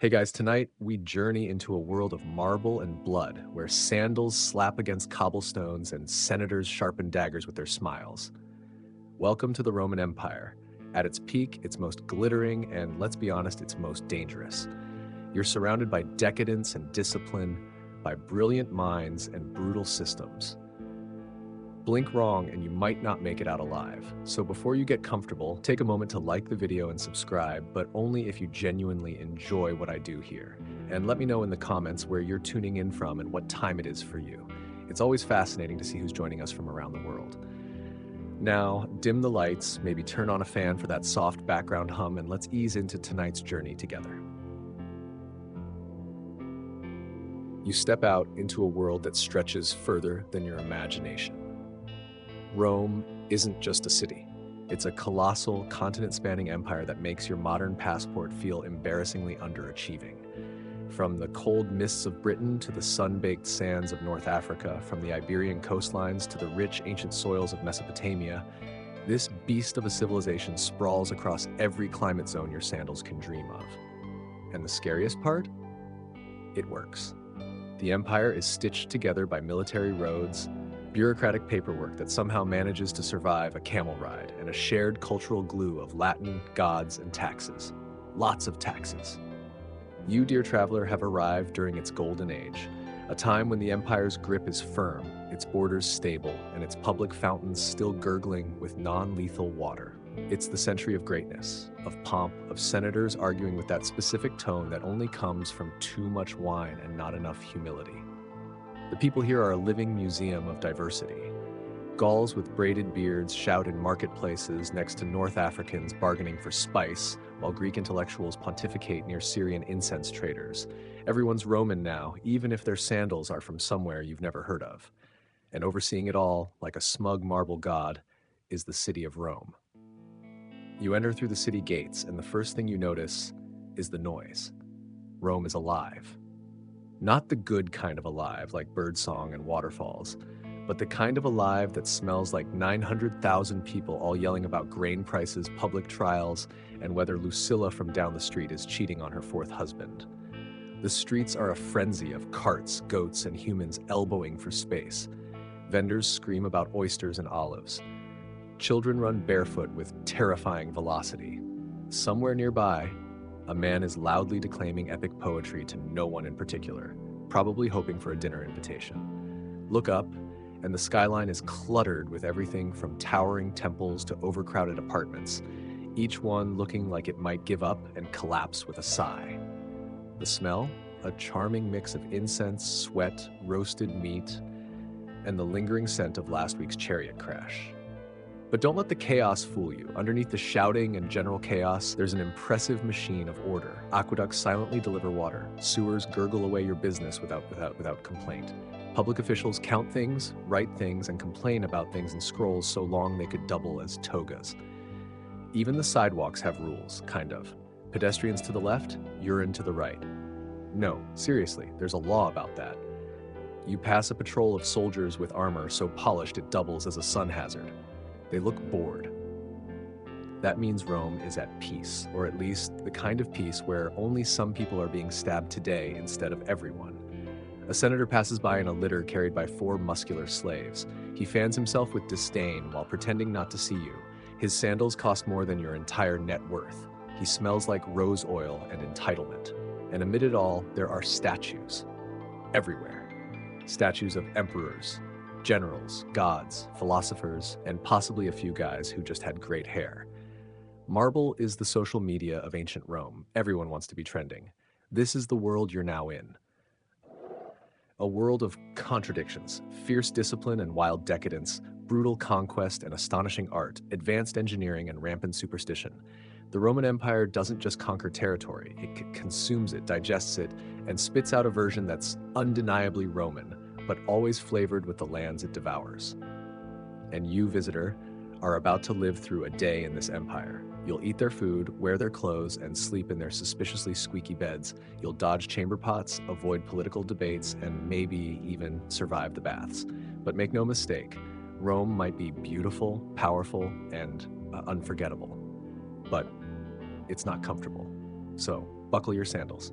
Hey guys, tonight we journey into a world of marble and blood, where sandals slap against cobblestones and senators sharpen daggers with their smiles. Welcome to the Roman Empire. At its peak, it's most glittering and, let's be honest, it's most dangerous. You're surrounded by decadence and discipline, by brilliant minds and brutal systems. Blink wrong and you might not make it out alive. So before you get comfortable, take a moment to like the video and subscribe, but only if you genuinely enjoy what I do here. And let me know in the comments where you're tuning in from and what time it is for you. It's always fascinating to see who's joining us from around the world. Now, dim the lights, maybe turn on a fan for that soft background hum, and let's ease into tonight's journey together. You step out into a world that stretches further than your imagination. Rome isn't just a city. It's a colossal, continent-spanning empire that makes your modern passport feel embarrassingly underachieving. From the cold mists of Britain to the sun-baked sands of North Africa, from the Iberian coastlines to the rich, ancient soils of Mesopotamia, this beast of a civilization sprawls across every climate zone your sandals can dream of. And the scariest part? It works. The empire is stitched together by military roads, bureaucratic paperwork that somehow manages to survive a camel ride, and a shared cultural glue of Latin, gods, and taxes. Lots of taxes. You, dear traveler, have arrived during its golden age, a time when the empire's grip is firm, its borders stable, and its public fountains still gurgling with non-lethal water. It's the century of greatness, of pomp, of senators arguing with that specific tone that only comes from too much wine and not enough humility. The people here are a living museum of diversity. Gauls with braided beards shout in marketplaces next to North Africans bargaining for spice, while Greek intellectuals pontificate near Syrian incense traders. Everyone's Roman now, even if their sandals are from somewhere you've never heard of. And overseeing it all, like a smug marble god, is the city of Rome. You enter through the city gates, and the first thing you notice is the noise. Rome is alive. Not the good kind of alive, like birdsong and waterfalls, but the kind of alive that smells like 900,000 people all yelling about grain prices, public trials, and whether Lucilla from down the street is cheating on her fourth husband. The streets are a frenzy of carts, goats, and humans elbowing for space. Vendors scream about oysters and olives. Children run barefoot with terrifying velocity. Somewhere nearby, a man is loudly declaiming epic poetry to no one in particular, probably hoping for a dinner invitation. Look up, and the skyline is cluttered with everything from towering temples to overcrowded apartments, each one looking like it might give up and collapse with a sigh. The smell? A charming mix of incense, sweat, roasted meat, and the lingering scent of last week's chariot crash. But don't let the chaos fool you. Underneath the shouting and general chaos, there's an impressive machine of order. Aqueducts silently deliver water. Sewers gurgle away your business without complaint. Public officials count things, write things, and complain about things in scrolls so long they could double as togas. Even the sidewalks have rules, kind of. Pedestrians to the left, urine to the right. No, seriously, there's a law about that. You pass a patrol of soldiers with armor so polished it doubles as a sun hazard. They look bored. That means Rome is at peace, or at least the kind of peace where only some people are being stabbed today instead of everyone. A senator passes by in a litter carried by 4 muscular slaves. He fans himself with disdain while pretending not to see you. His sandals cost more than your entire net worth. He smells like rose oil and entitlement. And amid it all, there are statues. Everywhere. Statues of emperors, generals, gods, philosophers, and possibly a few guys who just had great hair. Marble is the social media of ancient Rome. Everyone wants to be trending. This is the world you're now in. A world of contradictions, fierce discipline and wild decadence, brutal conquest and astonishing art, advanced engineering and rampant superstition. The Roman Empire doesn't just conquer territory, it consumes it, digests it, and spits out a version that's undeniably Roman, but always flavored with the lands it devours. And you, visitor, are about to live through a day in this empire. You'll eat their food, wear their clothes, and sleep in their suspiciously squeaky beds. You'll dodge chamber pots, avoid political debates, and maybe even survive the baths. But make no mistake, Rome might be beautiful, powerful, and unforgettable. But it's not comfortable. So buckle your sandals.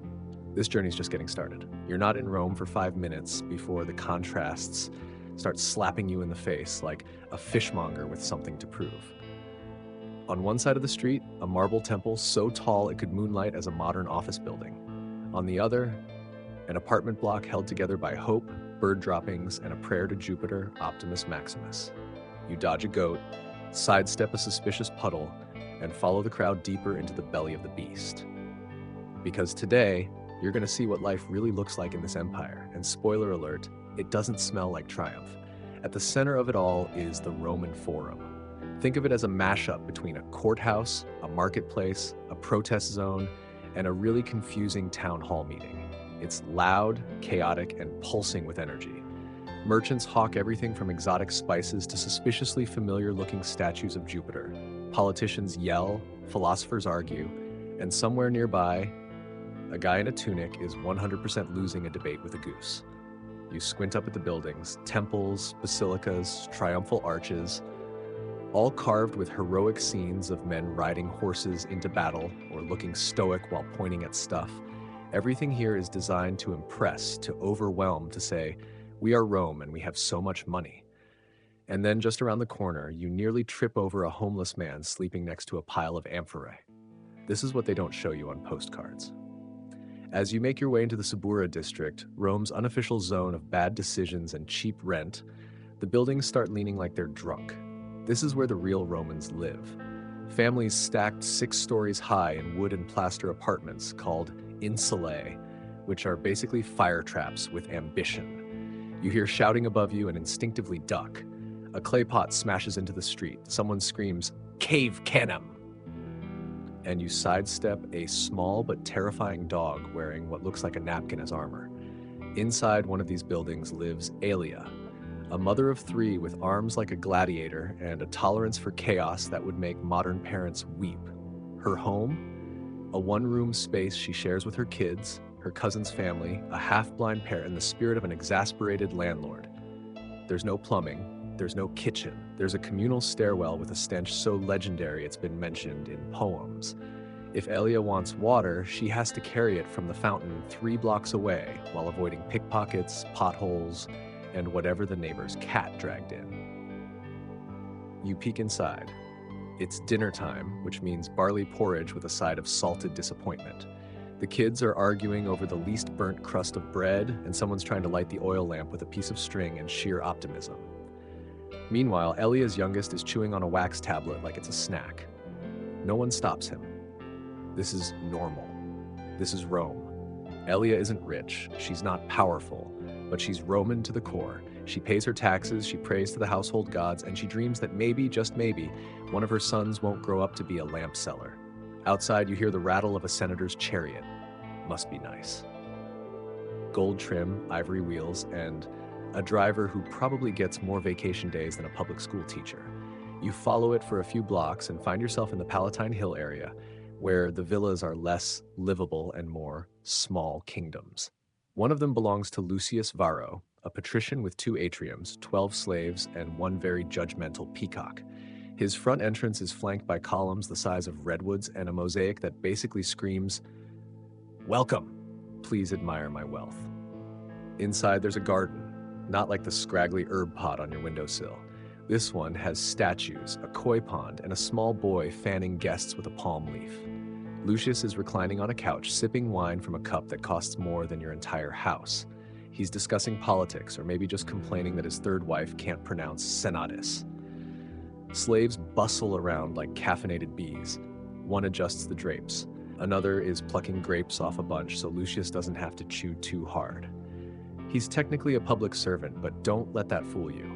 This journey's just getting started. You're not in Rome for 5 minutes before the contrasts start slapping you in the face like a fishmonger with something to prove. On one side of the street, a marble temple so tall it could moonlight as a modern office building. On the other, an apartment block held together by hope, bird droppings, and a prayer to Jupiter, Optimus Maximus. You dodge a goat, sidestep a suspicious puddle, and follow the crowd deeper into the belly of the beast. Because today, you're going to see what life really looks like in this empire, and spoiler alert, it doesn't smell like triumph. At the center of it all is the Roman Forum. Think of it as a mashup between a courthouse, a marketplace, a protest zone, and a really confusing town hall meeting. It's loud, chaotic, and pulsing with energy. Merchants hawk everything from exotic spices to suspiciously familiar-looking statues of Jupiter. Politicians yell, philosophers argue, and somewhere nearby, a guy in a tunic is 100% losing a debate with a goose. You squint up at the buildings, temples, basilicas, triumphal arches, all carved with heroic scenes of men riding horses into battle or looking stoic while pointing at stuff. Everything here is designed to impress, to overwhelm, to say, we are Rome and we have so much money. And then just around the corner, you nearly trip over a homeless man sleeping next to a pile of amphorae. This is what they don't show you on postcards. As you make your way into the Subura district, Rome's unofficial zone of bad decisions and cheap rent, the buildings start leaning like they're drunk. This is where the real Romans live. Families stacked 6 stories high in wood and plaster apartments called insulae, which are basically fire traps with ambition. You hear shouting above you and instinctively duck. A clay pot smashes into the street. Someone screams, "Cave cannon!" And you sidestep a small but terrifying dog wearing what looks like a napkin as armor. Inside one of these buildings lives Aelia, a mother of 3 with arms like a gladiator and a tolerance for chaos that would make modern parents weep. Her home? A one-room space she shares with her kids, her cousin's family, a half-blind parent, and the spirit of an exasperated landlord. There's no plumbing, there's no kitchen. There's a communal stairwell with a stench so legendary it's been mentioned in poems. If Aelia wants water, she has to carry it from the fountain 3 blocks away while avoiding pickpockets, potholes, and whatever the neighbor's cat dragged in. You peek inside. It's dinner time, which means barley porridge with a side of salted disappointment. The kids are arguing over the least burnt crust of bread, and someone's trying to light the oil lamp with a piece of string in sheer optimism. Meanwhile, Elia's youngest is chewing on a wax tablet like it's a snack. No one stops him. This is normal. This is Rome. Aelia isn't rich, she's not powerful, but she's Roman to the core. She pays her taxes, she prays to the household gods, and she dreams that maybe, just maybe, one of her sons won't grow up to be a lamp seller. Outside, you hear the rattle of a senator's chariot. Must be nice. Gold trim, ivory wheels, and a driver who probably gets more vacation days than a public school teacher. You follow it for a few blocks and find yourself in the Palatine Hill area, where the villas are less livable and more small kingdoms. One of them belongs to Lucius Varro, a patrician with 2 atriums, 12 slaves, and 1 very judgmental peacock. His front entrance is flanked by columns the size of redwoods and a mosaic that basically screams, "Welcome, please admire my wealth." Inside there's a garden, not like the scraggly herb pot on your windowsill. This one has statues, a koi pond, and a small boy fanning guests with a palm leaf. Lucius is reclining on a couch, sipping wine from a cup that costs more than your entire house. He's discussing politics, or maybe just complaining that his 3rd wife can't pronounce senatus. Slaves bustle around like caffeinated bees. One adjusts the drapes. Another is plucking grapes off a bunch so Lucius doesn't have to chew too hard. He's technically a public servant, but don't let that fool you.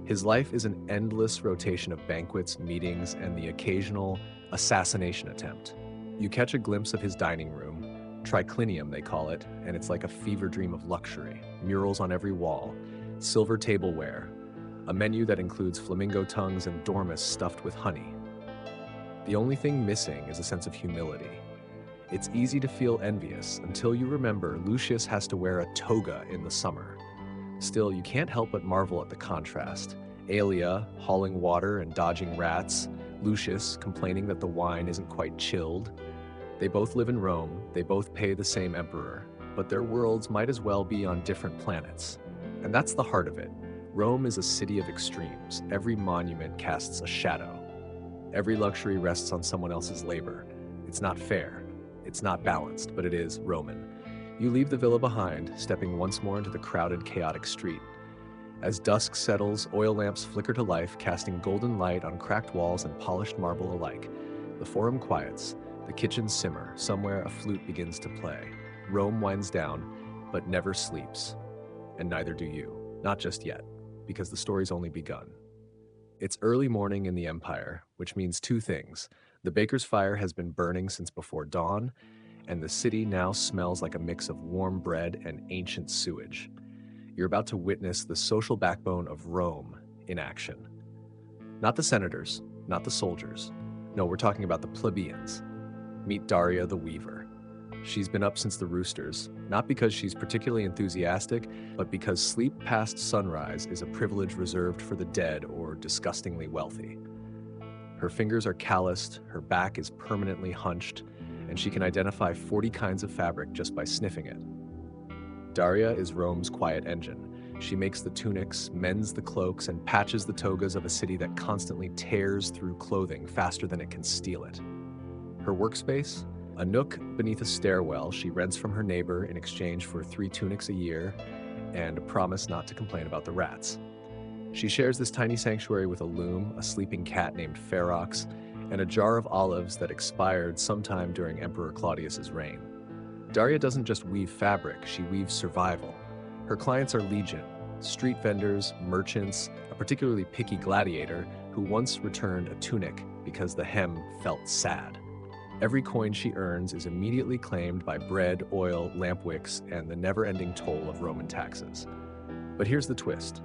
His life is an endless rotation of banquets, meetings, and the occasional assassination attempt. You catch a glimpse of his dining room, triclinium they call it, and it's like a fever dream of luxury. Murals on every wall, silver tableware, a menu that includes flamingo tongues and dormice stuffed with honey. The only thing missing is a sense of humility. It's easy to feel envious until you remember Lucius has to wear a toga in the summer. Still, you can't help but marvel at the contrast. Aelia hauling water and dodging rats, Lucius complaining that the wine isn't quite chilled. They both live in Rome, they both pay the same emperor, but their worlds might as well be on different planets. And that's the heart of it. Rome is a city of extremes. Every monument casts a shadow. Every luxury rests on someone else's labor. It's not fair. It's not balanced, but it is Roman. You leave the villa behind, stepping once more into the crowded, chaotic street. As dusk settles, oil lamps flicker to life, casting golden light on cracked walls and polished marble alike. The forum quiets, the kitchens simmer, somewhere a flute begins to play. Rome winds down, but never sleeps. And neither do you. Not just yet, because the story's only begun. It's early morning in the Empire, which means two things. The baker's fire has been burning since before dawn, and the city now smells like a mix of warm bread and ancient sewage. You're about to witness the social backbone of Rome in action. Not the senators, not the soldiers. No, we're talking about the plebeians. Meet Daria the Weaver. She's been up since the roosters, not because she's particularly enthusiastic, but because sleep past sunrise is a privilege reserved for the dead or disgustingly wealthy. Her fingers are calloused, her back is permanently hunched, and she can identify 40 kinds of fabric just by sniffing it. Daria is Rome's quiet engine. She makes the tunics, mends the cloaks, and patches the togas of a city that constantly tears through clothing faster than it can steal it. Her workspace? A nook beneath a stairwell she rents from her neighbor in exchange for 3 tunics a year and a promise not to complain about the rats. She shares this tiny sanctuary with a loom, a sleeping cat named Ferox, and a jar of olives that expired sometime during Emperor Claudius's reign. Daria doesn't just weave fabric, she weaves survival. Her clients are legion: street vendors, merchants, a particularly picky gladiator who once returned a tunic because the hem felt sad. Every coin she earns is immediately claimed by bread, oil, lamp wicks, and the never-ending toll of Roman taxes. But here's the twist.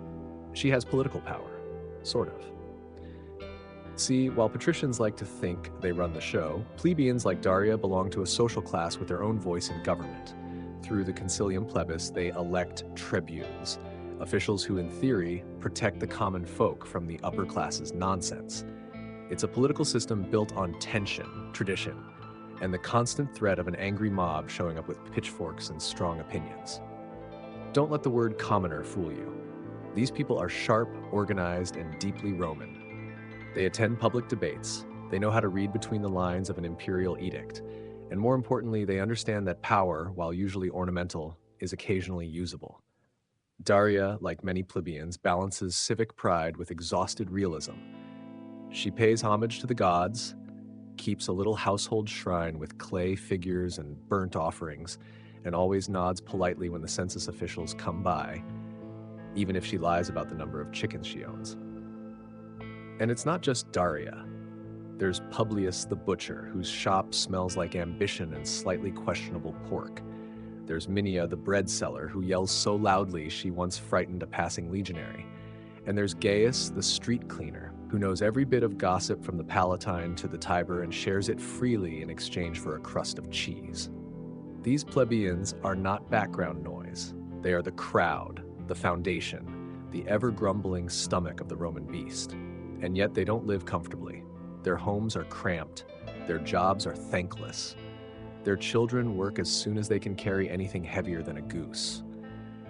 She has political power. Sort of. See, while patricians like to think they run the show, plebeians like Daria belong to a social class with their own voice in government. Through the concilium plebis, they elect tribunes, officials who, in theory, protect the common folk from the upper class's nonsense. It's a political system built on tension, tradition, and the constant threat of an angry mob showing up with pitchforks and strong opinions. Don't let the word commoner fool you. These people are sharp, organized, and deeply Roman. They attend public debates. They know how to read between the lines of an imperial edict. And more importantly, they understand that power, while usually ornamental, is occasionally usable. Daria, like many plebeians, balances civic pride with exhausted realism. She pays homage to the gods, keeps a little household shrine with clay figures and burnt offerings, and always nods politely when the census officials come by, even if she lies about the number of chickens she owns. And it's not just Daria. There's Publius the butcher, whose shop smells like ambition and slightly questionable pork. There's Minia the bread seller, who yells so loudly she once frightened a passing legionary. And there's Gaius the street cleaner, who knows every bit of gossip from the Palatine to the Tiber and shares it freely in exchange for a crust of cheese. These plebeians are not background noise. They are the crowd, the foundation, the ever-grumbling stomach of the Roman beast. And yet they don't live comfortably. Their homes are cramped. Their jobs are thankless. Their children work as soon as they can carry anything heavier than a goose.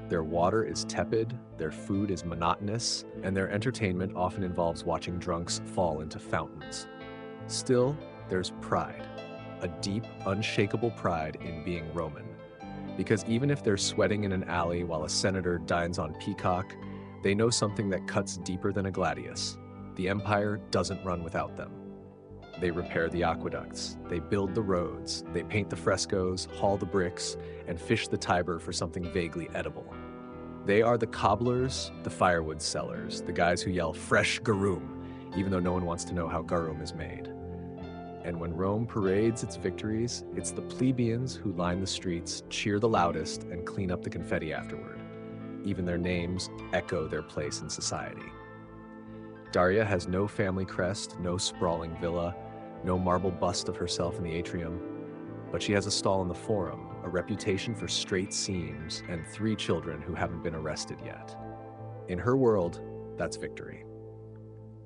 Their water is tepid, their food is monotonous, and their entertainment often involves watching drunks fall into fountains. Still, there's pride, a deep, unshakable pride in being Roman. Because even if they're sweating in an alley while a senator dines on peacock, they know something that cuts deeper than a gladius. The empire doesn't run without them. They repair the aqueducts, they build the roads, they paint the frescoes, haul the bricks, and fish the Tiber for something vaguely edible. They are the cobblers, the firewood sellers, the guys who yell fresh garum, even though no one wants to know how garum is made. And when Rome parades its victories, it's the plebeians who line the streets, cheer the loudest, and clean up the confetti afterward. Even their names echo their place in society. Daria has no family crest, no sprawling villa, no marble bust of herself in the atrium, but she has a stall in the forum, a reputation for straight seams, and 3 children who haven't been arrested yet. In her world, that's victory.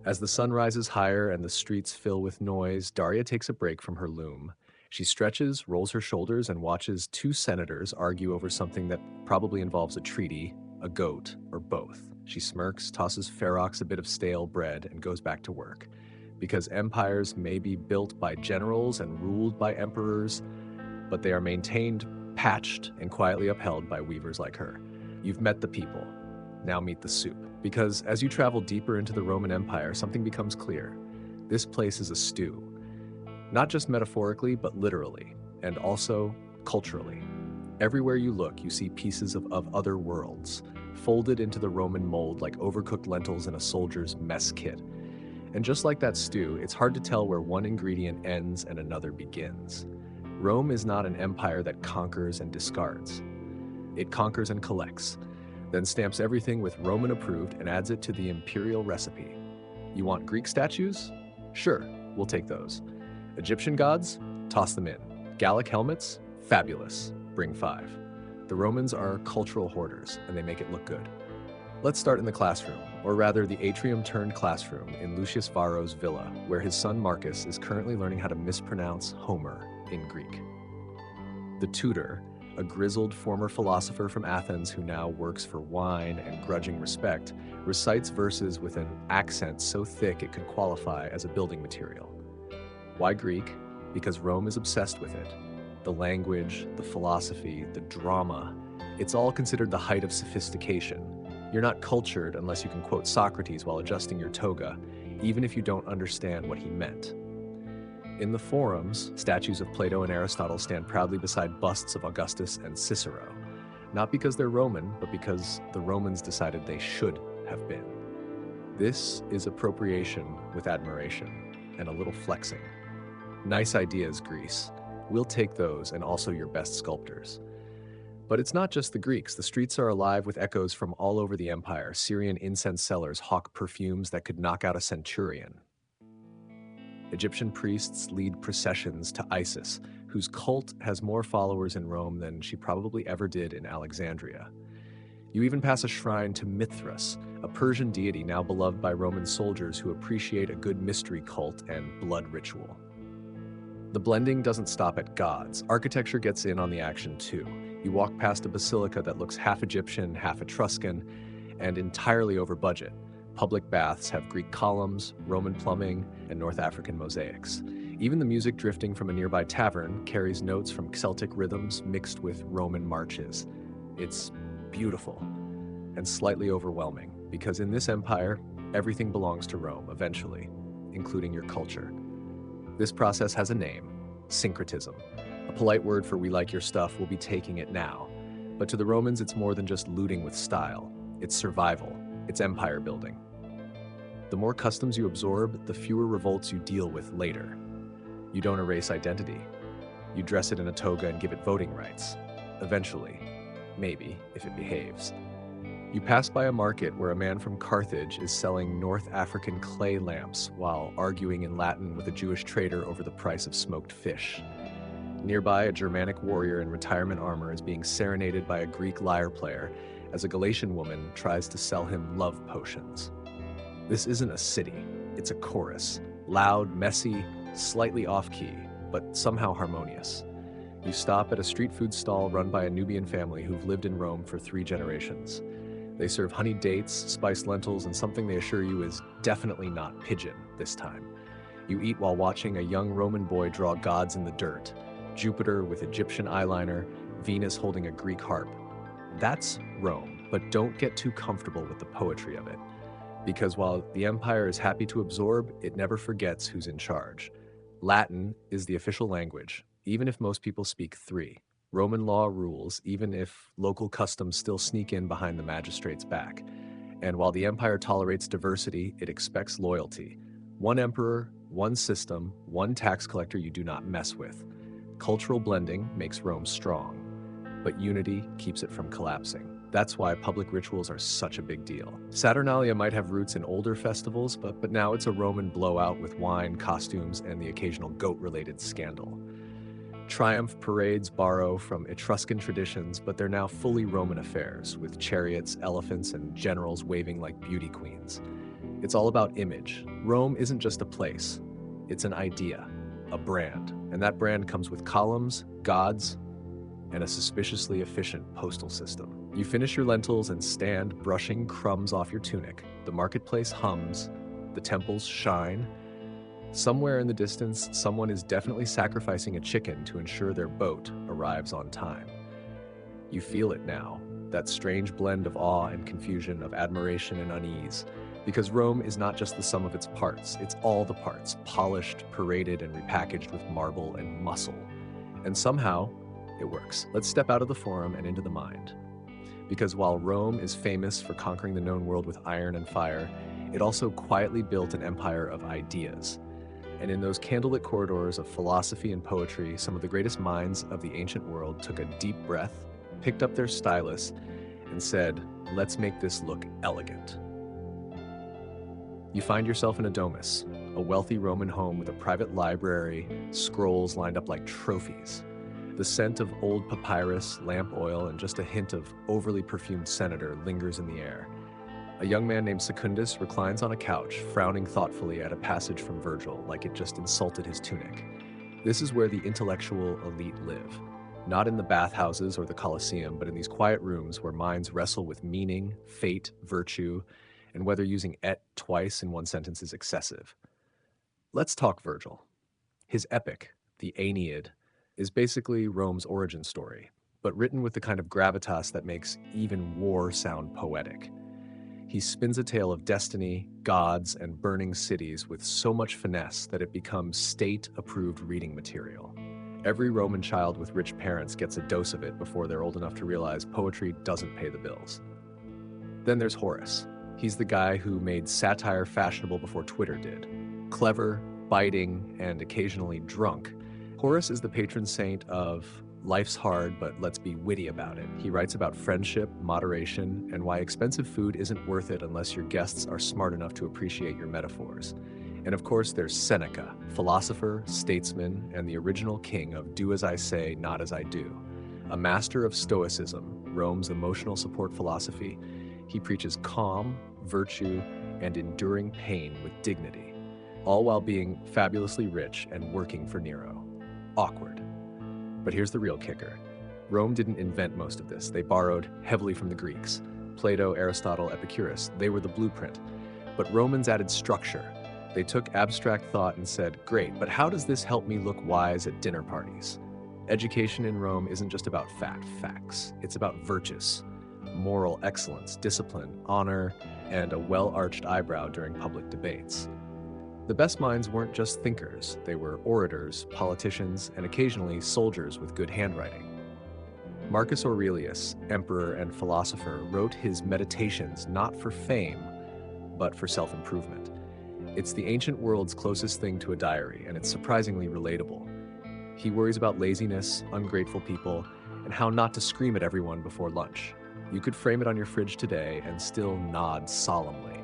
As the sun rises higher and the streets fill with noise, Daria takes a break from her loom. She stretches, rolls her shoulders, and watches two senators argue over something that probably involves a treaty, a goat, or both. She smirks, tosses Ferox a bit of stale bread, and goes back to work. Because empires may be built by generals and ruled by emperors, but they are maintained, patched, and quietly upheld by weavers like her. You've met the people. Now meet the soup. Because as you travel deeper into the Roman Empire, something becomes clear. This place is a stew. Not just metaphorically, but literally, and also culturally. Everywhere you look, you see pieces of other worlds, folded into the Roman mold like overcooked lentils in a soldier's mess kit. And just like that stew, it's hard to tell where one ingredient ends and another begins. Rome is not an empire that conquers and discards. It conquers and collects, then stamps everything with Roman approved and adds it to the imperial recipe. You want Greek statues? Sure, we'll take those. Egyptian gods? Toss them in. Gallic helmets? Fabulous. Bring 5. The Romans are cultural hoarders, and they make it look good. Let's start in the classroom, or rather the atrium-turned-classroom in Lucius Varro's villa, where his son Marcus is currently learning how to mispronounce Homer in Greek. The tutor, a grizzled former philosopher from Athens who now works for wine and grudging respect, recites verses with an accent so thick it could qualify as a building material. Why Greek? Because Rome is obsessed with it. The language, the philosophy, the drama, it's all considered the height of sophistication. You're not cultured unless you can quote Socrates while adjusting your toga, even if you don't understand what he meant. In the forums, statues of Plato and Aristotle stand proudly beside busts of Augustus and Cicero, not because they're Roman, but because the Romans decided they should have been. This is appropriation with admiration and a little flexing. Nice ideas, Greece. We'll take those and also your best sculptors. But it's not just the Greeks. The streets are alive with echoes from all over the empire. Syrian incense sellers hawk perfumes that could knock out a centurion. Egyptian priests lead processions to Isis, whose cult has more followers in Rome than she probably ever did in Alexandria. You even pass a shrine to Mithras, a Persian deity now beloved by Roman soldiers who appreciate a good mystery cult and blood ritual. The blending doesn't stop at gods. Architecture gets in on the action too. You walk past a basilica that looks half Egyptian, half Etruscan, and entirely over budget. Public baths have Greek columns, Roman plumbing, and North African mosaics. Even the music drifting from a nearby tavern carries notes from Celtic rhythms mixed with Roman marches. It's beautiful and slightly overwhelming, because in this empire, everything belongs to Rome eventually, including your culture. This process has a name: syncretism. A polite word for "we like your stuff," we'll be taking it now. But to the Romans, it's more than just looting with style. It's survival. It's empire building. The more customs you absorb, the fewer revolts you deal with later. You don't erase identity. You dress it in a toga and give it voting rights. Eventually. Maybe, if it behaves. You pass by a market where a man from Carthage is selling North African clay lamps while arguing in Latin with a Jewish trader over the price of smoked fish. Nearby, a Germanic warrior in retirement armor is being serenaded by a Greek lyre player as a Galatian woman tries to sell him love potions. This isn't a city, it's a chorus. Loud, messy, slightly off-key, but somehow harmonious. You stop at a street food stall run by a Nubian family who've lived in Rome for 3 generations. They serve honeyed dates, spiced lentils, and something they assure you is definitely not pigeon this time. You eat while watching a young Roman boy draw gods in the dirt. Jupiter with Egyptian eyeliner, Venus holding a Greek harp. That's Rome, but don't get too comfortable with the poetry of it. Because while the empire is happy to absorb, it never forgets who's in charge. Latin is the official language, even if most people speak 3. Roman law rules, even if local customs still sneak in behind the magistrate's back. And while the empire tolerates diversity, it expects loyalty. One emperor, one system, one tax collector you do not mess with. Cultural blending makes Rome strong, but unity keeps it from collapsing. That's why public rituals are such a big deal. Saturnalia might have roots in older festivals, but now it's a Roman blowout with wine, costumes, and the occasional goat-related scandal. Triumph parades borrow from Etruscan traditions, but they're now fully Roman affairs, with chariots, elephants, and generals waving like beauty queens. It's all about image. Rome isn't just a place, it's an idea, a brand. And that brand comes with columns, gods, and a suspiciously efficient postal system. You finish your lentils and stand brushing crumbs off your tunic. The marketplace hums, the temples shine. Somewhere in the distance, someone is definitely sacrificing a chicken to ensure their boat arrives on time. You feel it now, that strange blend of awe and confusion, of admiration and unease. Because Rome is not just the sum of its parts, it's all the parts, polished, paraded, and repackaged with marble and muscle. And somehow, it works. Let's step out of the forum and into the mind. Because while Rome is famous for conquering the known world with iron and fire, it also quietly built an empire of ideas. And in those candlelit corridors of philosophy and poetry, some of the greatest minds of the ancient world took a deep breath, picked up their stylus, and said, let's make this look elegant. You find yourself in a domus, a wealthy Roman home with a private library, scrolls lined up like trophies. The scent of old papyrus, lamp oil, and just a hint of overly perfumed senator lingers in the air. A young man named Secundus reclines on a couch, frowning thoughtfully at a passage from Virgil, like it just insulted his tunic. This is where the intellectual elite live. Not in the bathhouses or the Colosseum, but in these quiet rooms where minds wrestle with meaning, fate, virtue, and whether using et twice in one sentence is excessive. Let's talk Virgil. His epic, the Aeneid, is basically Rome's origin story, but written with the kind of gravitas that makes even war sound poetic. He spins a tale of destiny, gods, and burning cities with so much finesse that it becomes state-approved reading material. Every Roman child with rich parents gets a dose of it before they're old enough to realize poetry doesn't pay the bills. Then there's Horace. He's the guy who made satire fashionable before Twitter did. Clever, biting, and occasionally drunk, Horace is the patron saint of life's hard, but let's be witty about it. He writes about friendship, moderation, and why expensive food isn't worth it unless your guests are smart enough to appreciate your metaphors. And of course, there's Seneca, philosopher, statesman, and the original king of do as I say, not as I do. A master of Stoicism, Rome's emotional support philosophy, he preaches calm, virtue, and enduring pain with dignity, all while being fabulously rich and working for Nero. Awkward. But here's the real kicker. Rome didn't invent most of this. They borrowed heavily from the Greeks. Plato, Aristotle, Epicurus, they were the blueprint. But Romans added structure. They took abstract thought and said, great, but how does this help me look wise at dinner parties? Education in Rome isn't just about facts. It's about virtus, moral excellence, discipline, honor, and a well-arched eyebrow during public debates. The best minds weren't just thinkers, they were orators, politicians, and occasionally soldiers with good handwriting. Marcus Aurelius, emperor and philosopher, wrote his Meditations not for fame, but for self-improvement. It's the ancient world's closest thing to a diary, and it's surprisingly relatable. He worries about laziness, ungrateful people, and how not to scream at everyone before lunch. You could frame it on your fridge today and still nod solemnly.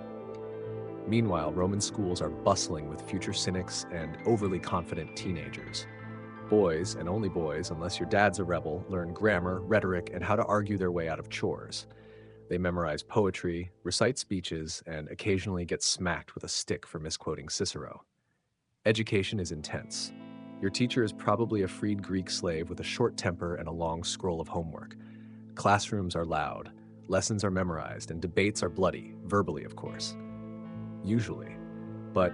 Meanwhile, Roman schools are bustling with future cynics and overly confident teenagers. Boys, and only boys, unless your dad's a rebel, learn grammar, rhetoric, and how to argue their way out of chores. They memorize poetry, recite speeches, and occasionally get smacked with a stick for misquoting Cicero. Education is intense. Your teacher is probably a freed Greek slave with a short temper and a long scroll of homework. Classrooms are loud, lessons are memorized, and debates are bloody, verbally of course. Usually. But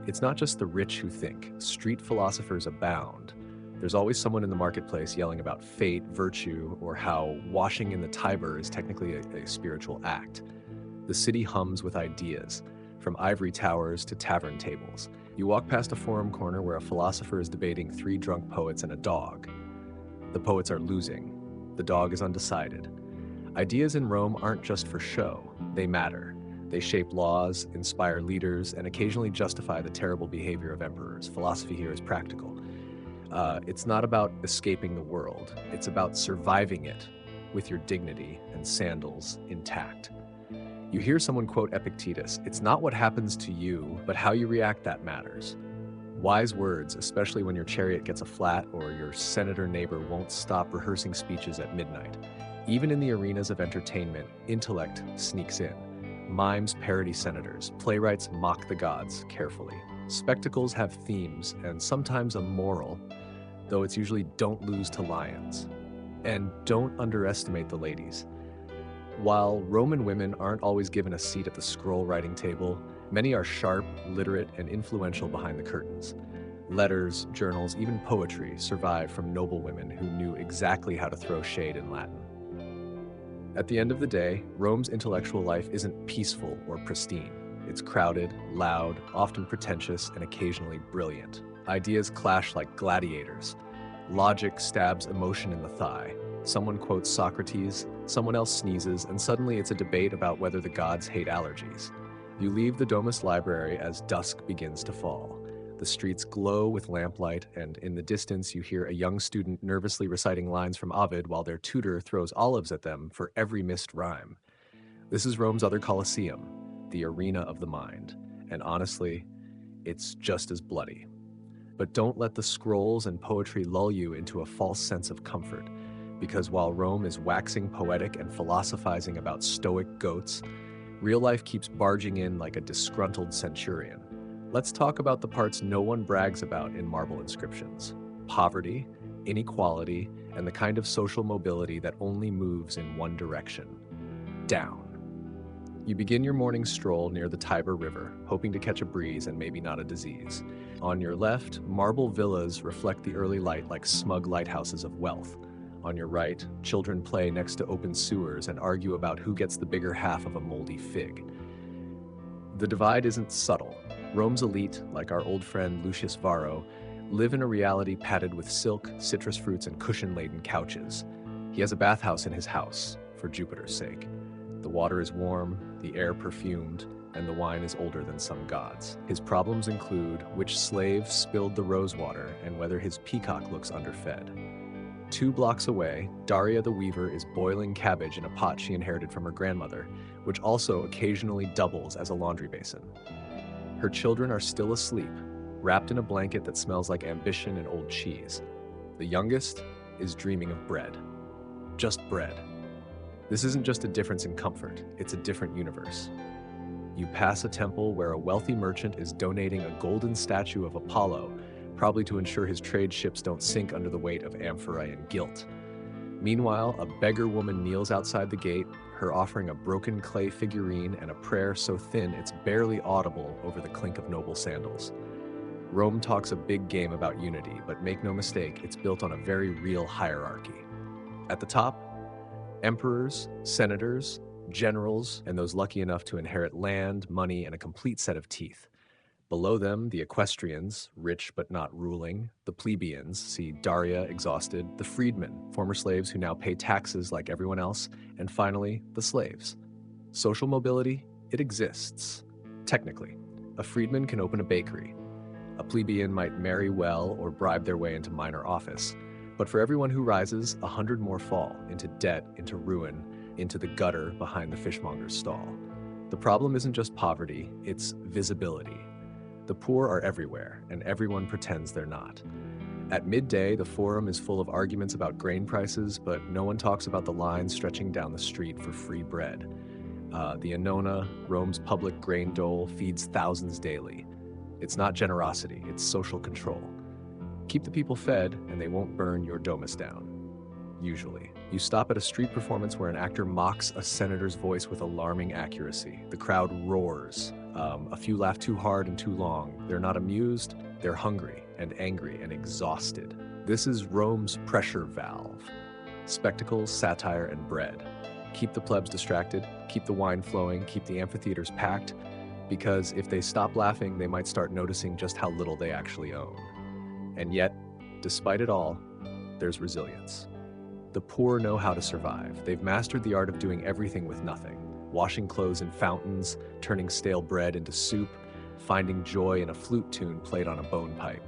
it's not just the rich who think. Street philosophers abound. There's always someone in the marketplace yelling about fate, virtue, or how washing in the Tiber is technically a spiritual act. The city hums with ideas, from ivory towers to tavern tables. You walk past a forum corner where a philosopher is debating 3 drunk poets and a dog. The poets are losing. The dog is undecided. Ideas in Rome aren't just for show. They matter. They shape laws, inspire leaders, and occasionally justify the terrible behavior of emperors. Philosophy here is practical. It's not about escaping the world. It's about surviving it with your dignity and sandals intact. You hear someone quote Epictetus, "It's not what happens to you, but how you react that matters." Wise words, especially when your chariot gets a flat or your senator neighbor won't stop rehearsing speeches at midnight. Even in the arenas of entertainment, intellect sneaks in. Mimes parody senators, playwrights mock the gods carefully. Spectacles have themes and sometimes a moral, though it's usually don't lose to lions. And don't underestimate the ladies. While Roman women aren't always given a seat at the scroll writing table, many are sharp, literate, and influential behind the curtains. Letters, journals, even poetry survive from noble women who knew exactly how to throw shade in Latin. At the end of the day, Rome's intellectual life isn't peaceful or pristine. It's crowded, loud, often pretentious, and occasionally brilliant. Ideas clash like gladiators. Logic stabs emotion in the thigh. Someone quotes Socrates, someone else sneezes, and suddenly it's a debate about whether the gods hate allergies. You leave the Domus library as dusk begins to fall. The streets glow with lamplight, and in the distance you hear a young student nervously reciting lines from Ovid while their tutor throws olives at them for every missed rhyme. This is Rome's other Colosseum, the arena of the mind, and honestly, it's just as bloody. But don't let the scrolls and poetry lull you into a false sense of comfort, because while Rome is waxing poetic and philosophizing about stoic goats, real life keeps barging in like a disgruntled centurion. Let's talk about the parts no one brags about in marble inscriptions: poverty, inequality, and the kind of social mobility that only moves in one direction: down. You begin your morning stroll near the Tiber River, hoping to catch a breeze and maybe not a disease. On your left, marble villas reflect the early light like smug lighthouses of wealth. On your right, children play next to open sewers and argue about who gets the bigger half of a moldy fig. The divide isn't subtle. Rome's elite, like our old friend Lucius Varro, live in a reality padded with silk, citrus fruits, and cushion-laden couches. He has a bathhouse in his house, for Jupiter's sake. The water is warm, the air perfumed, and the wine is older than some gods. His problems include which slave spilled the rosewater and whether his peacock looks underfed. 2 blocks away, Daria the weaver is boiling cabbage in a pot she inherited from her grandmother, which also occasionally doubles as a laundry basin. Her children are still asleep, wrapped in a blanket that smells like ambition and old cheese. The youngest is dreaming of bread. Just bread. This isn't just a difference in comfort, it's a different universe. You pass a temple where a wealthy merchant is donating a golden statue of Apollo, probably to ensure his trade ships don't sink under the weight of amphorae and guilt. Meanwhile, a beggar woman kneels outside the gate, her offering a broken clay figurine and a prayer so thin it's barely audible over the clink of noble sandals. Rome talks a big game about unity, but make no mistake, it's built on a very real hierarchy. At the top, emperors, senators, generals, and those lucky enough to inherit land, money, and a complete set of teeth. Below them, the equestrians, rich but not ruling, the plebeians, see Daria exhausted, the freedmen, former slaves who now pay taxes like everyone else, and finally, the slaves. Social mobility, it exists. Technically, a freedman can open a bakery. A plebeian might marry well or bribe their way into minor office. But for everyone who rises, 100 more fall, into debt, into ruin, into the gutter behind the fishmonger's stall. The problem isn't just poverty, it's visibility. The poor are everywhere, and everyone pretends they're not. At midday, the forum is full of arguments about grain prices, but no one talks about the lines stretching down the street for free bread. The Annona, Rome's public grain dole, feeds thousands daily. It's not generosity, it's social control. Keep the people fed, and they won't burn your domus down. Usually. You stop at a street performance where an actor mocks a senator's voice with alarming accuracy. The crowd roars. A few laugh too hard and too long. They're not amused, they're hungry and angry and exhausted. This is Rome's pressure valve. Spectacles, satire, and bread. Keep the plebs distracted, keep the wine flowing, keep the amphitheaters packed, because if they stop laughing, they might start noticing just how little they actually own. And yet, despite it all, there's resilience. The poor know how to survive. They've mastered the art of doing everything with nothing. Washing clothes in fountains, turning stale bread into soup, finding joy in a flute tune played on a bone pipe.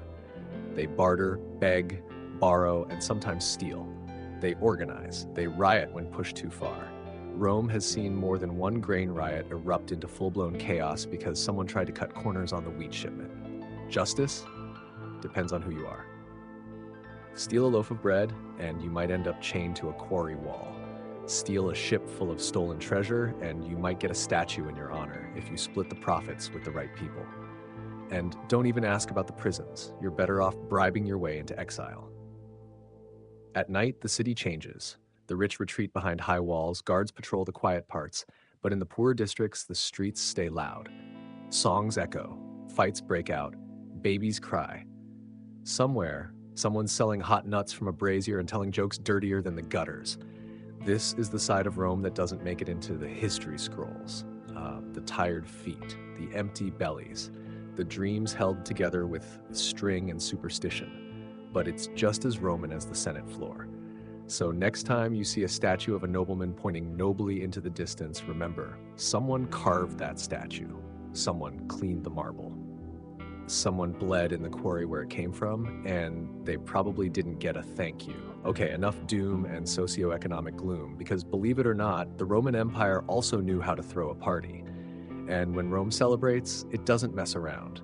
They barter, beg, borrow, and sometimes steal. They organize. They riot when pushed too far. Rome has seen more than one grain riot erupt into full-blown chaos because someone tried to cut corners on the wheat shipment. Justice? Depends on who you are. Steal a loaf of bread, and you might end up chained to a quarry wall. Steal a ship full of stolen treasure, and you might get a statue in your honor if you split the profits with the right people. And don't even ask about the prisons. You're better off bribing your way into exile. At night, the city changes. The rich retreat behind high walls, guards patrol the quiet parts, but in the poorer districts, the streets stay loud. Songs echo, fights break out, babies cry. Somewhere, someone's selling hot nuts from a brazier and telling jokes dirtier than the gutters. This is the side of Rome that doesn't make it into the history scrolls. The tired feet, the empty bellies, the dreams held together with string and superstition. But it's just as Roman as the Senate floor. So next time you see a statue of a nobleman pointing nobly into the distance, remember, someone carved that statue. Someone cleaned the marble. Someone bled in the quarry where it came from, and they probably didn't get a thank you. Okay, enough doom and socioeconomic gloom, because believe it or not, the Roman Empire also knew how to throw a party. And when Rome celebrates, it doesn't mess around.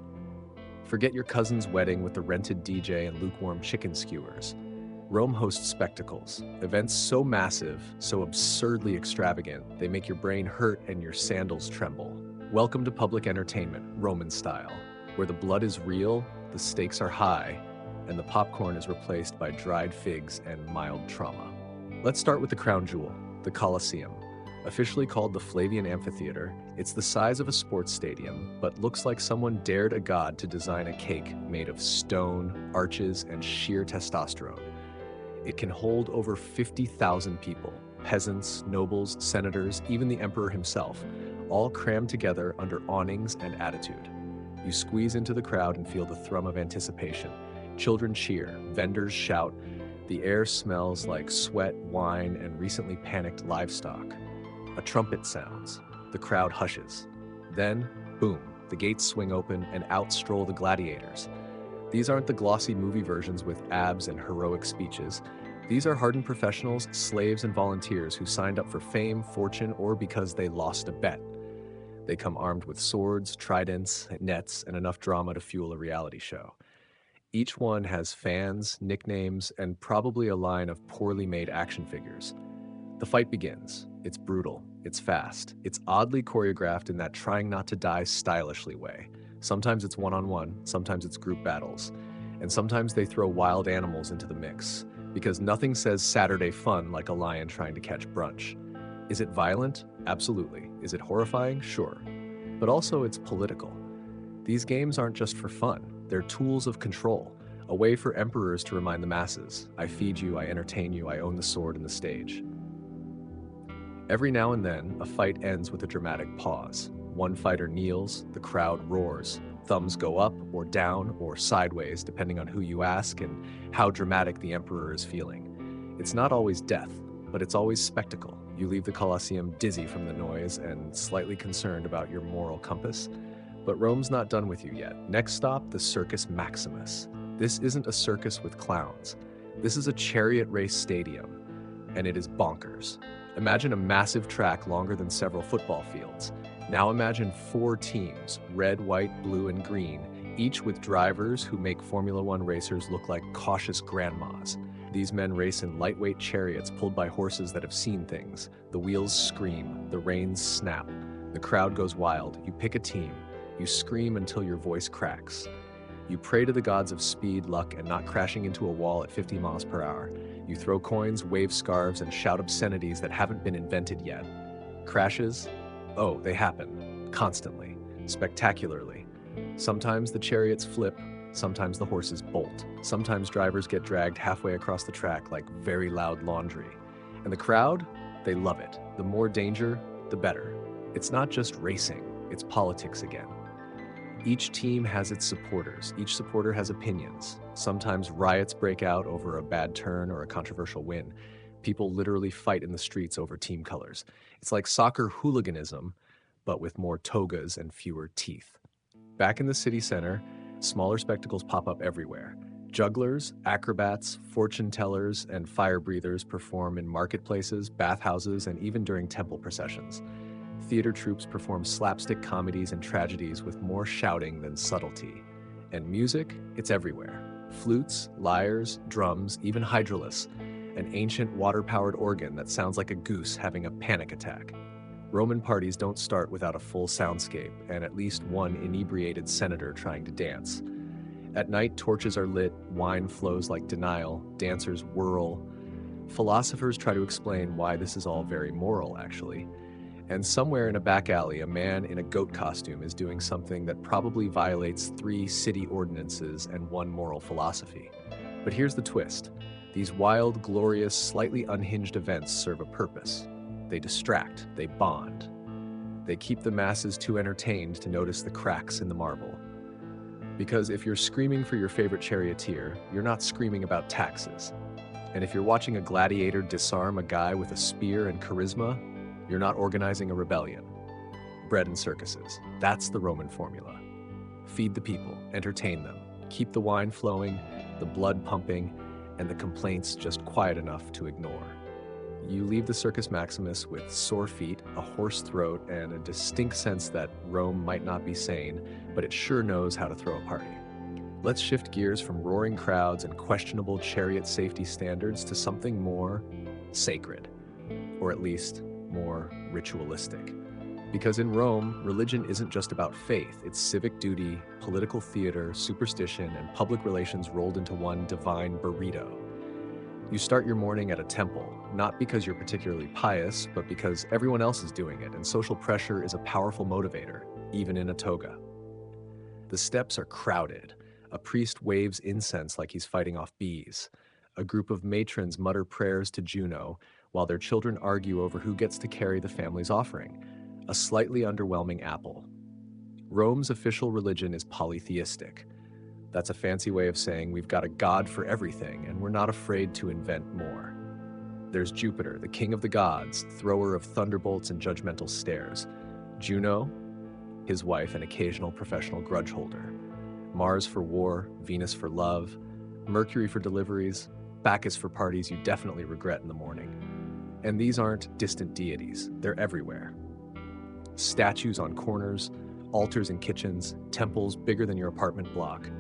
Forget your cousin's wedding with the rented DJ and lukewarm chicken skewers. Rome hosts spectacles, events so massive, so absurdly extravagant, they make your brain hurt and your sandals tremble. Welcome to public entertainment, Roman style, where the blood is real, the stakes are high, and the popcorn is replaced by dried figs and mild trauma. Let's start with the crown jewel, the Colosseum. Officially called the Flavian Amphitheater, it's the size of a sports stadium, but looks like someone dared a god to design a cake made of stone, arches, and sheer testosterone. It can hold over 50,000 people, peasants, nobles, senators, even the emperor himself, all crammed together under awnings and attitude. You squeeze into the crowd and feel the thrum of anticipation. Children cheer, vendors shout, the air smells like sweat, wine, and recently panicked livestock. A trumpet sounds. The crowd hushes. Then, boom, the gates swing open and out stroll the gladiators. These aren't the glossy movie versions with abs and heroic speeches. These are hardened professionals, slaves, and volunteers who signed up for fame, fortune, or because they lost a bet. They come armed with swords, tridents, nets, and enough drama to fuel a reality show. Each one has fans, nicknames, and probably a line of poorly made action figures. The fight begins. It's brutal. It's fast. It's oddly choreographed in that trying not to die stylishly way. Sometimes it's one-on-one, sometimes it's group battles, and sometimes they throw wild animals into the mix, because nothing says Saturday fun like a lion trying to catch brunch. Is it violent? Absolutely. Is it horrifying? Sure. But also it's political. These games aren't just for fun. They're tools of control, a way for emperors to remind the masses, I feed you, I entertain you, I own the sword and the stage. Every now and then, a fight ends with a dramatic pause. One fighter kneels, the crowd roars. Thumbs go up or down or sideways, depending on who you ask and how dramatic the emperor is feeling. It's not always death, but it's always spectacle. You leave the Colosseum dizzy from the noise and slightly concerned about your moral compass. But Rome's not done with you yet. Next stop, the Circus Maximus. This isn't a circus with clowns. This is a chariot race stadium, and it is bonkers. Imagine a massive track longer than several football fields. Now imagine 4 teams, red, white, blue, and green, each with drivers who make Formula One racers look like cautious grandmas. These men race in lightweight chariots pulled by horses that have seen things. The wheels scream, the reins snap, the crowd goes wild. You pick a team, you scream until your voice cracks. You pray to the gods of speed, luck, and not crashing into a wall at 50 miles per hour. You throw coins, wave scarves, and shout obscenities that haven't been invented yet. Crashes? Oh, they happen. Constantly. Spectacularly. Sometimes the chariots flip, sometimes the horses bolt. Sometimes drivers get dragged halfway across the track like very loud laundry. And the crowd? They love it. The more danger, the better. It's not just racing, it's politics again. Each team has its supporters. Each supporter has opinions. Sometimes riots break out over a bad turn or a controversial win. People literally fight in the streets over team colors. It's like soccer hooliganism, but with more togas and fewer teeth. Back in the city center, smaller spectacles pop up everywhere. Jugglers, acrobats, fortune tellers, and fire breathers perform in marketplaces, bathhouses, and even during temple processions. Theater troupes perform slapstick comedies and tragedies with more shouting than subtlety. And music, it's everywhere. Flutes, lyres, drums, even hydraulis, an ancient water-powered organ that sounds like a goose having a panic attack. Roman parties don't start without a full soundscape and at least one inebriated senator trying to dance. At night, torches are lit, wine flows like denial, dancers whirl, Philosophers try to explain why this is all very moral, actually. And somewhere in a back alley, a man in a goat costume is doing something that probably violates 3 city ordinances and 1 moral philosophy. But here's the twist. These wild, glorious, slightly unhinged events serve a purpose. They distract, they bond. They keep the masses too entertained to notice the cracks in the marble. Because if you're screaming for your favorite charioteer, you're not screaming about taxes. And if you're watching a gladiator disarm a guy with a spear and charisma, you're not organizing a rebellion. Bread and circuses. That's the Roman formula. Feed the people, entertain them, keep the wine flowing, the blood pumping, and the complaints just quiet enough to ignore. You leave the Circus Maximus with sore feet, a hoarse throat, and a distinct sense that Rome might not be sane, but it sure knows how to throw a party. Let's shift gears from roaring crowds and questionable chariot safety standards to something more sacred, or at least more ritualistic. Because in Rome, religion isn't just about faith, it's civic duty, political theater, superstition, and public relations rolled into one divine burrito. You start your morning at a temple, not because you're particularly pious, but because everyone else is doing it, and social pressure is a powerful motivator, even in a toga. The steps are crowded. A priest waves incense like he's fighting off bees. A group of matrons mutter prayers to Juno, while their children argue over who gets to carry the family's offering, a slightly underwhelming apple. Rome's official religion is polytheistic. That's a fancy way of saying we've got a god for everything, and we're not afraid to invent more. There's Jupiter, the king of the gods, thrower of thunderbolts and judgmental stares. Juno, his wife, an occasional professional grudge holder. Mars for war, Venus for love, Mercury for deliveries, Bacchus for parties you definitely regret in the morning. And these aren't distant deities, they're everywhere. Statues on corners, altars in kitchens, temples bigger than your apartment block.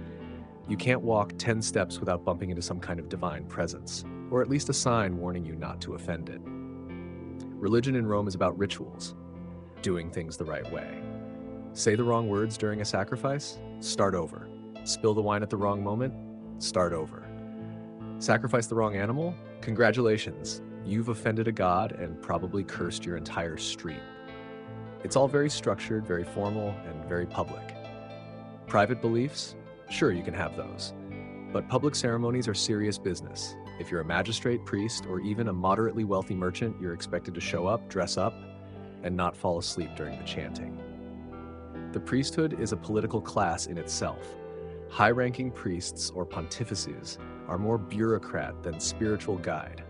You can't walk 10 steps without bumping into some kind of divine presence, or at least a sign warning you not to offend it. Religion in Rome is about rituals, doing things the right way. Say the wrong words during a sacrifice? Start over. Spill the wine at the wrong moment? Start over. Sacrifice the wrong animal? Congratulations, you've offended a god and probably cursed your entire street. It's all very structured, very formal, and very public. Private beliefs? Sure, you can have those. But public ceremonies are serious business. If you're a magistrate, priest, or even a moderately wealthy merchant, you're expected to show up, dress up, and not fall asleep during the chanting. The priesthood is a political class in itself. High-ranking priests, or pontifices, are more bureaucrat than spiritual guide.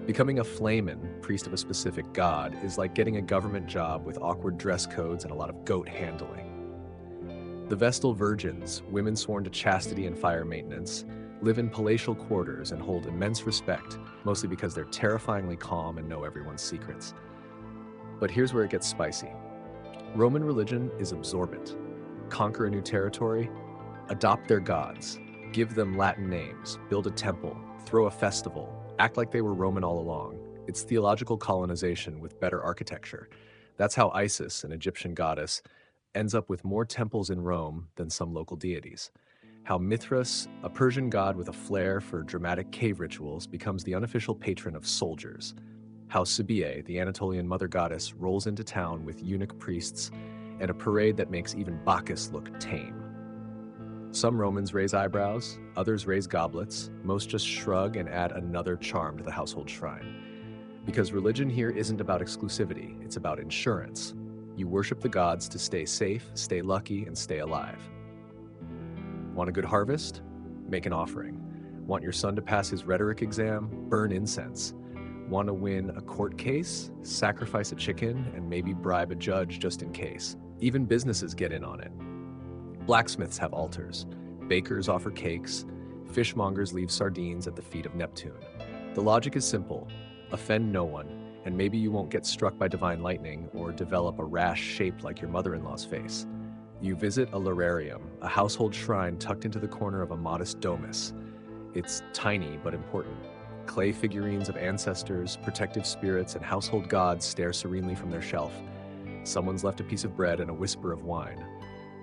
Becoming a flamen, priest of a specific god, is like getting a government job with awkward dress codes and a lot of goat handling. The Vestal Virgins, women sworn to chastity and fire maintenance, live in palatial quarters and hold immense respect, mostly because they're terrifyingly calm and know everyone's secrets. But here's where it gets spicy. Roman religion is absorbent. Conquer a new territory, adopt their gods, give them Latin names, build a temple, throw a festival, act like they were Roman all along. It's theological colonization with better architecture. That's how Isis, an Egyptian goddess, ends up with more temples in Rome than some local deities. How Mithras, a Persian god with a flair for dramatic cave rituals, becomes the unofficial patron of soldiers. How Cybele, the Anatolian mother goddess, rolls into town with eunuch priests and a parade that makes even Bacchus look tame. Some Romans raise eyebrows, others raise goblets, most just shrug and add another charm to the household shrine. Because religion here isn't about exclusivity, it's about insurance. You worship the gods to stay safe, stay lucky, and stay alive. Want a good harvest? Make an offering. Want your son to pass his rhetoric exam? Burn incense. Want to win a court case? Sacrifice a chicken and maybe bribe a judge just in case. Even businesses get in on it. Blacksmiths have altars. Bakers offer cakes. Fishmongers leave sardines at the feet of Neptune. The logic is simple. Offend no one, and maybe you won't get struck by divine lightning or develop a rash shaped like your mother-in-law's face. You visit a lararium, a household shrine tucked into the corner of a modest domus. It's tiny but important. Clay figurines of ancestors, protective spirits, and household gods stare serenely from their shelf. Someone's left a piece of bread and a whisper of wine.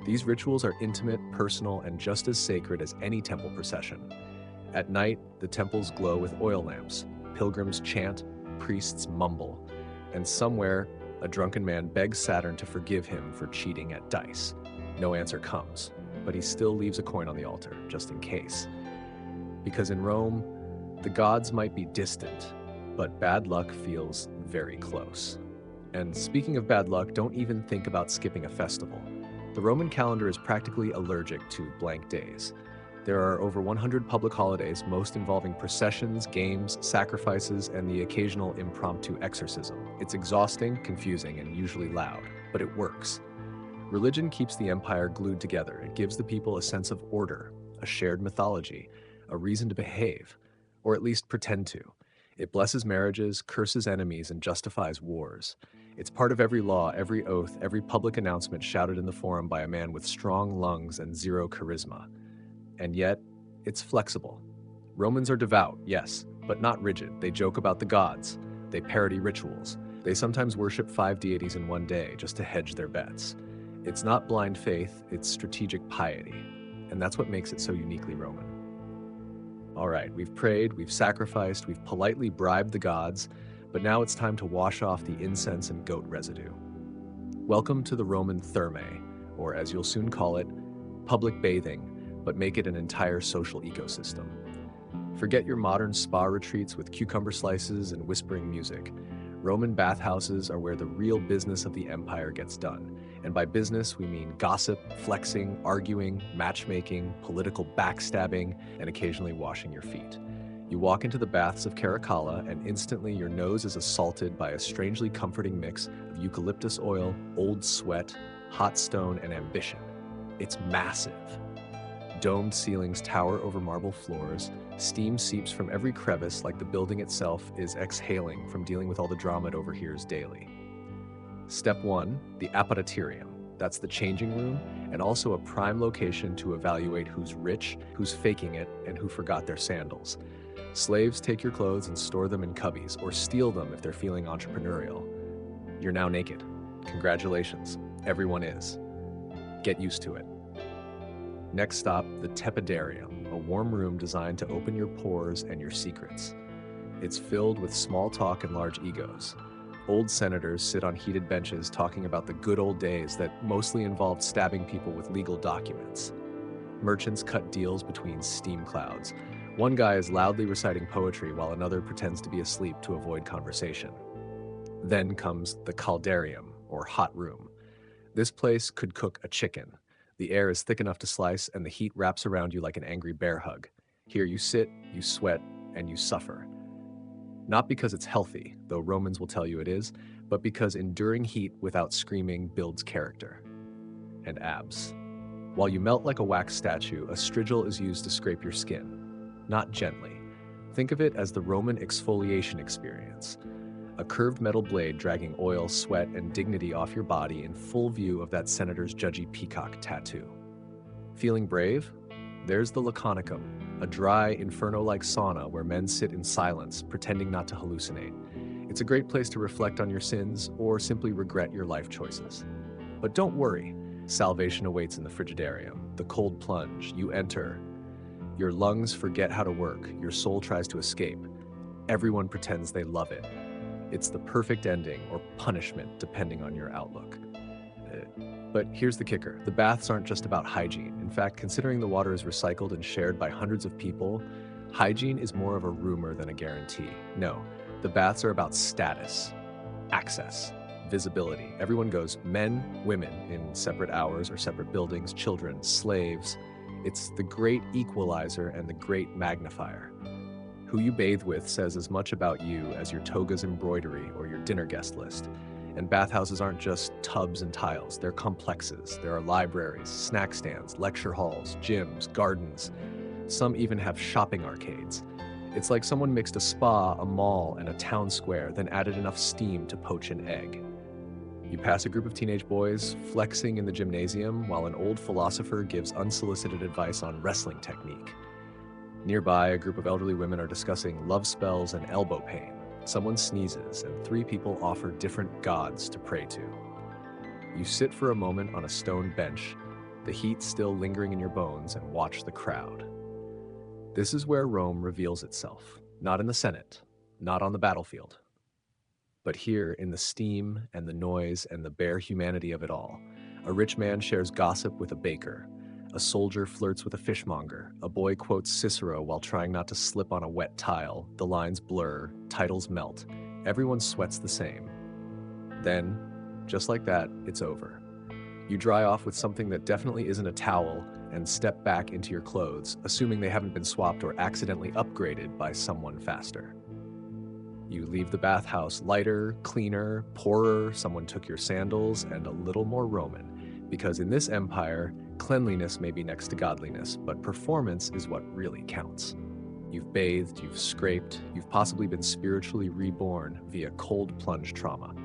These rituals are intimate, personal, and just as sacred as any temple procession. At night, the temples glow with oil lamps, pilgrims chant, priests mumble, and somewhere, a drunken man begs Saturn to forgive him for cheating at dice. No answer comes, but he still leaves a coin on the altar, just in case. Because in Rome, the gods might be distant, but bad luck feels very close. And speaking of bad luck, don't even think about skipping a festival. The Roman calendar is practically allergic to blank days. There are over 100 public holidays, most involving processions, games, sacrifices, and the occasional impromptu exorcism. It's exhausting, confusing, and usually loud, but it works. Religion keeps the empire glued together. It gives the people a sense of order, a shared mythology, a reason to behave, or at least pretend to. It blesses marriages, curses enemies, and justifies wars. It's part of every law, every oath, every public announcement shouted in the forum by a man with strong lungs and zero charisma. And yet, it's flexible. Romans are devout, yes, but not rigid. They joke about the gods. They parody rituals. They sometimes worship 5 deities in one day just to hedge their bets. It's not blind faith, it's strategic piety. And that's what makes it so uniquely Roman. All right, we've prayed, we've sacrificed, we've politely bribed the gods, but now it's time to wash off the incense and goat residue. Welcome to the Roman thermae, or as you'll soon call it, public bathing, but make it an entire social ecosystem. Forget your modern spa retreats with cucumber slices and whispering music. Roman bathhouses are where the real business of the empire gets done. And by business, we mean gossip, flexing, arguing, matchmaking, political backstabbing, and occasionally washing your feet. You walk into the baths of Caracalla, and instantly your nose is assaulted by a strangely comforting mix of eucalyptus oil, old sweat, hot stone, and ambition. It's massive. Domed ceilings tower over marble floors, steam seeps from every crevice like the building itself is exhaling from dealing with all the drama it overhears daily. Step 1, the apparatorium. That's the changing room, and also a prime location to evaluate who's rich, who's faking it, and who forgot their sandals. Slaves take your clothes and store them in cubbies, or steal them if they're feeling entrepreneurial. You're now naked. Congratulations, everyone is. Get used to it. Next stop, the tepidarium, a warm room designed to open your pores and your secrets. It's filled with small talk and large egos. Old senators sit on heated benches talking about the good old days that mostly involved stabbing people with legal documents. Merchants cut deals between steam clouds. One guy is loudly reciting poetry while another pretends to be asleep to avoid conversation. Then comes the caldarium, or hot room. This place could cook a chicken. The air is thick enough to slice, and the heat wraps around you like an angry bear hug. Here you sit, you sweat, and you suffer. Not because it's healthy, though Romans will tell you it is, but because enduring heat without screaming builds character. And abs. While you melt like a wax statue, a strigil is used to scrape your skin. Not gently. Think of it as the Roman exfoliation experience. A curved metal blade dragging oil, sweat, and dignity off your body in full view of that senator's judgy peacock tattoo. Feeling brave? There's the laconicum, a dry, inferno-like sauna where men sit in silence, pretending not to hallucinate. It's a great place to reflect on your sins or simply regret your life choices. But don't worry, salvation awaits in the frigidarium, the cold plunge. You enter. Your lungs forget how to work, your soul tries to escape. Everyone pretends they love it. It's the perfect ending or punishment, depending on your outlook. But here's the kicker. The baths aren't just about hygiene. In fact, considering the water is recycled and shared by hundreds of people, hygiene is more of a rumor than a guarantee. No, the baths are about status, access, visibility. Everyone goes men, women in separate hours or separate buildings, children, slaves. It's the great equalizer and the great magnifier. Who you bathe with says as much about you as your toga's embroidery or your dinner guest list. And bathhouses aren't just tubs and tiles, they're complexes. There are libraries, snack stands, lecture halls, gyms, gardens. Some even have shopping arcades. It's like someone mixed a spa, a mall, and a town square, then added enough steam to poach an egg. You pass a group of teenage boys flexing in the gymnasium while an old philosopher gives unsolicited advice on wrestling technique. Nearby, a group of elderly women are discussing love spells and elbow pain. Someone sneezes, and 3 people offer different gods to pray to. You sit for a moment on a stone bench, the heat still lingering in your bones, and watch the crowd. This is where Rome reveals itself, not in the Senate, not on the battlefield, but here in the steam and the noise and the bare humanity of it all. A rich man shares gossip with a baker. A soldier flirts with a fishmonger. A boy quotes Cicero while trying not to slip on a wet tile. The lines blur, titles melt. Everyone sweats the same. Then, just like that, it's over. You dry off with something that definitely isn't a towel and step back into your clothes, assuming they haven't been swapped or accidentally upgraded by someone faster. You leave the bathhouse lighter, cleaner, poorer, someone took your sandals, and a little more Roman. Because in this empire, cleanliness may be next to godliness, but performance is what really counts. You've bathed, you've scraped, you've possibly been spiritually reborn via cold plunge trauma.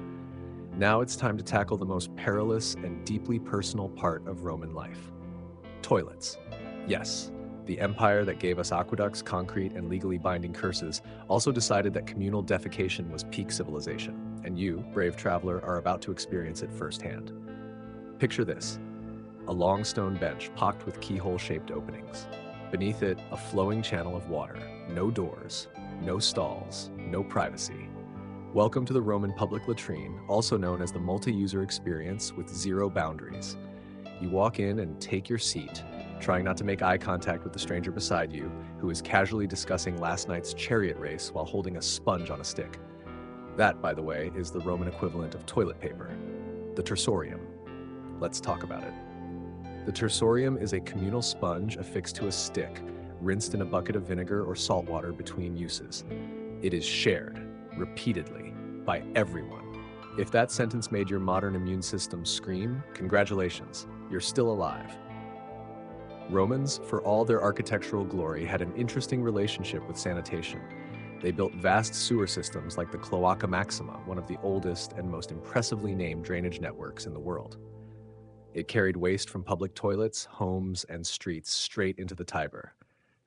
Now it's time to tackle the most perilous and deeply personal part of Roman life. Toilets. Yes. The empire that gave us aqueducts, concrete, and legally binding curses also decided that communal defecation was peak civilization, and you, brave traveler, are about to experience it firsthand. Picture this: a long stone bench pocked with keyhole-shaped openings. Beneath it, a flowing channel of water, no doors, no stalls, no privacy. Welcome to the Roman public latrine, also known as the multi-user experience with zero boundaries. You walk in and take your seat, trying not to make eye contact with the stranger beside you, who is casually discussing last night's chariot race while holding a sponge on a stick. That, by the way, is the Roman equivalent of toilet paper, the tersorium. Let's talk about it. The tersorium is a communal sponge affixed to a stick, rinsed in a bucket of vinegar or salt water between uses. It is shared, repeatedly, by everyone. If that sentence made your modern immune system scream, congratulations, you're still alive. Romans, for all their architectural glory, had an interesting relationship with sanitation. They built vast sewer systems like the Cloaca Maxima, one of the oldest and most impressively named drainage networks in the world. It carried waste from public toilets, homes, and streets straight into the Tiber.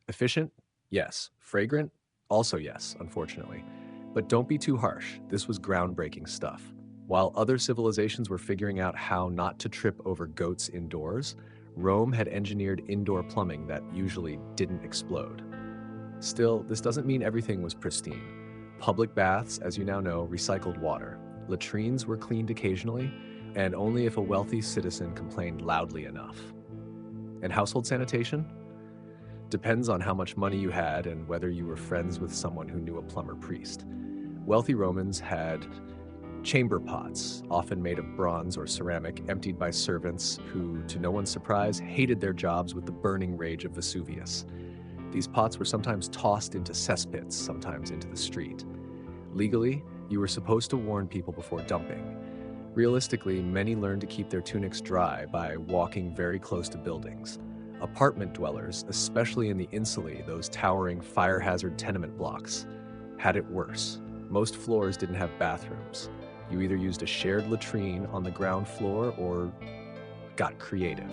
Efficient? Yes. Fragrant? Also yes, unfortunately. But don't be too harsh. This was groundbreaking stuff. While other civilizations were figuring out how not to trip over goats indoors, Rome had engineered indoor plumbing that usually didn't explode. Still, this doesn't mean everything was pristine. Public baths, as you now know, recycled water. Latrines were cleaned occasionally, and only if a wealthy citizen complained loudly enough. And household sanitation? Depends on how much money you had and whether you were friends with someone who knew a plumber priest. Wealthy Romans had chamber pots, often made of bronze or ceramic, emptied by servants who, to no one's surprise, hated their jobs with the burning rage of Vesuvius. These pots were sometimes tossed into cesspits, sometimes into the street. Legally, you were supposed to warn people before dumping. Realistically, many learned to keep their tunics dry by walking very close to buildings. Apartment dwellers, especially in the insulae, those towering fire hazard tenement blocks, had it worse. Most floors didn't have bathrooms. You either used a shared latrine on the ground floor or got creative.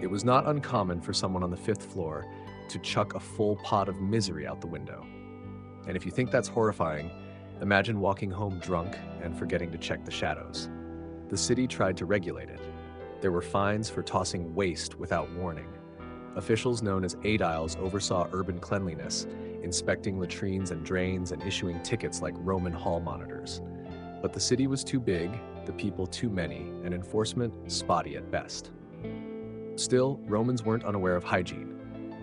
It was not uncommon for someone on the 5th floor to chuck a full pot of misery out the window. And if you think that's horrifying, imagine walking home drunk and forgetting to check the shadows. The city tried to regulate it. There were fines for tossing waste without warning. Officials known as aediles oversaw urban cleanliness, inspecting latrines and drains and issuing tickets like Roman hall monitors. But the city was too big, the people too many, and enforcement spotty at best. Still, Romans weren't unaware of hygiene.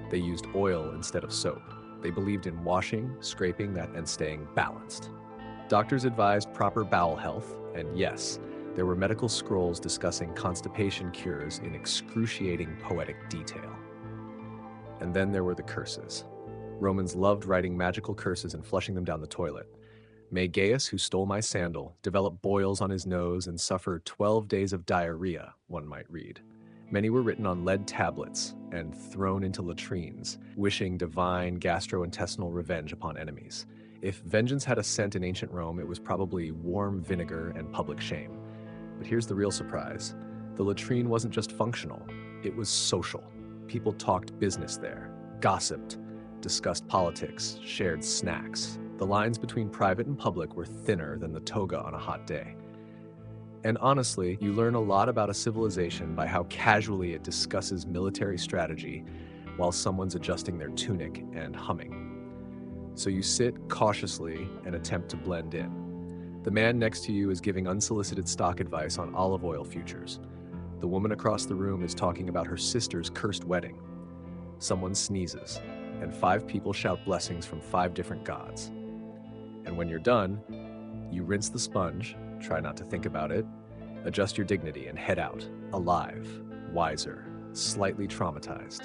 They used oil instead of soap. They believed in washing, scraping that, and staying balanced. Doctors advised proper bowel health, and yes, there were medical scrolls discussing constipation cures in excruciating poetic detail. And then there were the curses. Romans loved writing magical curses and flushing them down the toilet. May Gaius, who stole my sandal, develop boils on his nose and suffer 12 days of diarrhea, one might read. Many were written on lead tablets and thrown into latrines, wishing divine gastrointestinal revenge upon enemies. If vengeance had a scent in ancient Rome, it was probably warm vinegar and public shame. But here's the real surprise. The latrine wasn't just functional, it was social. People talked business there, gossiped, discussed politics, shared snacks. The lines between private and public were thinner than the toga on a hot day. And honestly, you learn a lot about a civilization by how casually it discusses military strategy while someone's adjusting their tunic and humming. So you sit cautiously and attempt to blend in. The man next to you is giving unsolicited stock advice on olive oil futures. The woman across the room is talking about her sister's cursed wedding. Someone sneezes, and 5 people shout blessings from 5 different gods. And when you're done, you rinse the sponge, try not to think about it, adjust your dignity, and head out, alive, wiser, slightly traumatized.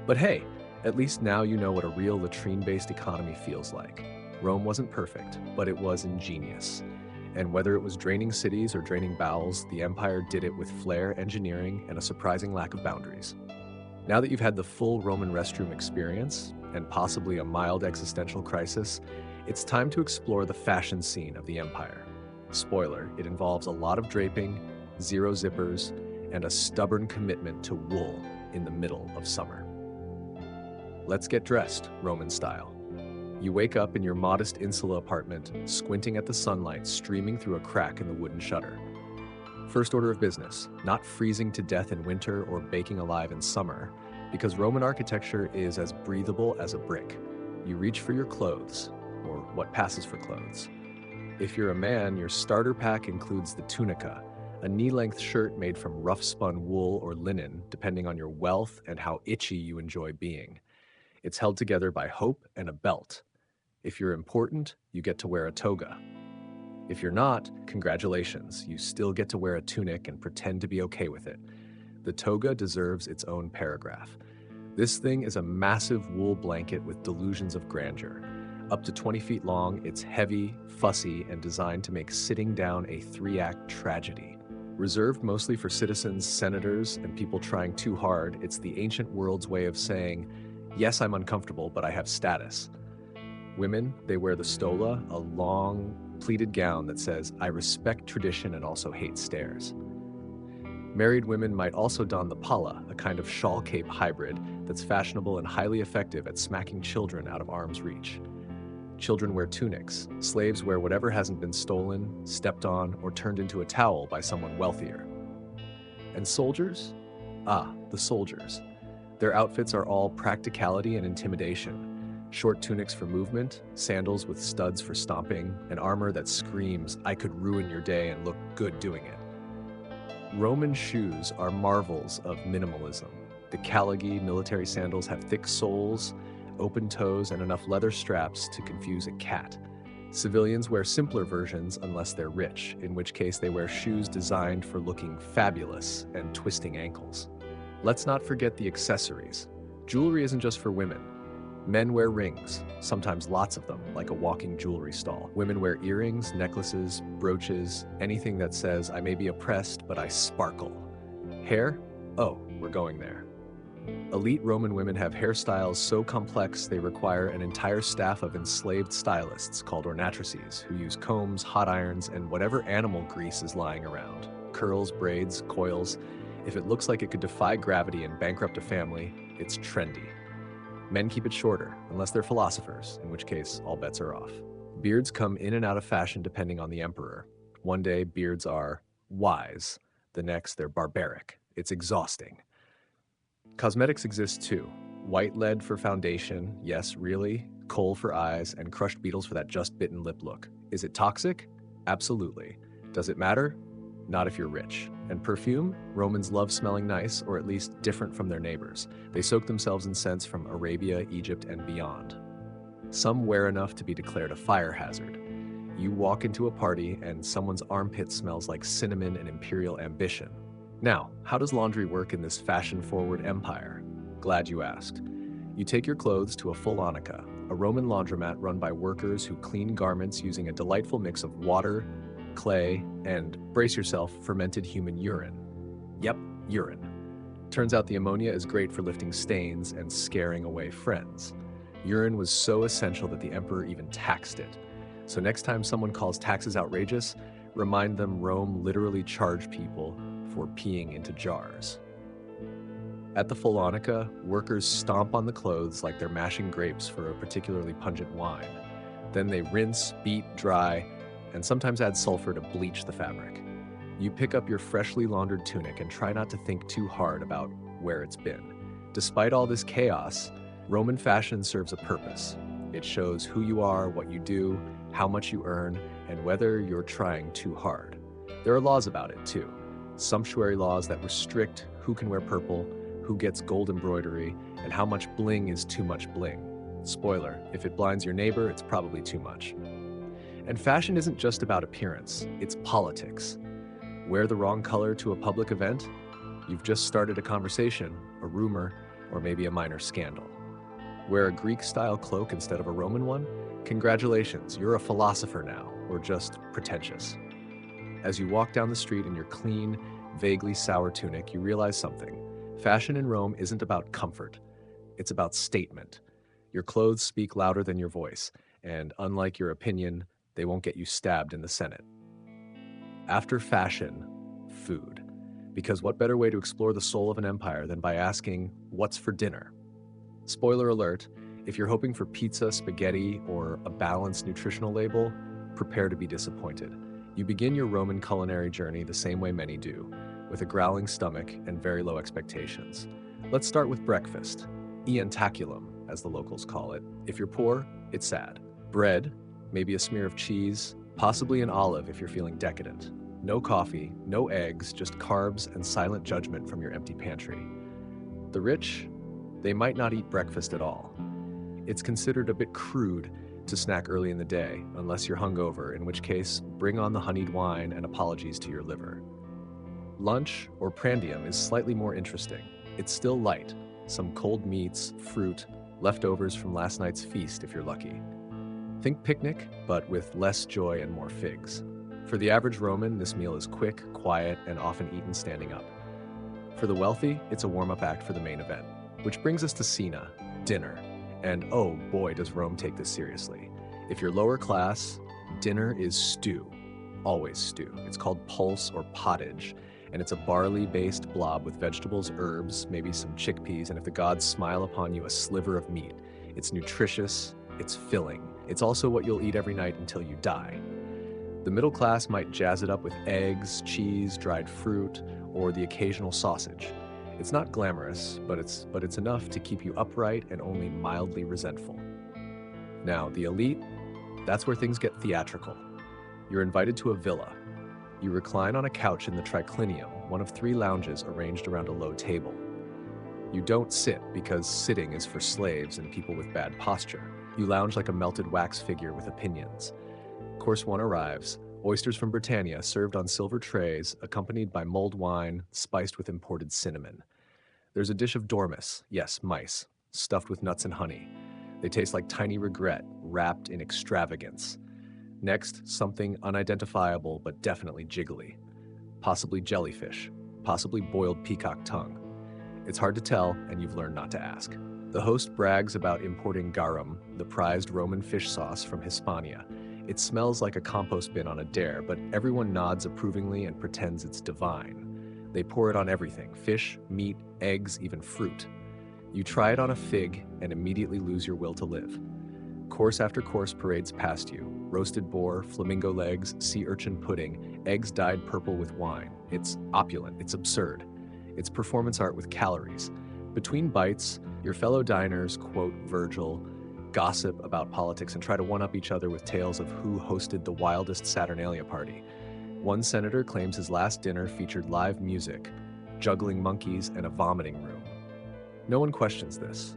But hey, at least now you know what a real latrine-based economy feels like. Rome wasn't perfect, but it was ingenious. And whether it was draining cities or draining bowels, the empire did it with flair, engineering, and a surprising lack of boundaries. Now that you've had the full Roman restroom experience, and possibly a mild existential crisis, it's time to explore the fashion scene of the empire. Spoiler, it involves a lot of draping, 0 zippers, and a stubborn commitment to wool in the middle of summer. Let's get dressed, Roman style. You wake up in your modest insula apartment, squinting at the sunlight streaming through a crack in the wooden shutter. First order of business, not freezing to death in winter or baking alive in summer, because Roman architecture is as breathable as a brick. You reach for your clothes, or what passes for clothes. If you're a man, your starter pack includes the tunica, a knee-length shirt made from rough-spun wool or linen, depending on your wealth and how itchy you enjoy being. It's held together by hope and a belt. If you're important, you get to wear a toga. If you're not, congratulations, you still get to wear a tunic and pretend to be okay with it. The toga deserves its own paragraph. This thing is a massive wool blanket with delusions of grandeur. Up to 20 feet long, it's heavy, fussy, and designed to make sitting down a 3-act tragedy. Reserved mostly for citizens, senators, and people trying too hard, it's the ancient world's way of saying, yes, I'm uncomfortable, but I have status. Women, they wear the stola, a long, pleated gown that says, I respect tradition and also hate stairs. Married women might also don the palla, a kind of shawl cape hybrid that's fashionable and highly effective at smacking children out of arm's reach. Children wear tunics. Slaves wear whatever hasn't been stolen, stepped on, or turned into a towel by someone wealthier. And soldiers? Ah, the soldiers. Their outfits are all practicality and intimidation. Short tunics for movement, sandals with studs for stomping, and armor that screams, I could ruin your day and look good doing it. Roman shoes are marvels of minimalism. The Caligae military sandals have thick soles, open toes, and enough leather straps to confuse a cat. Civilians wear simpler versions unless they're rich, in which case they wear shoes designed for looking fabulous and twisting ankles. Let's not forget the accessories. Jewelry isn't just for women. Men wear rings, sometimes lots of them, like a walking jewelry stall. Women wear earrings, necklaces, brooches, anything that says, I may be oppressed, but I sparkle. Hair? Oh, we're going there. Elite Roman women have hairstyles so complex they require an entire staff of enslaved stylists called ornatrices, who use combs, hot irons, and whatever animal grease is lying around. Curls, braids, coils. If it looks like it could defy gravity and bankrupt a family, it's trendy. Men keep it shorter, unless they're philosophers, in which case all bets are off. Beards come in and out of fashion depending on the emperor. One day, beards are wise. The next, they're barbaric. It's exhausting. Cosmetics exist too. White lead for foundation, yes, really, kohl for eyes, and crushed beetles for that just-bitten lip look. Is it toxic? Absolutely. Does it matter? Not if you're rich. And perfume? Romans love smelling nice, or at least different from their neighbors. They soak themselves in scents from Arabia, Egypt, and beyond. Some wear enough to be declared a fire hazard. You walk into a party and someone's armpit smells like cinnamon and imperial ambition. Now, how does laundry work in this fashion-forward empire? Glad you asked. You take your clothes to a fullonica, a Roman laundromat run by workers who clean garments using a delightful mix of water, clay, and, brace yourself, fermented human urine. Yep, urine. Turns out the ammonia is great for lifting stains and scaring away friends. Urine was so essential that the emperor even taxed it. So next time someone calls taxes outrageous, remind them Rome literally charged people for peeing into jars. At the fullonica, workers stomp on the clothes like they're mashing grapes for a particularly pungent wine. Then they rinse, beat, dry, and sometimes add sulfur to bleach the fabric. You pick up your freshly laundered tunic and try not to think too hard about where it's been. Despite all this chaos, Roman fashion serves a purpose. It shows who you are, what you do, how much you earn, and whether you're trying too hard. There are laws about it, too. Sumptuary laws that restrict who can wear purple, who gets gold embroidery, and how much bling is too much bling. Spoiler, if it blinds your neighbor, it's probably too much. And fashion isn't just about appearance, it's politics. Wear the wrong color to a public event? You've just started a conversation, a rumor, or maybe a minor scandal. Wear a Greek-style cloak instead of a Roman one? Congratulations, you're a philosopher now, or just pretentious. As you walk down the street in your clean, vaguely sour tunic, you realize something. Fashion in Rome isn't about comfort, it's about statement. Your clothes speak louder than your voice, and unlike your opinion, they won't get you stabbed in the Senate. After fashion, food. Because what better way to explore the soul of an empire than by asking, what's for dinner? Spoiler alert, if you're hoping for pizza, spaghetti, or a balanced nutritional label, prepare to be disappointed. You begin your Roman culinary journey the same way many do, with a growling stomach and very low expectations. Let's start with breakfast, ientaculum, as the locals call it. If you're poor, it's sad. Bread, maybe a smear of cheese, possibly an olive if you're feeling decadent. No coffee, no eggs, just carbs and silent judgment from your empty pantry. The rich, they might not eat breakfast at all. It's considered a bit crude to snack early in the day, unless you're hungover, in which case, bring on the honeyed wine and apologies to your liver. Lunch, or prandium, is slightly more interesting. It's still light, some cold meats, fruit, leftovers from last night's feast if you're lucky. Think picnic, but with less joy and more figs. For the average Roman, this meal is quick, quiet, and often eaten standing up. For the wealthy, it's a warm-up act for the main event. Which brings us to cena, dinner. And oh boy, does Rome take this seriously. If you're lower class, dinner is stew. Always stew. It's called pulse or pottage, and it's a barley-based blob with vegetables, herbs, maybe some chickpeas, and if the gods smile upon you, a sliver of meat. It's nutritious, it's filling. It's also what you'll eat every night until you die. The middle class might jazz it up with eggs, cheese, dried fruit, or the occasional sausage. It's not glamorous, but it's enough to keep you upright and only mildly resentful. Now, the elite, that's where things get theatrical. You're invited to a villa. You recline on a couch in the triclinium, one of 3 lounges arranged around a low table. You don't sit because sitting is for slaves and people with bad posture. You lounge like a melted wax figure with opinions. Course 1 arrives. Oysters from Britannia served on silver trays, accompanied by mulled wine, spiced with imported cinnamon. There's a dish of dormice, yes, mice, stuffed with nuts and honey. They taste like tiny regret, wrapped in extravagance. Next, something unidentifiable but definitely jiggly. Possibly jellyfish, possibly boiled peacock tongue. It's hard to tell, and you've learned not to ask. The host brags about importing garum, the prized Roman fish sauce from Hispania. It smells like a compost bin on a dare, but everyone nods approvingly and pretends it's divine. They pour it on everything: fish, meat, eggs, even fruit. You try it on a fig and immediately lose your will to live. Course after course parades past you: roasted boar, flamingo legs, sea urchin pudding, eggs dyed purple with wine. It's opulent, it's absurd. It's performance art with calories. Between bites, your fellow diners quote Virgil, gossip about politics, and try to one-up each other with tales of who hosted the wildest Saturnalia party. One senator claims his last dinner featured live music, juggling monkeys, and a vomiting room. No one questions this.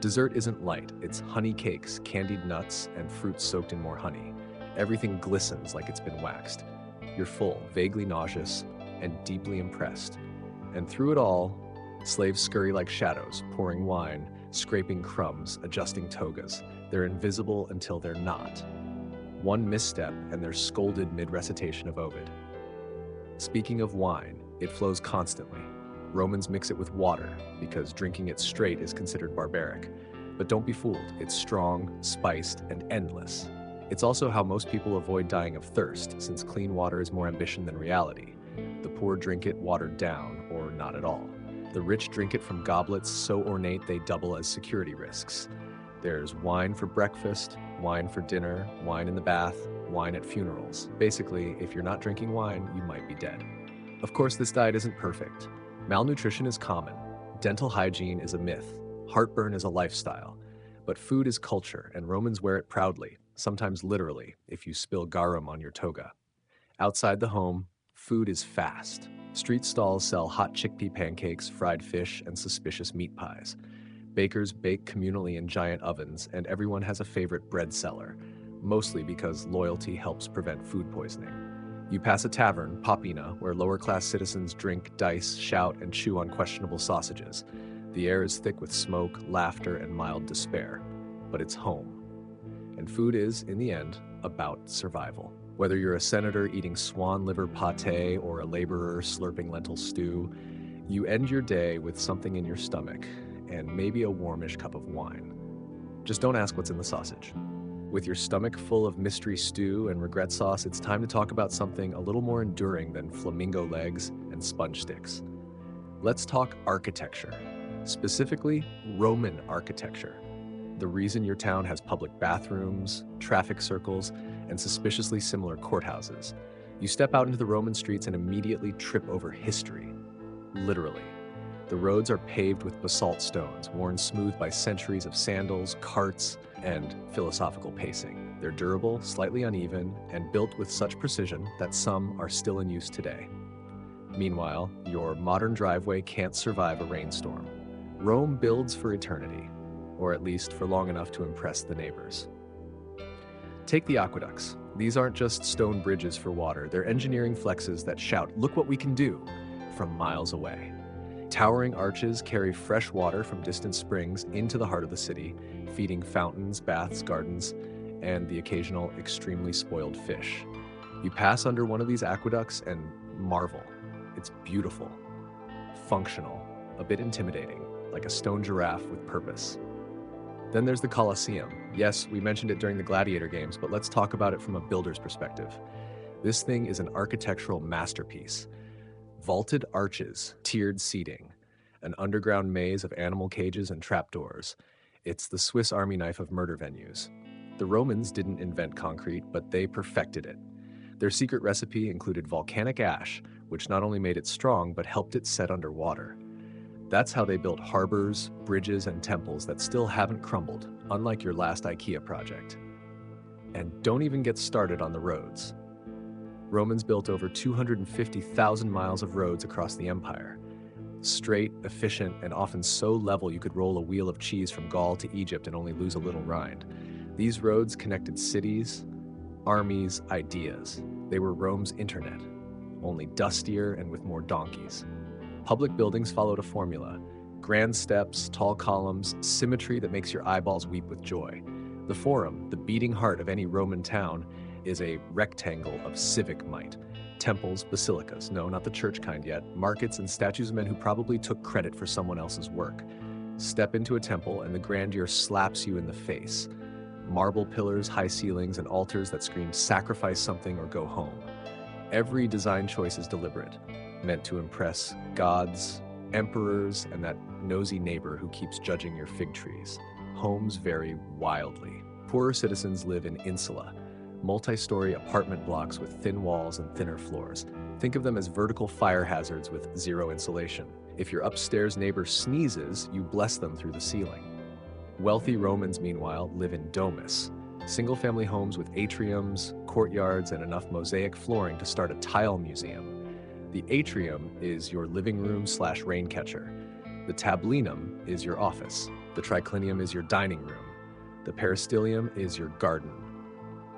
Dessert isn't light, it's honey cakes, candied nuts, and fruit soaked in more honey. Everything glistens like it's been waxed. You're full, vaguely nauseous, and deeply impressed. And through it all, slaves scurry like shadows, pouring wine, scraping crumbs, adjusting togas. They're invisible until they're not. One misstep and they're scolded mid-recitation of Ovid. Speaking of wine, it flows constantly. Romans mix it with water because drinking it straight is considered barbaric. But don't be fooled, it's strong, spiced, and endless. It's also how most people avoid dying of thirst, since clean water is more ambition than reality. The poor drink it watered down, or not at all. The rich drink it from goblets so ornate they double as security risks. There's wine for breakfast, wine for dinner, wine in the bath, wine at funerals. Basically, if you're not drinking wine, you might be dead. Of course, this diet isn't perfect. Malnutrition is common. Dental hygiene is a myth. Heartburn is a lifestyle. But food is culture, and Romans wear it proudly, sometimes literally, if you spill garum on your toga. Outside the home, food is fast. Street stalls sell hot chickpea pancakes, fried fish, and suspicious meat pies. Bakers bake communally in giant ovens, and everyone has a favorite bread seller, mostly because loyalty helps prevent food poisoning. You pass a tavern, Popina, where lower-class citizens drink, dice, shout, and chew on questionable sausages. The air is thick with smoke, laughter, and mild despair. But it's home. And food is, in the end, about survival. Whether you're a senator eating swan liver pate or a laborer slurping lentil stew, you end your day with something in your stomach and maybe a warmish cup of wine. Just don't ask what's in the sausage. With your stomach full of mystery stew and regret sauce, it's time to talk about something a little more enduring than flamingo legs and sponge sticks. Let's talk architecture, specifically Roman architecture. The reason your town has public bathrooms, traffic circles, and suspiciously similar courthouses. You step out into the Roman streets and immediately trip over history. Literally. The roads are paved with basalt stones, worn smooth by centuries of sandals, carts, and philosophical pacing. They're durable, slightly uneven, and built with such precision that some are still in use today. Meanwhile, your modern driveway can't survive a rainstorm. Rome builds for eternity, or at least for long enough to impress the neighbors. Take the aqueducts. These aren't just stone bridges for water, they're engineering flexes that shout, "Look what we can do," from miles away. Towering arches carry fresh water from distant springs into the heart of the city, feeding fountains, baths, gardens, and the occasional extremely spoiled fish. You pass under one of these aqueducts and marvel. It's beautiful, functional, a bit intimidating, like a stone giraffe with purpose. Then there's the Colosseum. Yes, we mentioned it during the gladiator games, but let's talk about it from a builder's perspective. This thing is an architectural masterpiece. Vaulted arches, tiered seating, an underground maze of animal cages and trapdoors. It's the Swiss Army knife of murder venues. The Romans didn't invent concrete, but they perfected it. Their secret recipe included volcanic ash, which not only made it strong, but helped it set underwater. That's how they built harbors, bridges, and temples that still haven't crumbled, unlike your last IKEA project. And don't even get started on the roads. Romans built over 250,000 miles of roads across the empire. Straight, efficient, and often so level you could roll a wheel of cheese from Gaul to Egypt and only lose a little rind. These roads connected cities, armies, ideas. They were Rome's internet, only dustier and with more donkeys. Public buildings followed a formula: grand steps, tall columns, symmetry that makes your eyeballs weep with joy. The Forum, the beating heart of any Roman town, is a rectangle of civic might. Temples, basilicas, no, not the church kind yet, markets, and statues of men who probably took credit for someone else's work. Step into a temple and the grandeur slaps you in the face. Marble pillars, high ceilings, and altars that scream sacrifice something or go home. Every design choice is deliberate, meant to impress gods, emperors, and that nosy neighbor who keeps judging your fig trees. Homes vary wildly. Poorer citizens live in insula, multi-story apartment blocks with thin walls and thinner floors. Think of them as vertical fire hazards with zero insulation. If your upstairs neighbor sneezes, you bless them through the ceiling. Wealthy Romans, meanwhile, live in domus, single-family homes with atriums, courtyards, and enough mosaic flooring to start a tile museum. The atrium is your living room / rain catcher. The tablinum is your office. The triclinium is your dining room. The peristylium is your garden.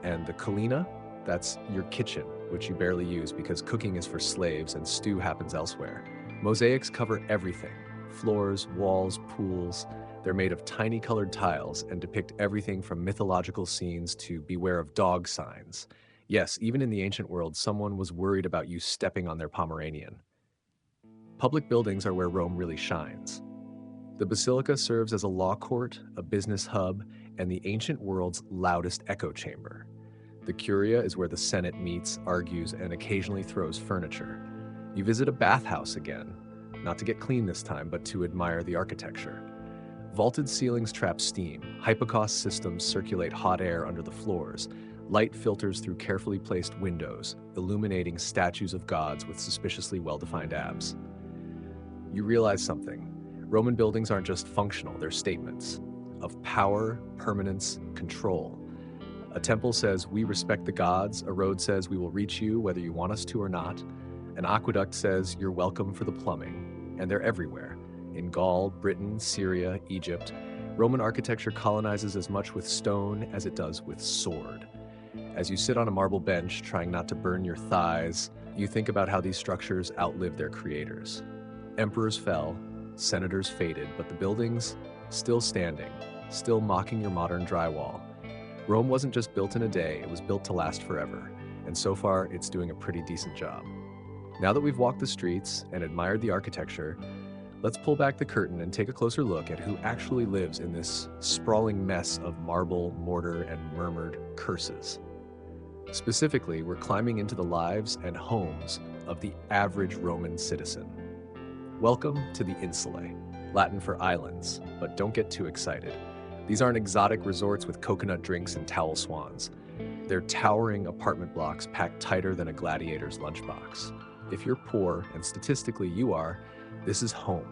And the colina, that's your kitchen, which you barely use because cooking is for slaves and stew happens elsewhere. Mosaics cover everything: floors, walls, pools. They're made of tiny colored tiles and depict everything from mythological scenes to beware of dog signs. Yes, even in the ancient world, someone was worried about you stepping on their Pomeranian. Public buildings are where Rome really shines. The basilica serves as a law court, a business hub, and the ancient world's loudest echo chamber. The Curia is where the Senate meets, argues, and occasionally throws furniture. You visit a bathhouse again, not to get clean this time, but to admire the architecture. Vaulted ceilings trap steam, hypocaust systems circulate hot air under the floors, light filters through carefully placed windows, illuminating statues of gods with suspiciously well-defined abs. You realize something. Roman buildings aren't just functional, they're statements. of power, permanence, control. A temple says, we respect the gods. A road says, we will reach you whether you want us to or not. An aqueduct says, you're welcome for the plumbing. And they're everywhere. In Gaul, Britain, Syria, Egypt, Roman architecture colonizes as much with stone as it does with sword. As you sit on a marble bench, trying not to burn your thighs, you think about how these structures outlive their creators. Emperors fell, senators faded, but the buildings, still standing, still mocking your modern drywall. Rome wasn't just built in a day, it was built to last forever, and so far it's doing a pretty decent job. Now that we've walked the streets and admired the architecture, let's pull back the curtain and take a closer look at who actually lives in this sprawling mess of marble, mortar, and murmured curses. Specifically, we're climbing into the lives and homes of the average Roman citizen. Welcome to the insulae, Latin for islands, but don't get too excited. These aren't exotic resorts with coconut drinks and towel swans. They're towering apartment blocks packed tighter than a gladiator's lunchbox. If you're poor, and statistically you are, this is home.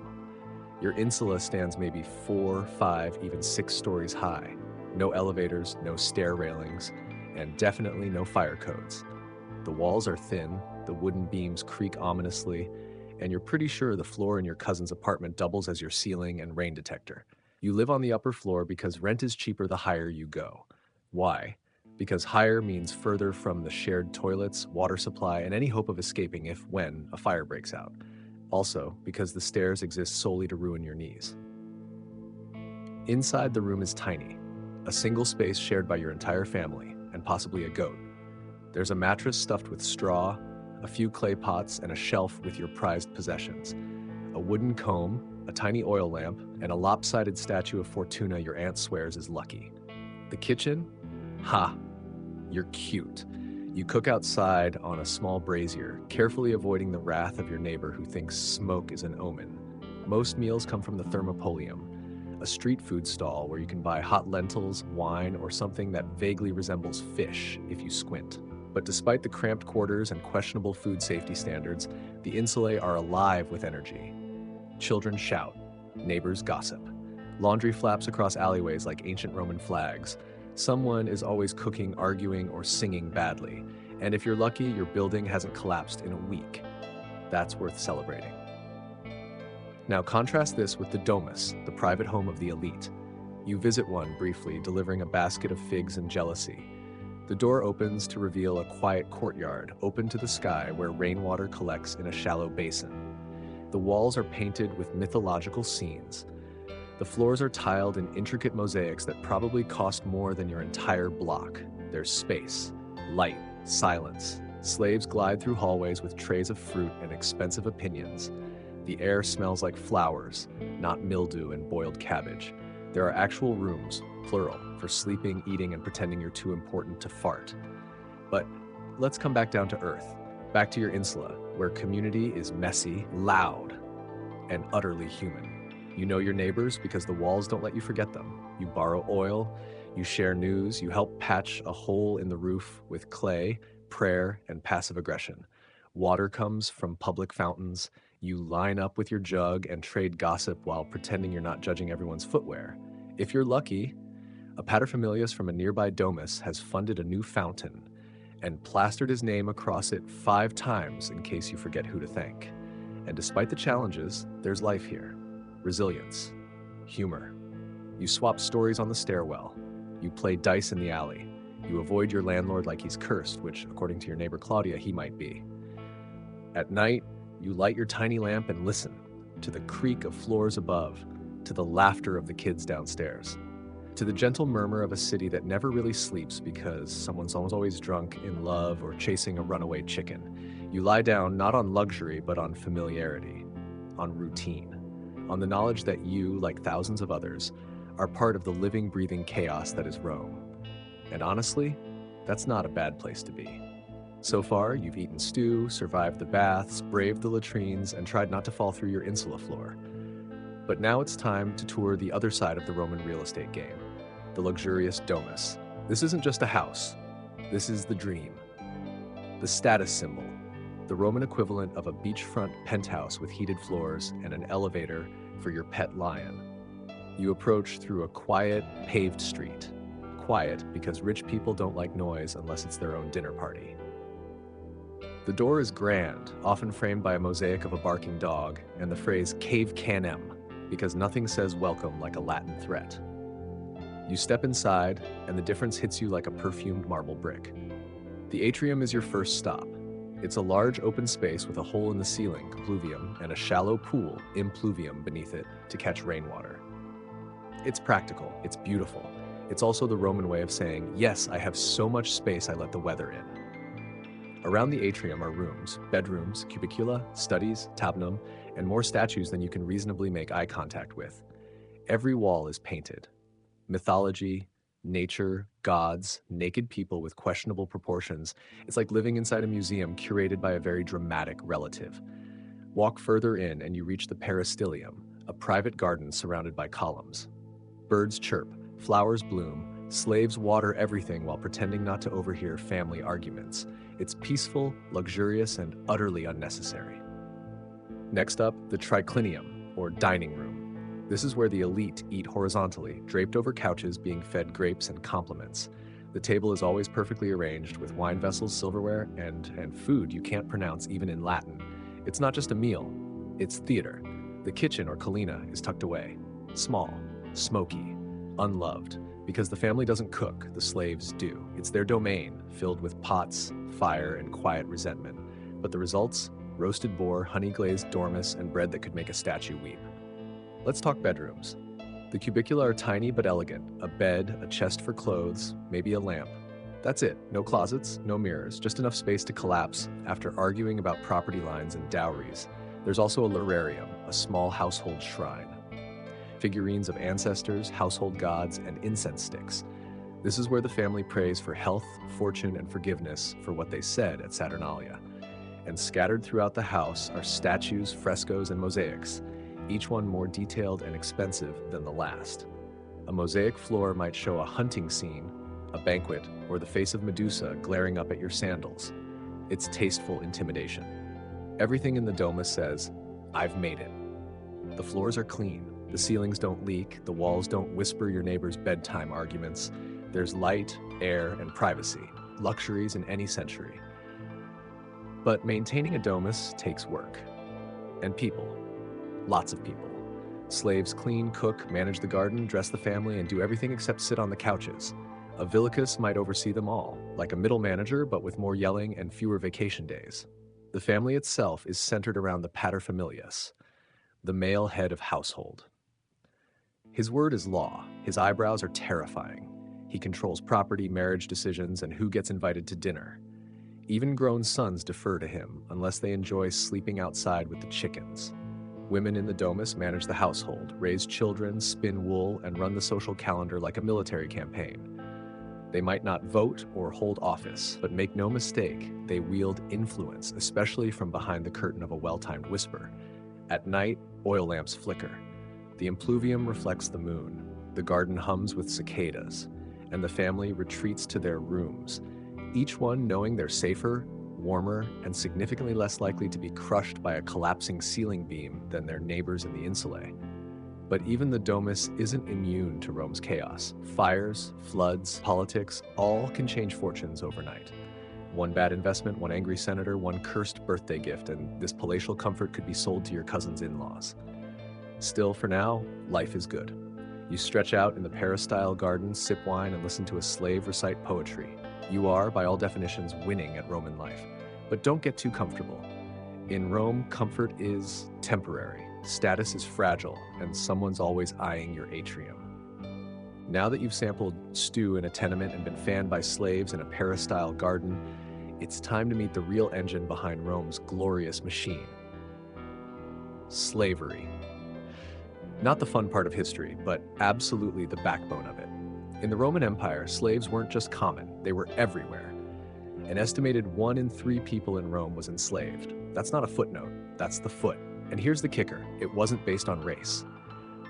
Your insula stands maybe 4, 5, even 6 stories high. No elevators, no stair railings, and definitely no fire codes. The walls are thin, the wooden beams creak ominously, and you're pretty sure the floor in your cousin's apartment doubles as your ceiling and rain detector. You live on the upper floor because rent is cheaper the higher you go. Why? Because higher means further from the shared toilets, water supply, and any hope of escaping when a fire breaks out. Also, because the stairs exist solely to ruin your knees. Inside, the room is tiny, a single space shared by your entire family, and possibly a goat. There's a mattress stuffed with straw, a few clay pots, and a shelf with your prized possessions. A wooden comb, a tiny oil lamp, and a lopsided statue of Fortuna your aunt swears is lucky. The kitchen? Ha! You're cute. You cook outside on a small brazier, carefully avoiding the wrath of your neighbor who thinks smoke is an omen. Most meals come from the thermopolium, a street food stall where you can buy hot lentils, wine, or something that vaguely resembles fish if you squint. But despite the cramped quarters and questionable food safety standards, the insulae are alive with energy. Children shout, neighbors gossip. Laundry flaps across alleyways like ancient Roman flags. Someone is always cooking, arguing, or singing badly. And if you're lucky, your building hasn't collapsed in a week. That's worth celebrating. Now contrast this with the domus, the private home of the elite. You visit one briefly, delivering a basket of figs and jealousy. The door opens to reveal a quiet courtyard, open to the sky, where rainwater collects in a shallow basin. The walls are painted with mythological scenes. The floors are tiled in intricate mosaics that probably cost more than your entire block. There's space, light, silence. Slaves glide through hallways with trays of fruit and expensive opinions. The air smells like flowers, not mildew and boiled cabbage. There are actual rooms, plural, for sleeping, eating, and pretending you're too important to fart. But let's come back down to earth, back to your insula, where community is messy, loud, and utterly human. You know your neighbors because the walls don't let you forget them. You borrow oil, you share news, you help patch a hole in the roof with clay, prayer, and passive aggression. Water comes from public fountains. You line up with your jug and trade gossip while pretending you're not judging everyone's footwear. If you're lucky, a paterfamilias from a nearby domus has funded a new fountain and plastered his name across it 5 times in case you forget who to thank. And despite the challenges, there's life here. Resilience, humor. You swap stories on the stairwell. You play dice in the alley. You avoid your landlord like he's cursed, which, according to your neighbor Claudia, he might be. At night, you light your tiny lamp and listen to the creak of floors above, to the laughter of the kids downstairs, to the gentle murmur of a city that never really sleeps because someone's always drunk, in love, or chasing a runaway chicken. You lie down not on luxury, but on familiarity, on routine, on the knowledge that you, like thousands of others, are part of the living, breathing chaos that is Rome. And honestly, that's not a bad place to be. So far, you've eaten stew, survived the baths, braved the latrines, and tried not to fall through your insula floor. But now it's time to tour the other side of the Roman real estate game, the luxurious domus. This isn't just a house. This is the dream. The status symbol, the Roman equivalent of a beachfront penthouse with heated floors and an elevator for your pet lion. You approach through a quiet, paved street. Quiet because rich people don't like noise unless it's their own dinner party. The door is grand, often framed by a mosaic of a barking dog, and the phrase "cave canem," because nothing says welcome like a Latin threat. You step inside, and the difference hits you like a perfumed marble brick. The atrium is your first stop. It's a large open space with a hole in the ceiling, compluvium, and a shallow pool, impluvium, beneath it to catch rainwater. It's practical, it's beautiful. It's also the Roman way of saying, yes, I have so much space I let the weather in. Around the atrium are rooms, bedrooms, cubicula, studies, tabnum, and more statues than you can reasonably make eye contact with. Every wall is painted. Mythology, nature, gods, naked people with questionable proportions. It's like living inside a museum curated by a very dramatic relative. Walk further in and you reach the peristylium, a private garden surrounded by columns. Birds chirp, flowers bloom, slaves water everything while pretending not to overhear family arguments. It's peaceful, luxurious, and utterly unnecessary. Next up, the triclinium, or dining room. This is where the elite eat horizontally, draped over couches being fed grapes and compliments. The table is always perfectly arranged with wine vessels, silverware, and food you can't pronounce even in Latin. It's not just a meal, it's theater. The kitchen, or colina, is tucked away. Small, smoky, unloved. Because the family doesn't cook, the slaves do. It's their domain, filled with pots, fire, and quiet resentment. But the results? Roasted boar, honey-glazed dormice, and bread that could make a statue weep. Let's talk bedrooms. The cubicula are tiny but elegant. A bed, a chest for clothes, maybe a lamp. That's it. No closets, no mirrors, just enough space to collapse after arguing about property lines and dowries. There's also a lararium, a small household shrine. Figurines of ancestors, household gods, and incense sticks. This is where the family prays for health, fortune, and forgiveness for what they said at Saturnalia. And scattered throughout the house are statues, frescoes, and mosaics, each one more detailed and expensive than the last. A mosaic floor might show a hunting scene, a banquet, or the face of Medusa glaring up at your sandals. It's tasteful intimidation. Everything in the domus says, I've made it. The floors are clean, the ceilings don't leak, the walls don't whisper your neighbor's bedtime arguments. There's light, air, and privacy, luxuries in any century. But maintaining a domus takes work. And people. Lots of people. Slaves clean, cook, manage the garden, dress the family, and do everything except sit on the couches. A villicus might oversee them all, like a middle manager, but with more yelling and fewer vacation days. The family itself is centered around the paterfamilias, the male head of household. His word is law. His eyebrows are terrifying. He controls property, marriage decisions, and who gets invited to dinner. Even grown sons defer to him, unless they enjoy sleeping outside with the chickens. Women in the domus manage the household, raise children, spin wool, and run the social calendar like a military campaign. They might not vote or hold office, but make no mistake, they wield influence, especially from behind the curtain of a well-timed whisper. At night, oil lamps flicker. The impluvium reflects the moon. The garden hums with cicadas, and the family retreats to their rooms, each one knowing they're safer, warmer, and significantly less likely to be crushed by a collapsing ceiling beam than their neighbors in the insulae. But even the domus isn't immune to Rome's chaos. Fires, floods, politics, all can change fortunes overnight. One bad investment, one angry senator, one cursed birthday gift, and this palatial comfort could be sold to your cousin's in-laws. Still, for now, life is good. You stretch out in the peristyle garden, sip wine, and listen to a slave recite poetry. You are, by all definitions, winning at Roman life. But don't get too comfortable. In Rome, comfort is temporary, status is fragile, and someone's always eyeing your atrium. Now that you've sampled stew in a tenement and been fanned by slaves in a peristyle garden, it's time to meet the real engine behind Rome's glorious machine. Slavery. Not the fun part of history, but absolutely the backbone of it. In the Roman Empire, slaves weren't just common, they were everywhere. An estimated 1 in 3 people in Rome was enslaved. That's not a footnote, that's the foot. And here's the kicker, it wasn't based on race.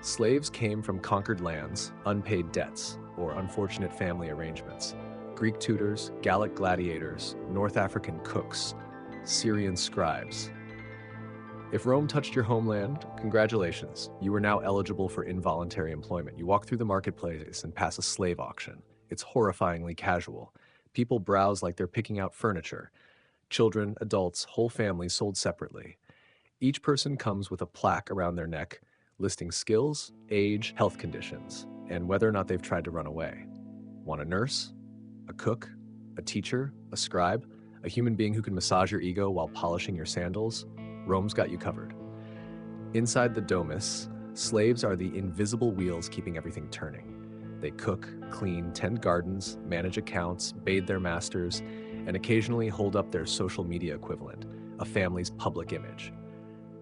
Slaves came from conquered lands, unpaid debts, or unfortunate family arrangements. Greek tutors, Gallic gladiators, North African cooks, Syrian scribes. If Rome touched your homeland, congratulations. You are now eligible for involuntary employment. You walk through the marketplace and pass a slave auction. It's horrifyingly casual. People browse like they're picking out furniture. Children, adults, whole families sold separately. Each person comes with a plaque around their neck listing skills, age, health conditions, and whether or not they've tried to run away. Want a nurse? A cook? A teacher? A scribe? A human being who can massage your ego while polishing your sandals? Rome's got you covered. Inside the domus, slaves are the invisible wheels keeping everything turning. They cook, clean, tend gardens, manage accounts, bathe their masters, and occasionally hold up their social media equivalent, a family's public image.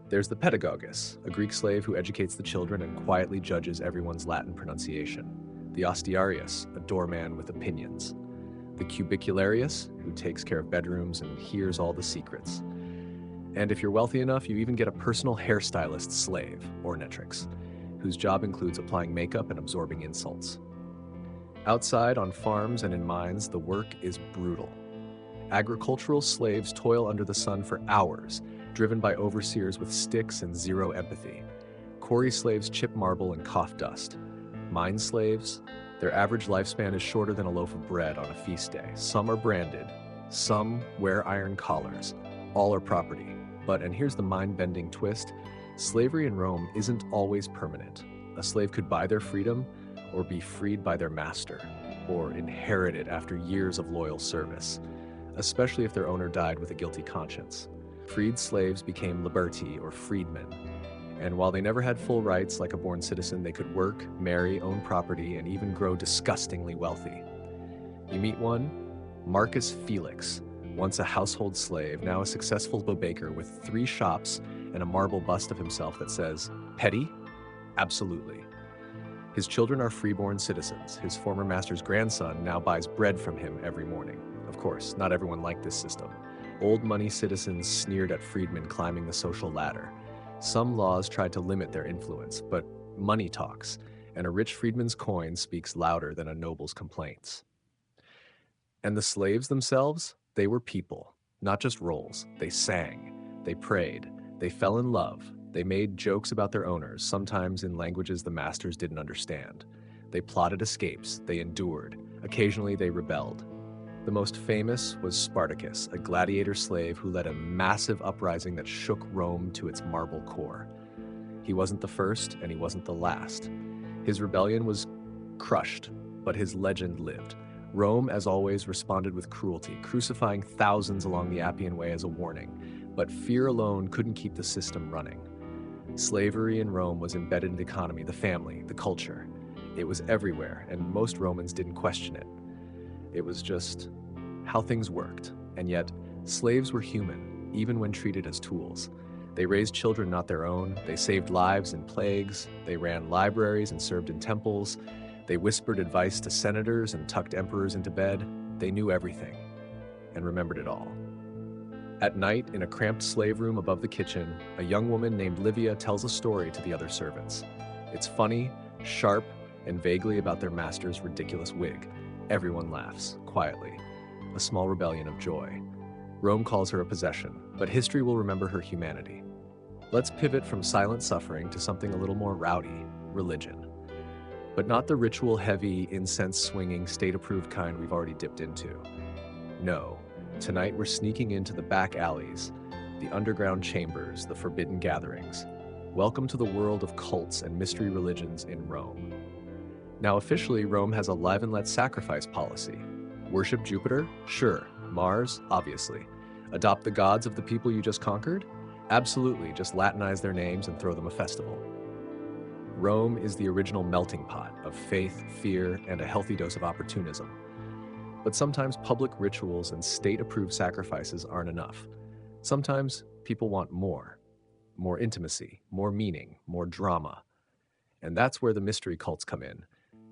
There's the pedagogus, a Greek slave who educates the children and quietly judges everyone's Latin pronunciation. The ostiarius, a doorman with opinions. The cubicularius, who takes care of bedrooms and hears all the secrets. And if you're wealthy enough, you even get a personal hairstylist slave, ornatrix, whose job includes applying makeup and absorbing insults. Outside, on farms and in mines, the work is brutal. Agricultural slaves toil under the sun for hours, driven by overseers with sticks and zero empathy. Quarry slaves chip marble and cough dust. Mine slaves, their average lifespan is shorter than a loaf of bread on a feast day. Some are branded, some wear iron collars. All are property. But, and here's the mind-bending twist, slavery in Rome isn't always permanent. A slave could buy their freedom, or be freed by their master, or inherit it after years of loyal service, especially if their owner died with a guilty conscience. Freed slaves became liberti, or freedmen, and while they never had full rights like a born citizen, they could work, marry, own property, and even grow disgustingly wealthy. You meet one, Marcus Felix, once a household slave, now a successful baker with 3 shops and a marble bust of himself that says, "Petty? Absolutely." His children are freeborn citizens. His former master's grandson now buys bread from him every morning. Of course, not everyone liked this system. Old money citizens sneered at freedmen climbing the social ladder. Some laws tried to limit their influence, but money talks, and a rich freedman's coin speaks louder than a noble's complaints. And the slaves themselves? They were people, not just roles. They sang, they prayed, they fell in love, they made jokes about their owners, sometimes in languages the masters didn't understand. They plotted escapes, they endured, occasionally they rebelled. The most famous was Spartacus, a gladiator slave who led a massive uprising that shook Rome to its marble core. He wasn't the first, and he wasn't the last. His rebellion was crushed, but his legend lived. Rome, as always, responded with cruelty, crucifying thousands along the Appian Way as a warning, but fear alone couldn't keep the system running. Slavery in Rome was embedded in the economy, the family, the culture. It was everywhere, and most Romans didn't question it. It was just how things worked, and yet slaves were human, even when treated as tools. They raised children not their own, they saved lives in plagues, they ran libraries and served in temples, they whispered advice to senators and tucked emperors into bed. They knew everything, and remembered it all. At night, in a cramped slave room above the kitchen, a young woman named Livia tells a story to the other servants. It's funny, sharp, and vaguely about their master's ridiculous wig. Everyone laughs, quietly. A small rebellion of joy. Rome calls her a possession, but history will remember her humanity. Let's pivot from silent suffering to something a little more rowdy, religion. But not the ritual-heavy, incense-swinging, state-approved kind we've already dipped into. No, tonight we're sneaking into the back alleys, the underground chambers, the forbidden gatherings. Welcome to the world of cults and mystery religions in Rome. Now officially, Rome has a live and let sacrifice policy. Worship Jupiter? Sure. Mars? Obviously. Adopt the gods of the people you just conquered? Absolutely, just Latinize their names and throw them a festival. Rome is the original melting pot of faith, fear, and a healthy dose of opportunism. But sometimes public rituals and state-approved sacrifices aren't enough. Sometimes people want more intimacy, more meaning, more drama. And that's where the mystery cults come in.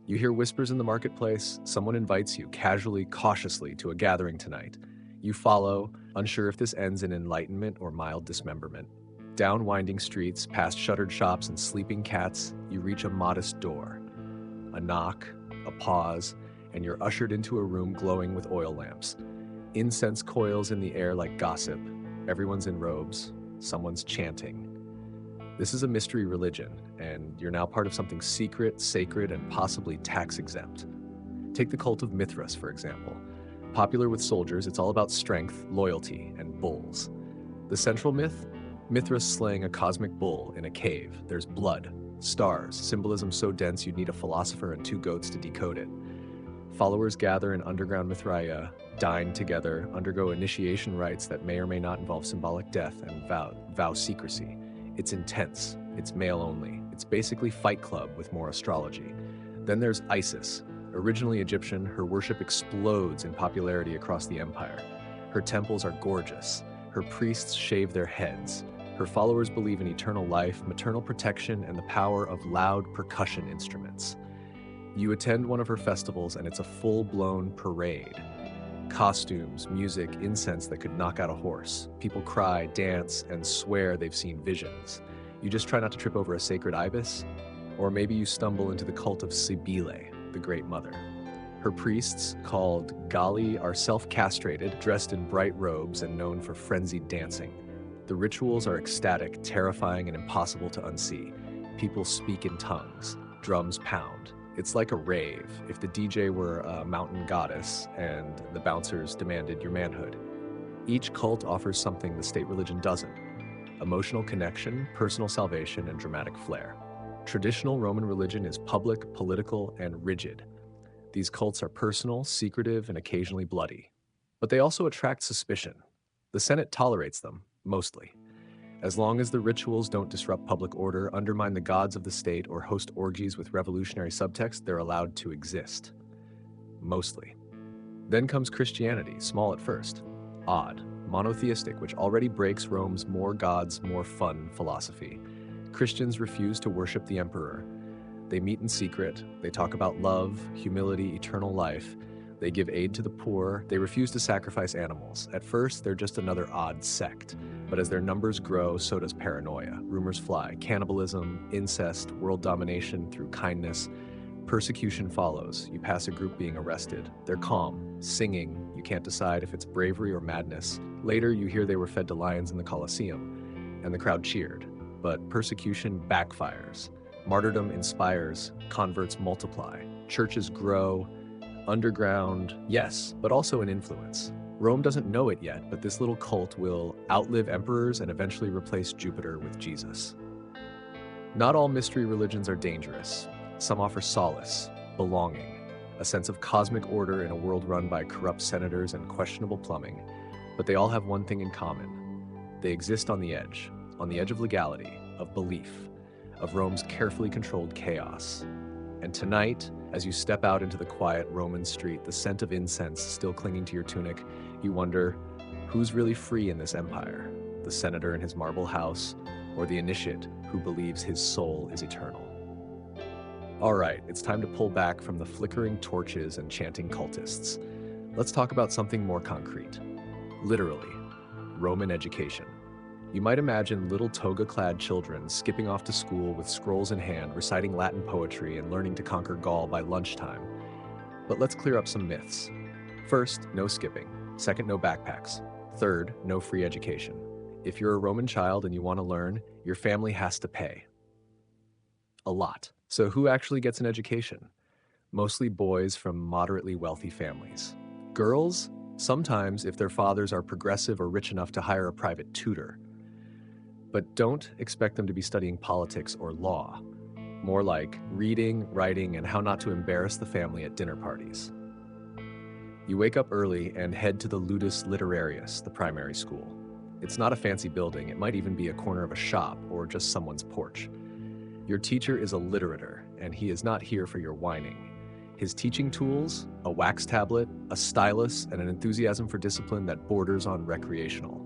You hear whispers in the marketplace, someone invites you casually, cautiously to a gathering tonight. You follow, unsure if this ends in enlightenment or mild dismemberment. Down winding streets, past shuttered shops and sleeping cats, you reach a modest door. A knock, a pause, and you're ushered into a room glowing with oil lamps. Incense coils in the air like gossip. Everyone's in robes, someone's chanting. This is a mystery religion, and you're now part of something secret, sacred, and possibly tax-exempt. Take the cult of Mithras, for example. Popular with soldiers, it's all about strength, loyalty, and bulls. The central myth? Mithras slaying a cosmic bull in a cave. There's blood, stars, symbolism so dense you'd need a philosopher and 2 goats to decode it. Followers gather in underground Mithraea, dine together, undergo initiation rites that may or may not involve symbolic death, and vow secrecy. It's intense. It's male only. It's basically Fight Club with more astrology. Then there's Isis. Originally Egyptian, her worship explodes in popularity across the empire. Her temples are gorgeous. Her priests shave their heads. Her followers believe in eternal life, maternal protection, and the power of loud percussion instruments. You attend one of her festivals and it's a full-blown parade. Costumes, music, incense that could knock out a horse. People cry, dance, and swear they've seen visions. You just try not to trip over a sacred ibis? Or maybe you stumble into the cult of Cybele, the Great Mother. Her priests, called Gali, are self-castrated, dressed in bright robes, and known for frenzied dancing. The rituals are ecstatic, terrifying, and impossible to unsee. People speak in tongues. Drums pound. It's like a rave if the DJ were a mountain goddess and the bouncers demanded your manhood. Each cult offers something the state religion doesn't: emotional connection, personal salvation, and dramatic flair. Traditional Roman religion is public, political, and rigid. These cults are personal, secretive, and occasionally bloody. But they also attract suspicion. The Senate tolerates them, mostly. As long as the rituals don't disrupt public order, undermine the gods of the state, or host orgies with revolutionary subtext, they're allowed to exist. Mostly. Then comes Christianity, small at first. Odd, monotheistic, which already breaks Rome's more gods, more fun philosophy. Christians refuse to worship the emperor. They meet in secret. They talk about love, humility, eternal life. They give aid to the poor. They refuse to sacrifice animals. At first, they're just another odd sect. But as their numbers grow, so does paranoia. Rumors fly. Cannibalism, incest, world domination through kindness. Persecution follows. You pass a group being arrested. They're calm, singing. You can't decide if it's bravery or madness. Later, you hear they were fed to lions in the Colosseum, and the crowd cheered. But persecution backfires. Martyrdom inspires. Converts multiply. Churches grow. Underground, yes, but also an influence. Rome doesn't know it yet, but this little cult will outlive emperors and eventually replace Jupiter with Jesus. Not all mystery religions are dangerous. Some offer solace, belonging, a sense of cosmic order in a world run by corrupt senators and questionable plumbing. But they all have one thing in common. They exist on the edge of legality, of belief, of Rome's carefully controlled chaos. And tonight, as you step out into the quiet Roman street, the scent of incense still clinging to your tunic, you wonder, who's really free in this empire? The senator in his marble house, or the initiate who believes his soul is eternal? All right, it's time to pull back from the flickering torches and chanting cultists. Let's talk about something more concrete. Literally, Roman education. You might imagine little toga-clad children skipping off to school with scrolls in hand, reciting Latin poetry and learning to conquer Gaul by lunchtime. But let's clear up some myths. First, no skipping. Second, no backpacks. Third, no free education. If you're a Roman child and you want to learn, your family has to pay. A lot. So who actually gets an education? Mostly boys from moderately wealthy families. Girls? Sometimes if their fathers are progressive or rich enough to hire a private tutor. But don't expect them to be studying politics or law. More like reading, writing, and how not to embarrass the family at dinner parties. You wake up early and head to the Ludus Literarius, the primary school. It's not a fancy building. It might even be a corner of a shop or just someone's porch. Your teacher is a literator, and he is not here for your whining. His teaching tools, a wax tablet, a stylus, and an enthusiasm for discipline that borders on recreational.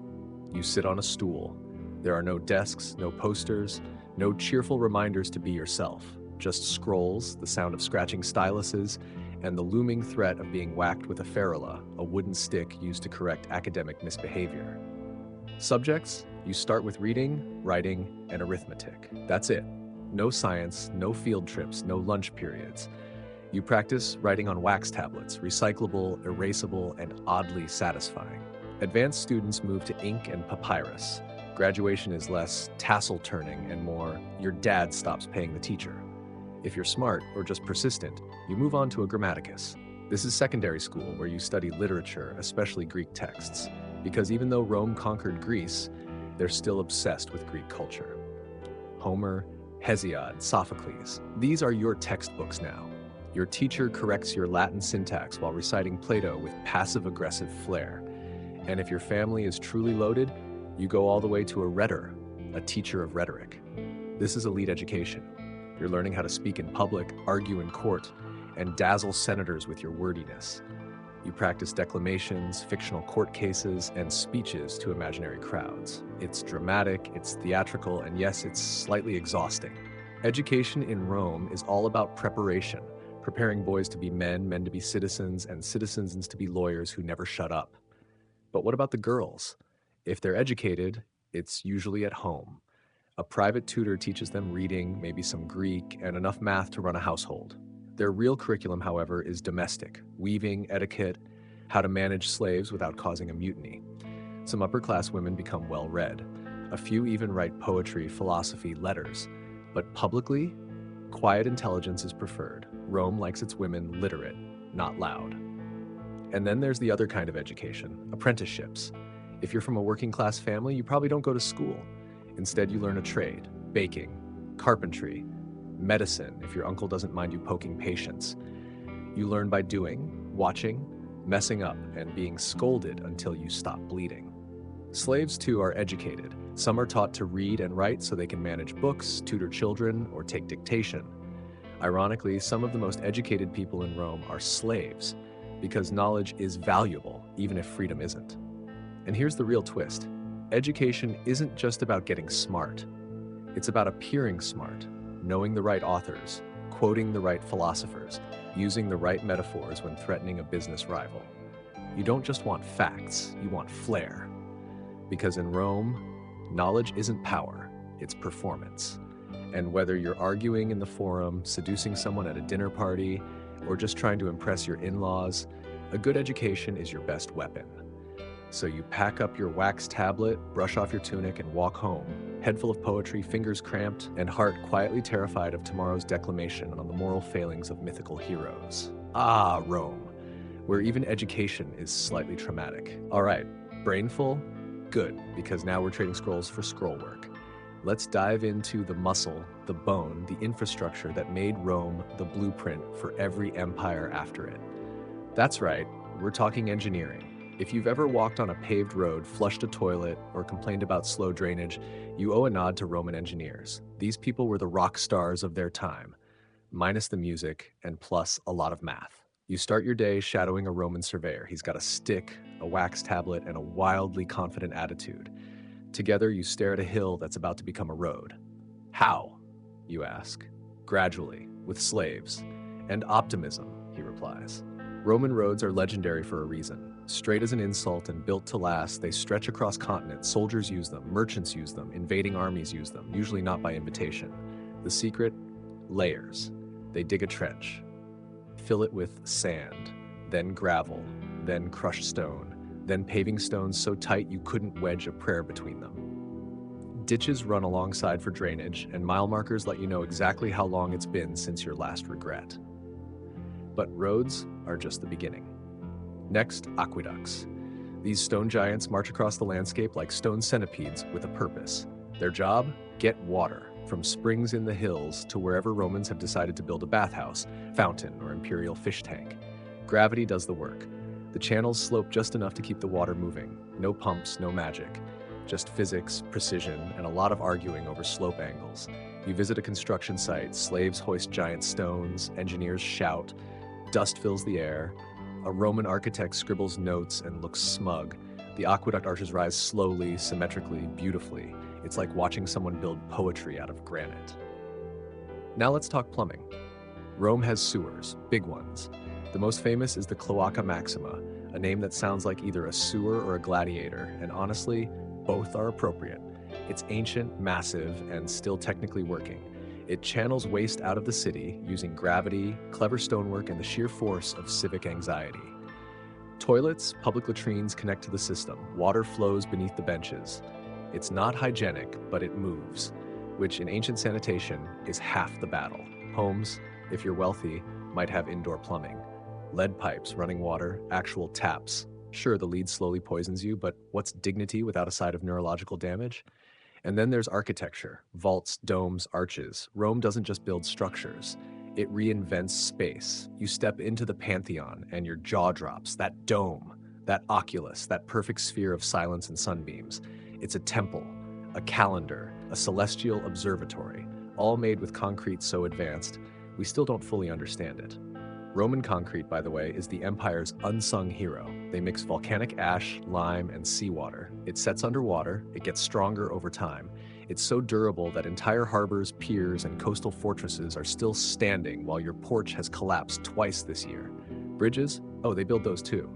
You sit on a stool. There are no desks, no posters, no cheerful reminders to be yourself. Just scrolls, the sound of scratching styluses, and the looming threat of being whacked with a ferula, a wooden stick used to correct academic misbehavior. Subjects? You start with reading, writing, and arithmetic. That's it. No science, no field trips, no lunch periods. You practice writing on wax tablets, recyclable, erasable, and oddly satisfying. Advanced students move to ink and papyrus. Graduation is less tassel turning and more your dad stops paying the teacher. If you're smart or just persistent, you move on to a grammaticus. This is secondary school where you study literature, especially Greek texts, because even though Rome conquered Greece, they're still obsessed with Greek culture. Homer, Hesiod, Sophocles, these are your textbooks now. Your teacher corrects your Latin syntax while reciting Plato with passive-aggressive flair. And if your family is truly loaded, you go all the way to a rhetor, a teacher of rhetoric. This is elite education. You're learning how to speak in public, argue in court, and dazzle senators with your wordiness. You practice declamations, fictional court cases, and speeches to imaginary crowds. It's dramatic, it's theatrical, and yes, it's slightly exhausting. Education in Rome is all about preparation, preparing boys to be men, men to be citizens, and citizens to be lawyers who never shut up. But what about the girls? If they're educated, it's usually at home. A private tutor teaches them reading, maybe some Greek, and enough math to run a household. Their real curriculum, however, is domestic: weaving, etiquette, how to manage slaves without causing a mutiny. Some upper-class women become well-read. A few even write poetry, philosophy, letters. But publicly, quiet intelligence is preferred. Rome likes its women literate, not loud. And then there's the other kind of education, apprenticeships. If you're from a working-class family, you probably don't go to school. Instead, you learn a trade: baking, carpentry, medicine, if your uncle doesn't mind you poking patients. You learn by doing, watching, messing up, and being scolded until you stop bleeding. Slaves, too, are educated. Some are taught to read and write so they can manage books, tutor children, or take dictation. Ironically, some of the most educated people in Rome are slaves, because knowledge is valuable, even if freedom isn't. And here's the real twist. Education isn't just about getting smart. It's about appearing smart, knowing the right authors, quoting the right philosophers, using the right metaphors when threatening a business rival. You don't just want facts, you want flair. Because in Rome, knowledge isn't power, it's performance. And whether you're arguing in the forum, seducing someone at a dinner party, or just trying to impress your in-laws, a good education is your best weapon. So you pack up your wax tablet, brush off your tunic, and walk home, head full of poetry, fingers cramped, and heart quietly terrified of tomorrow's declamation on the moral failings of mythical heroes. Ah, Rome, where even education is slightly traumatic. All right, brain full? Good, because now we're trading scrolls for scroll work. Let's dive into the muscle, the bone, the infrastructure that made Rome the blueprint for every empire after it. That's right, we're talking engineering. If you've ever walked on a paved road, flushed a toilet, or complained about slow drainage, you owe a nod to Roman engineers. These people were the rock stars of their time, minus the music and plus a lot of math. You start your day shadowing a Roman surveyor. He's got a stick, a wax tablet, and a wildly confident attitude. Together, you stare at a hill that's about to become a road. How? You ask. Gradually, with slaves. And optimism, he replies. Roman roads are legendary for a reason. Straight as an insult and built to last, they stretch across continents. Soldiers use them, merchants use them, invading armies use them, usually not by invitation. The secret? Layers. They dig a trench, fill it with sand, then gravel, then crushed stone, then paving stones so tight you couldn't wedge a prayer between them. Ditches run alongside for drainage, and mile markers let you know exactly how long it's been since your last regret. But roads are just the beginning. Next, aqueducts. These stone giants march across the landscape like stone centipedes with a purpose. Their job? Get water, from springs in the hills to wherever Romans have decided to build a bathhouse, fountain, or imperial fish tank. Gravity does the work. The channels slope just enough to keep the water moving. No pumps, no magic. Just physics, precision, and a lot of arguing over slope angles. You visit a construction site, slaves hoist giant stones, engineers shout, dust fills the air. A Roman architect scribbles notes and looks smug. The aqueduct arches rise slowly, symmetrically, beautifully. It's like watching someone build poetry out of granite. Now let's talk plumbing. Rome has sewers, big ones. The most famous is the Cloaca Maxima, a name that sounds like either a sewer or a gladiator, and honestly, both are appropriate. It's ancient, massive, and still technically working. It channels waste out of the city using gravity, clever stonework, and the sheer force of civic anxiety. Toilets, public latrines connect to the system. Water flows beneath the benches. It's not hygienic, but it moves, which in ancient sanitation is half the battle. Homes, if you're wealthy, might have indoor plumbing. Lead pipes, running water, actual taps. Sure, the lead slowly poisons you, but what's dignity without a side of neurological damage? And then there's architecture, vaults, domes, arches. Rome doesn't just build structures, it reinvents space. You step into the Pantheon and your jaw drops. That dome, that oculus, that perfect sphere of silence and sunbeams. It's a temple, a calendar, a celestial observatory, all made with concrete so advanced, we still don't fully understand it. Roman concrete, by the way, is the empire's unsung hero. They mix volcanic ash, lime, and seawater. It sets underwater, it gets stronger over time. It's so durable that entire harbors, piers, and coastal fortresses are still standing while your porch has collapsed twice this year. Bridges? Oh, they build those too.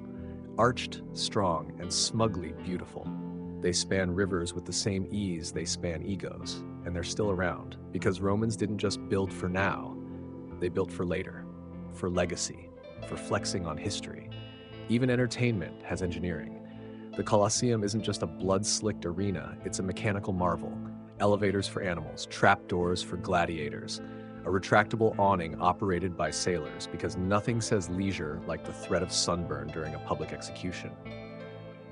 Arched, strong, and smugly beautiful. They span rivers with the same ease they span egos, and they're still around, because Romans didn't just build for now, they built for later. For legacy, for flexing on history. Even entertainment has engineering. The Colosseum isn't just a blood-slicked arena, it's a mechanical marvel. Elevators for animals, trapdoors for gladiators, a retractable awning operated by sailors, because nothing says leisure like the threat of sunburn during a public execution.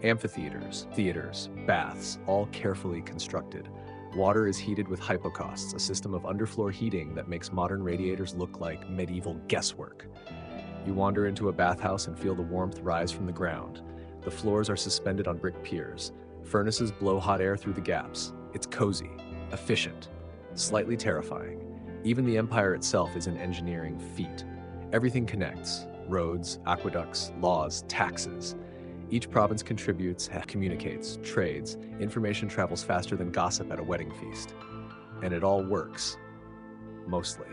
Amphitheaters, theaters, baths, all carefully constructed. Water is heated with hypocausts, a system of underfloor heating that makes modern radiators look like medieval guesswork. You wander into a bathhouse and feel the warmth rise from the ground. The floors are suspended on brick piers. Furnaces blow hot air through the gaps. It's cozy, efficient, slightly terrifying. Even the empire itself is an engineering feat. Everything connects: roads, aqueducts, laws, taxes. Each province contributes, communicates, trades. Information travels faster than gossip at a wedding feast. And it all works. Mostly.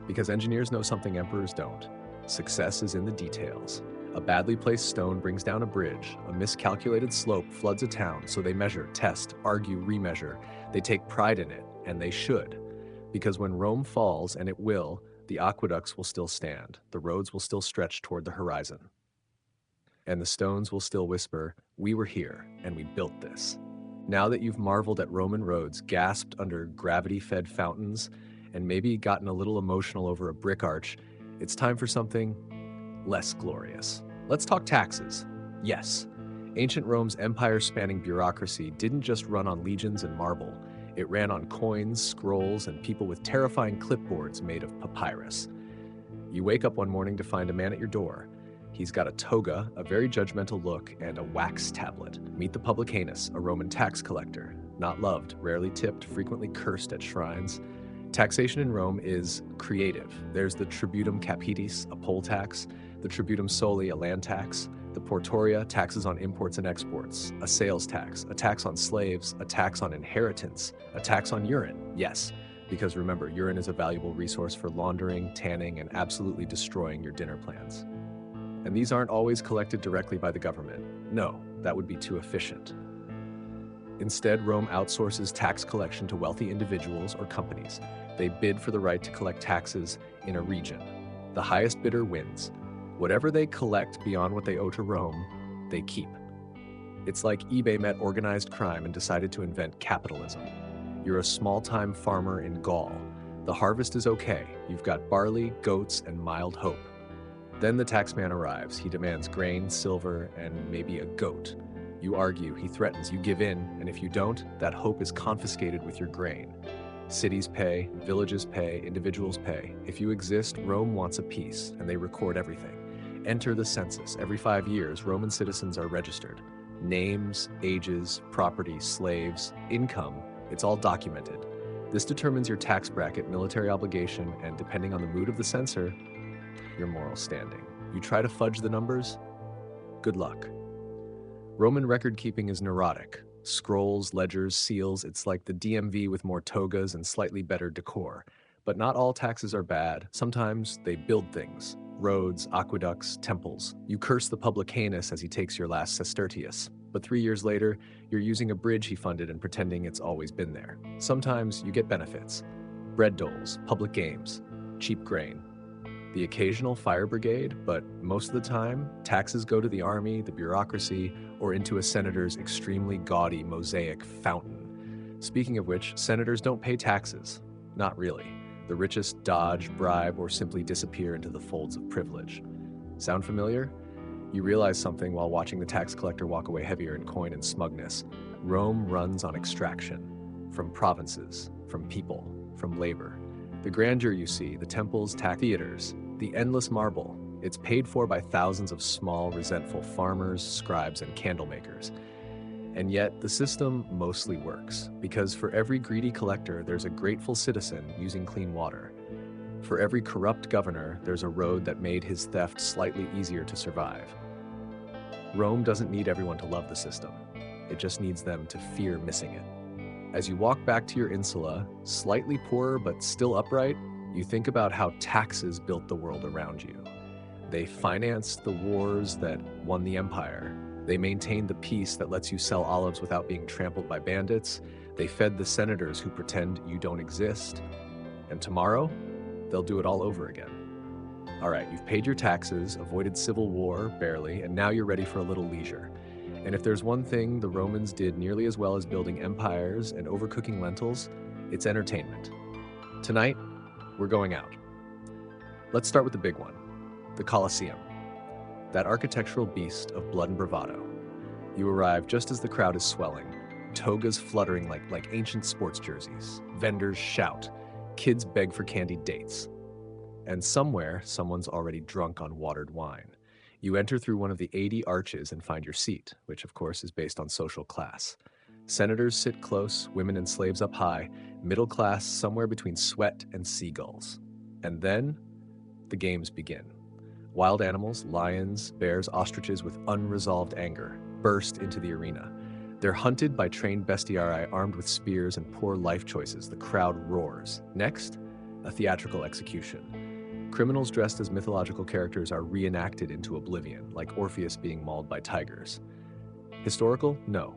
Because engineers know something emperors don't. Success is in the details. A badly placed stone brings down a bridge. A miscalculated slope floods a town, so they measure, test, argue, remeasure. They take pride in it, and they should. Because when Rome falls, and it will, the aqueducts will still stand. The roads will still stretch toward the horizon. And the stones will still whisper, "We were here, and we built this." Now that you've marveled at Roman roads, gasped under gravity-fed fountains, and maybe gotten a little emotional over a brick arch, it's time for something less glorious. Let's talk taxes. Yes, ancient Rome's empire-spanning bureaucracy didn't just run on legions and marble. It ran on coins, scrolls, and people with terrifying clipboards made of papyrus. You wake up one morning to find a man at your door. He's got a toga, a very judgmental look, and a wax tablet. Meet the publicanus, a Roman tax collector. Not loved, rarely tipped, frequently cursed at shrines. Taxation in Rome is creative. There's the tributum capitis, a poll tax, the tributum soli, a land tax, the portoria, taxes on imports and exports, a sales tax, a tax on slaves, a tax on inheritance, a tax on urine. Yes, because remember, urine is a valuable resource for laundering, tanning, and absolutely destroying your dinner plans. And these aren't always collected directly by the government. No, that would be too efficient. Instead, Rome outsources tax collection to wealthy individuals or companies. They bid for the right to collect taxes in a region. The highest bidder wins. Whatever they collect beyond what they owe to Rome, they keep. It's like eBay met organized crime and decided to invent capitalism. You're a small-time farmer in Gaul. The harvest is okay. You've got barley, goats, and mild hope. Then the taxman arrives. He demands grain, silver, and maybe a goat. You argue, he threatens, you give in, and if you don't, that hope is confiscated with your grain. Cities pay, villages pay, individuals pay. If you exist, Rome wants a piece, and they record everything. Enter the census. Every 5 years, Roman citizens are registered. Names, ages, property, slaves, income, it's all documented. This determines your tax bracket, military obligation, and depending on the mood of the censor, your moral standing. You try to fudge the numbers? Good luck. Roman record-keeping is neurotic. Scrolls, ledgers, seals, it's like the DMV with more togas and slightly better decor. But not all taxes are bad. Sometimes they build things. Roads, aqueducts, temples. You curse the publicanus as he takes your last sestertius. But 3 years later, you're using a bridge he funded and pretending it's always been there. Sometimes you get benefits. Bread doles, public games, cheap grain. The occasional fire brigade, but most of the time, taxes go to the army, the bureaucracy, or into a senator's extremely gaudy mosaic fountain. Speaking of which, senators don't pay taxes. Not really. The richest dodge, bribe, or simply disappear into the folds of privilege. Sound familiar? You realize something while watching the tax collector walk away heavier in coin and smugness. Rome runs on extraction. From provinces, from people, from labor. The grandeur you see, the temples, theaters, the endless marble, it's paid for by thousands of small, resentful farmers, scribes, and candle makers. And yet, the system mostly works, because for every greedy collector, there's a grateful citizen using clean water. For every corrupt governor, there's a road that made his theft slightly easier to survive. Rome doesn't need everyone to love the system. It just needs them to fear missing it. As you walk back to your insula, slightly poorer but still upright, you think about how taxes built the world around you. They financed the wars that won the empire. They maintained the peace that lets you sell olives without being trampled by bandits. They fed the senators who pretend you don't exist. And tomorrow, they'll do it all over again. All right, you've paid your taxes, avoided civil war, barely, and now you're ready for a little leisure. And if there's one thing the Romans did nearly as well as building empires and overcooking lentils, it's entertainment. Tonight, we're going out. Let's start with the big one, the Colosseum. That architectural beast of blood and bravado. You arrive just as the crowd is swelling, togas fluttering like ancient sports jerseys. Vendors shout, kids beg for candied dates. And somewhere, someone's already drunk on watered wine. You enter through one of the 80 arches and find your seat, which of course is based on social class. Senators sit close, women and slaves up high, middle class somewhere between sweat and seagulls. And then, the games begin. Wild animals, lions, bears, ostriches with unresolved anger, burst into the arena. They're hunted by trained bestiarii armed with spears and poor life choices. The crowd roars. Next, a theatrical execution. Criminals dressed as mythological characters are reenacted into oblivion, like Orpheus being mauled by tigers. Historical? No.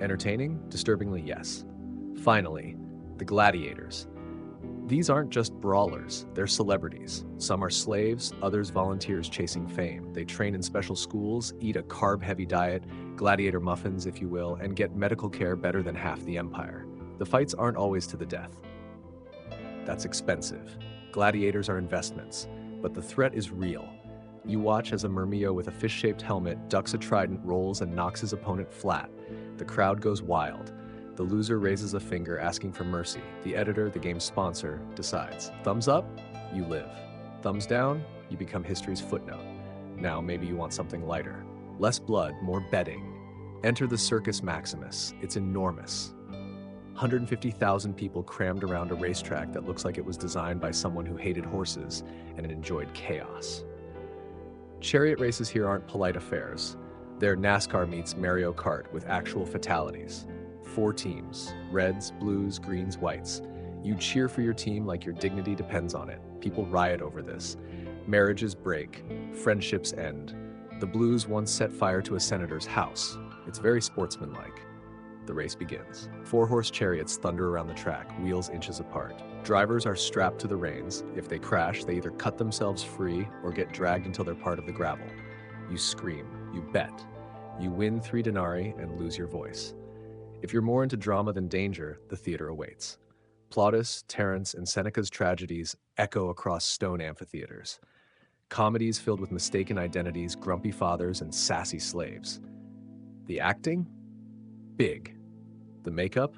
Entertaining? Disturbingly, yes. Finally, the gladiators. These aren't just brawlers, they're celebrities. Some are slaves, others volunteers chasing fame. They train in special schools, eat a carb-heavy diet, gladiator muffins, if you will, and get medical care better than half the empire. The fights aren't always to the death. That's expensive. Gladiators are investments, but the threat is real. You watch as a Murmillo with a fish-shaped helmet ducks a trident, rolls, and knocks his opponent flat. The crowd goes wild. The loser raises a finger asking for mercy. The editor, the game's sponsor, decides. Thumbs up, you live. Thumbs down, you become history's footnote. Now maybe you want something lighter. Less blood, more betting. Enter the Circus Maximus. It's enormous. 150,000 people crammed around a racetrack that looks like it was designed by someone who hated horses and enjoyed chaos. Chariot races here aren't polite affairs. They're NASCAR meets Mario Kart with actual fatalities. 4 teams, reds, blues, greens, whites. You cheer for your team like your dignity depends on it. People riot over this. Marriages break, friendships end. The blues once set fire to a senator's house. It's very sportsmanlike. The race begins. 4-horse chariots thunder around the track, wheels inches apart. Drivers are strapped to the reins. If they crash, they either cut themselves free or get dragged until they're part of the gravel. You scream, you bet. You win 3 denarii and lose your voice. If you're more into drama than danger, the theater awaits. Plautus, Terence, and Seneca's tragedies echo across stone amphitheaters. Comedies filled with mistaken identities, grumpy fathers, and sassy slaves. The acting? Big. The makeup?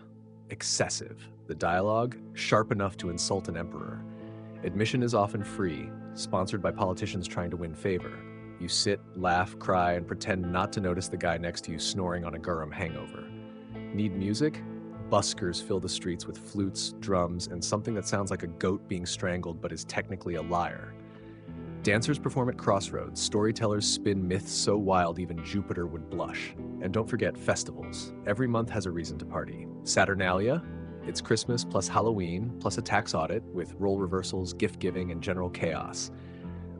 Excessive. The dialogue? Sharp enough to insult an emperor. Admission is often free, sponsored by politicians trying to win favor. You sit, laugh, cry, and pretend not to notice the guy next to you snoring on a garum hangover. Need music? Buskers fill the streets with flutes, drums, and something that sounds like a goat being strangled but is technically a lyre. Dancers perform at crossroads. Storytellers spin myths so wild even Jupiter would blush. And don't forget festivals. Every month has a reason to party. Saturnalia? It's Christmas plus Halloween plus a tax audit with role reversals, gift-giving, and general chaos.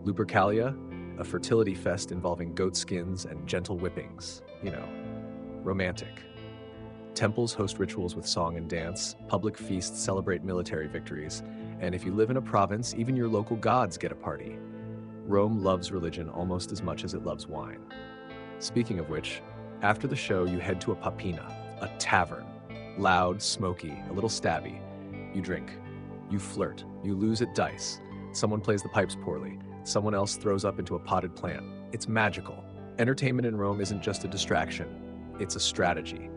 Lupercalia? A fertility fest involving goat skins and gentle whippings. You know, romantic. Temples host rituals with song and dance, public feasts celebrate military victories, and if you live in a province, even your local gods get a party. Rome loves religion almost as much as it loves wine. Speaking of which, After the show, you head to a papina, a tavern. Loud, smoky, a little stabby. You drink. You flirt. You lose at dice. Someone plays the pipes poorly. Someone else throws up into a potted plant. It's magical. Entertainment in Rome isn't just a distraction. It's a strategy.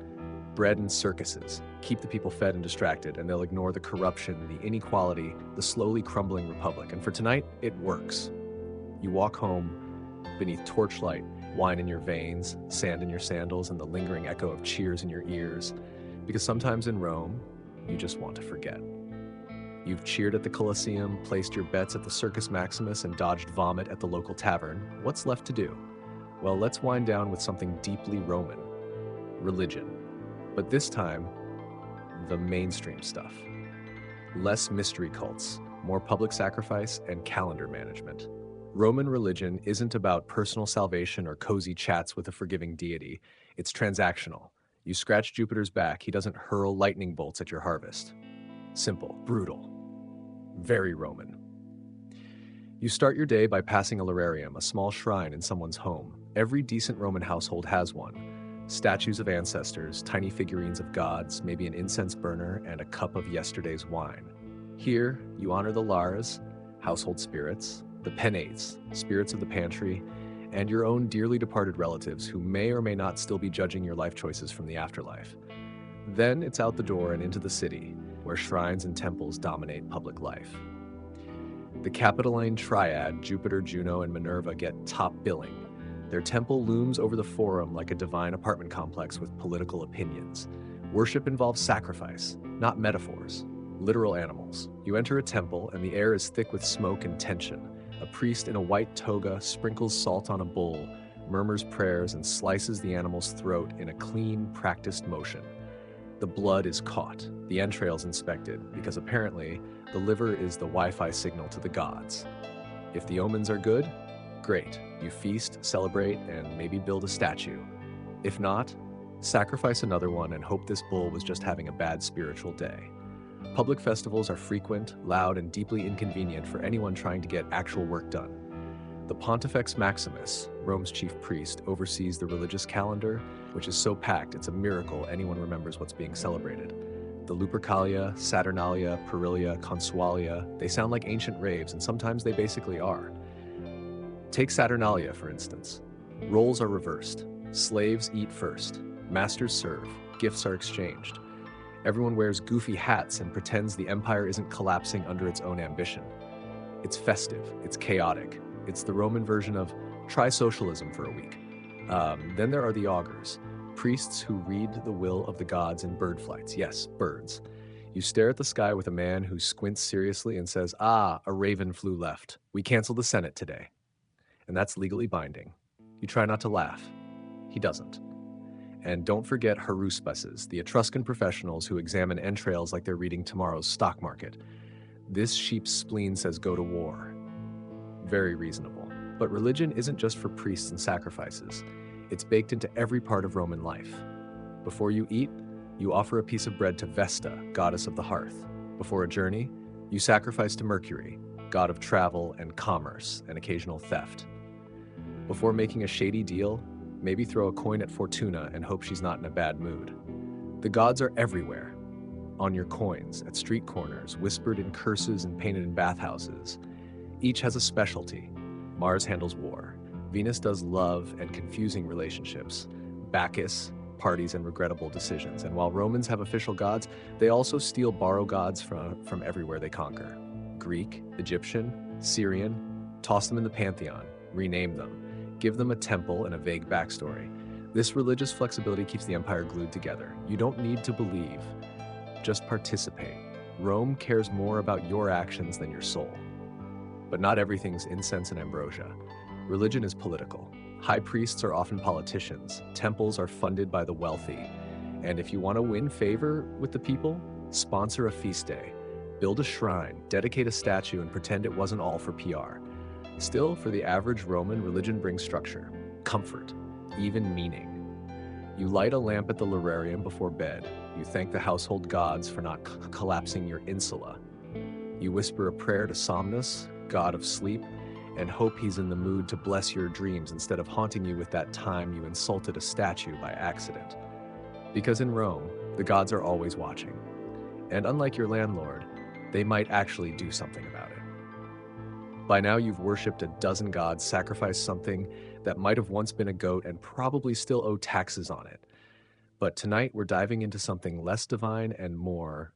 Bread and circuses. Keep the people fed and distracted, and they'll ignore the corruption, the inequality, the slowly crumbling republic. And for tonight, it works. You walk home beneath torchlight, wine in your veins, sand in your sandals, and the lingering echo of cheers in your ears. Because sometimes in Rome, you just want to forget. You've cheered at the Colosseum, placed your bets at the Circus Maximus, and dodged vomit at the local tavern. What's left to do? Well, let's wind down with something deeply Roman. Religion. But this time, the mainstream stuff. Less mystery cults, more public sacrifice, and calendar management. Roman religion isn't about personal salvation or cozy chats with a forgiving deity. It's transactional. You scratch Jupiter's back, he doesn't hurl lightning bolts at your harvest. Simple, brutal, very Roman. You start your day by passing a lararium, a small shrine in someone's home. Every decent Roman household has one. Statues of ancestors, tiny figurines of gods, maybe an incense burner, and a cup of yesterday's wine. Here, you honor the Lars, household spirits, the penates, spirits of the pantry, and your own dearly departed relatives who may or may not still be judging your life choices from the afterlife. Then it's out the door and into the city, where shrines and temples dominate public life. The Capitoline triad, Jupiter, Juno, and Minerva, get top billing. Their temple looms over the forum like a divine apartment complex with political opinions. Worship involves sacrifice, not metaphors, literal animals. You enter a temple, and the air is thick with smoke and tension. A priest in a white toga sprinkles salt on a bull, murmurs prayers, and slices the animal's throat in a clean, practiced motion. The blood is caught, the entrails inspected, because apparently the liver is the Wi-Fi signal to the gods. If the omens are good, great. You feast, celebrate, and maybe build a statue. If not, sacrifice another one and hope this bull was just having a bad spiritual day. Public festivals are frequent, loud, and deeply inconvenient for anyone trying to get actual work done. The Pontifex Maximus, Rome's chief priest, oversees the religious calendar, which is so packed it's a miracle anyone remembers what's being celebrated. The Lupercalia, Saturnalia, Perilia, Consualia, they sound like ancient raves, and sometimes they basically are. Take Saturnalia, for instance. Roles are reversed. Slaves eat first. Masters serve. Gifts are exchanged. Everyone wears goofy hats and pretends the empire isn't collapsing under its own ambition. It's festive. It's chaotic. It's the Roman version of try socialism for a week. Then there are the augurs, priests who read the will of the gods in bird flights. Yes, birds. You stare at the sky with a man who squints seriously and says, "Ah, a raven flew left. We canceled the Senate today." And that's legally binding. You try not to laugh. He doesn't. And don't forget haruspices, the Etruscan professionals who examine entrails like they're reading tomorrow's stock market. This sheep's spleen says go to war. Very reasonable. But religion isn't just for priests and sacrifices. It's baked into every part of Roman life. Before you eat, you offer a piece of bread to Vesta, goddess of the hearth. Before a journey, you sacrifice to Mercury, god of travel and commerce and occasional theft. Before making a shady deal, maybe throw a coin at Fortuna and hope she's not in a bad mood. The gods are everywhere. On your coins, at street corners, whispered in curses and painted in bathhouses. Each has a specialty. Mars handles war. Venus does love and confusing relationships. Bacchus, parties and regrettable decisions. And while Romans have official gods, they also borrow gods from everywhere they conquer. Greek, Egyptian, Syrian, toss them in the pantheon, rename them. Give them a temple and a vague backstory. This religious flexibility keeps the empire glued together. You don't need to believe, just participate. Rome cares more about your actions than your soul. But not everything's incense and ambrosia. Religion is political. High priests are often politicians. Temples are funded by the wealthy. And if you want to win favor with the people, sponsor a feast day. Build a shrine, dedicate a statue, and pretend it wasn't all for PR. Still, for the average Roman, religion brings structure, comfort, even meaning. You light a lamp at the lararium before bed. You thank the household gods for not collapsing your insula. You whisper a prayer to Somnus, god of sleep, and hope he's in the mood to bless your dreams instead of haunting you with that time you insulted a statue by accident. Because in Rome, the gods are always watching. And unlike your landlord, they might actually do something about it. By now, you've worshipped a dozen gods, sacrificed something that might have once been a goat, and probably still owe taxes on it. But tonight, we're diving into something less divine and more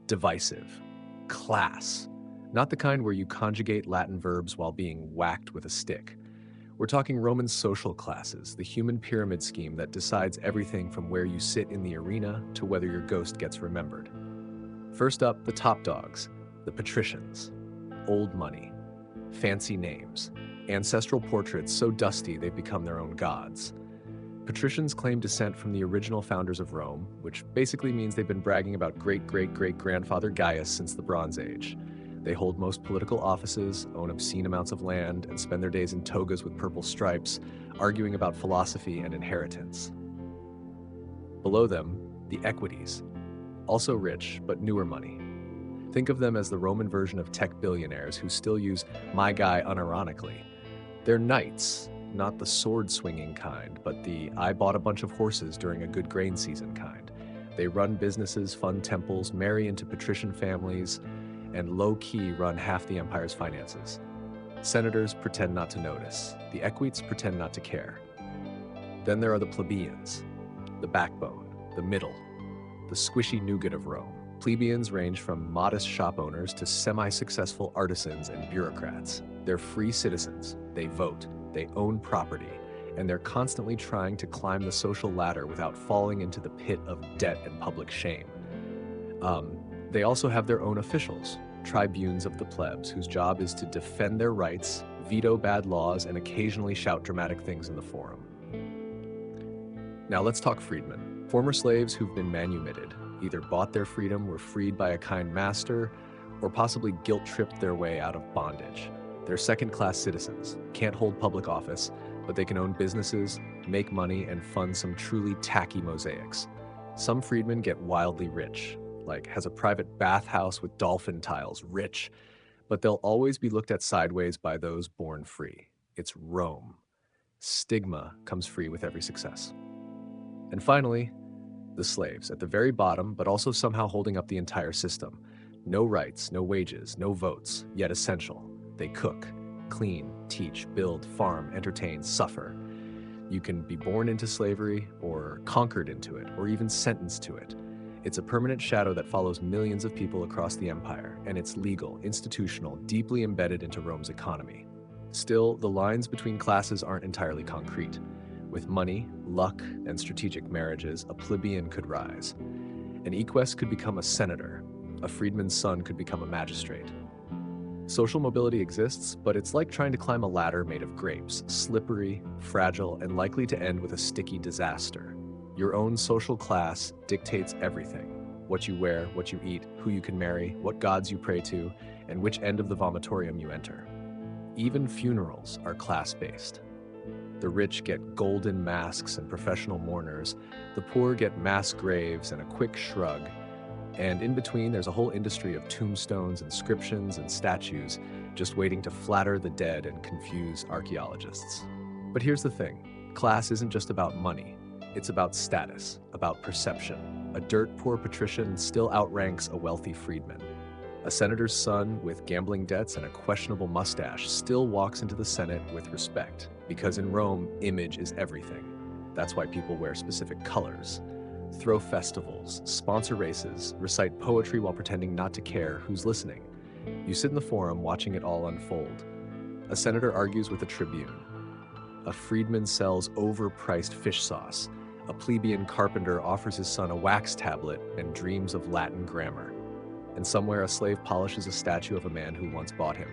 divisive. Class. Not the kind where you conjugate Latin verbs while being whacked with a stick. We're talking Roman social classes, the human pyramid scheme that decides everything from where you sit in the arena to whether your ghost gets remembered. First up, the top dogs, the patricians. Old money, fancy names, ancestral portraits so dusty they've become their own gods. Patricians claim descent from the original founders of Rome, which basically means they've been bragging about great-great-great-grandfather Gaius since the Bronze Age. They hold most political offices, own obscene amounts of land, and spend their days in togas with purple stripes, arguing about philosophy and inheritance. Below them, the equities, also rich, but newer money. Think of them as the Roman version of tech billionaires who still use "my guy" unironically. They're knights, not the sword-swinging kind, but the "I bought a bunch of horses during a good grain season" kind. They run businesses, fund temples, marry into patrician families, and low-key run half the empire's finances. Senators pretend not to notice. The equites pretend not to care. Then there are the plebeians, the backbone, the middle, the squishy nougat of Rome. Plebeians range from modest shop owners to semi-successful artisans and bureaucrats. They're free citizens, they vote, they own property, and they're constantly trying to climb the social ladder without falling into the pit of debt and public shame. They also have their own officials, tribunes of the plebs, whose job is to defend their rights, veto bad laws, and occasionally shout dramatic things in the forum. Now let's talk freedmen, former slaves who've been manumitted, either bought their freedom, were freed by a kind master, or possibly guilt-tripped their way out of bondage. They're second-class citizens, can't hold public office, but they can own businesses, make money, and fund some truly tacky mosaics. Some freedmen get wildly rich, like has a private bathhouse with dolphin tiles, rich, but they'll always be looked at sideways by those born free. It's Rome. Stigma comes free with every success. And finally, the slaves, at the very bottom, but also somehow holding up the entire system. No rights, no wages, no votes, yet essential. They cook, clean, teach, build, farm, entertain, suffer. You can be born into slavery, or conquered into it, or even sentenced to it. It's a permanent shadow that follows millions of people across the empire, and it's legal, institutional, deeply embedded into Rome's economy. Still, the lines between classes aren't entirely concrete. With money, luck, and strategic marriages, a plebeian could rise. An equess could become a senator. A freedman's son could become a magistrate. Social mobility exists, but it's like trying to climb a ladder made of grapes, slippery, fragile, and likely to end with a sticky disaster. Your own social class dictates everything: what you wear, what you eat, who you can marry, what gods you pray to, and which end of the vomitorium you enter. Even funerals are class-based. The rich get golden masks and professional mourners. The poor get mass graves and a quick shrug. And in between, there's a whole industry of tombstones, inscriptions, and statues just waiting to flatter the dead and confuse archaeologists. But here's the thing. Class isn't just about money. It's about status, about perception. A dirt-poor patrician still outranks a wealthy freedman. A senator's son with gambling debts and a questionable mustache still walks into the Senate with respect, because in Rome, image is everything. That's why people wear specific colors, throw festivals, sponsor races, recite poetry while pretending not to care who's listening. You sit in the forum watching it all unfold. A senator argues with a tribune. A freedman sells overpriced fish sauce. A plebeian carpenter offers his son a wax tablet and dreams of Latin grammar. And somewhere a slave polishes a statue of a man who once bought him.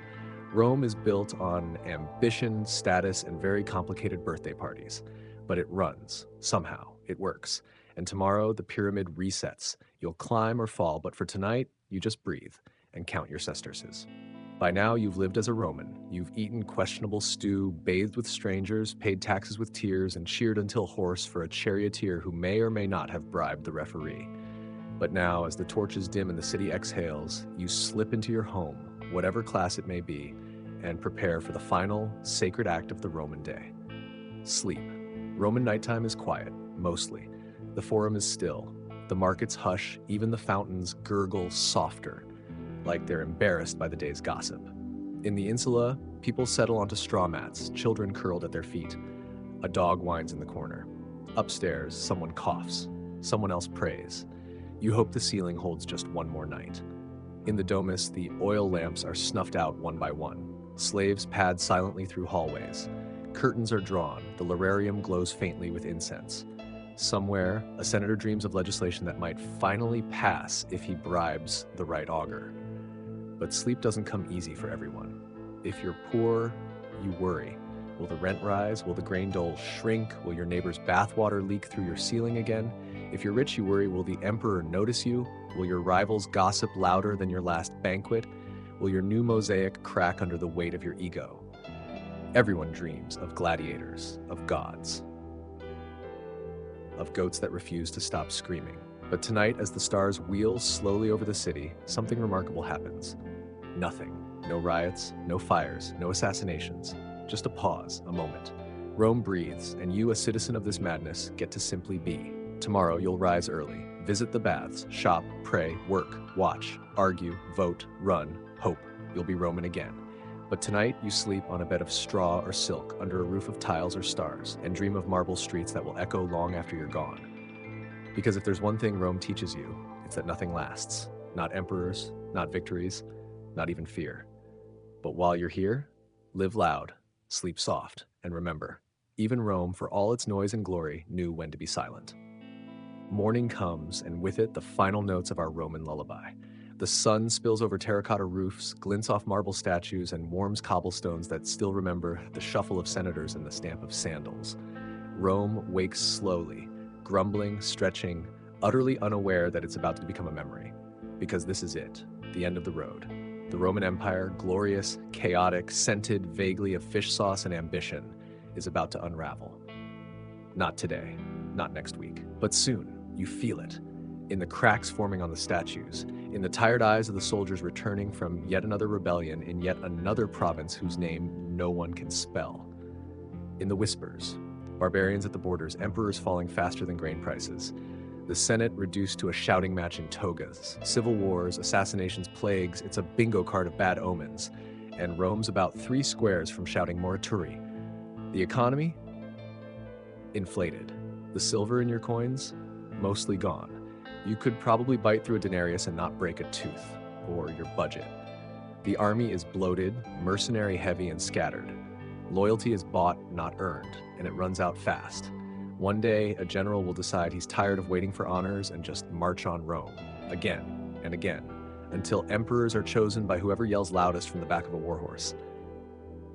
Rome is built on ambition, status, and very complicated birthday parties. But it runs. Somehow. It works. And tomorrow, the pyramid resets. You'll climb or fall, but for tonight, you just breathe and count your sesterces. By now, you've lived as a Roman. You've eaten questionable stew, bathed with strangers, paid taxes with tears, and cheered until hoarse for a charioteer who may or may not have bribed the referee. But now, as the torches dim and the city exhales, you slip into your home, whatever class it may be, and prepare for the final sacred act of the Roman day. Sleep. Roman nighttime is quiet, mostly. The forum is still. The markets hush, even the fountains gurgle softer, like they're embarrassed by the day's gossip. In the insula, people settle onto straw mats, children curled at their feet. A dog whines in the corner. Upstairs, someone coughs. Someone else prays. You hope the ceiling holds just one more night. In the domus, the oil lamps are snuffed out one by one. Slaves pad silently through hallways. Curtains are drawn. The lararium glows faintly with incense. Somewhere, a senator dreams of legislation that might finally pass if he bribes the right augur. But sleep doesn't come easy for everyone. If you're poor, you worry. Will the rent rise? Will the grain dole shrink? Will your neighbor's bathwater leak through your ceiling again? If you're rich, you worry, will the emperor notice you? Will your rivals gossip louder than your last banquet? Will your new mosaic crack under the weight of your ego? Everyone dreams of gladiators, of gods, of goats that refuse to stop screaming. But tonight, as the stars wheel slowly over the city, something remarkable happens. Nothing. No riots, no fires, no assassinations. Just a pause, a moment. Rome breathes, and you, a citizen of this madness, get to simply be. Tomorrow, you'll rise early, visit the baths, shop, pray, work, watch, argue, vote, run, hope. You'll be Roman again. But tonight, you sleep on a bed of straw or silk under a roof of tiles or stars, and dream of marble streets that will echo long after you're gone. Because if there's one thing Rome teaches you, it's that nothing lasts. Not emperors, not victories, not even fear. But while you're here, live loud, sleep soft, and remember, even Rome, for all its noise and glory, knew when to be silent. Morning comes, and with it the final notes of our Roman lullaby. The sun spills over terracotta roofs, glints off marble statues, and warms cobblestones that still remember the shuffle of senators and the stamp of sandals. Rome wakes slowly, grumbling, stretching, utterly unaware that it's about to become a memory. Because this is it, the end of the road. The Roman Empire, glorious, chaotic, scented vaguely of fish sauce and ambition, is about to unravel. Not today, not next week, but soon. You feel it. In the cracks forming on the statues, in the tired eyes of the soldiers returning from yet another rebellion in yet another province whose name no one can spell. In the whispers, barbarians at the borders, emperors falling faster than grain prices, the Senate reduced to a shouting match in togas, civil wars, assassinations, plagues, it's a bingo card of bad omens, and Rome's about 3 squares from shouting morituri. The economy? Inflated. The silver in your coins? Mostly gone. You could probably bite through a denarius and not break a tooth, or your budget. The army is bloated, mercenary heavy, and scattered. Loyalty is bought, not earned, and it runs out fast. One day, a general will decide he's tired of waiting for honors and just march on Rome, again and again, until emperors are chosen by whoever yells loudest from the back of a warhorse.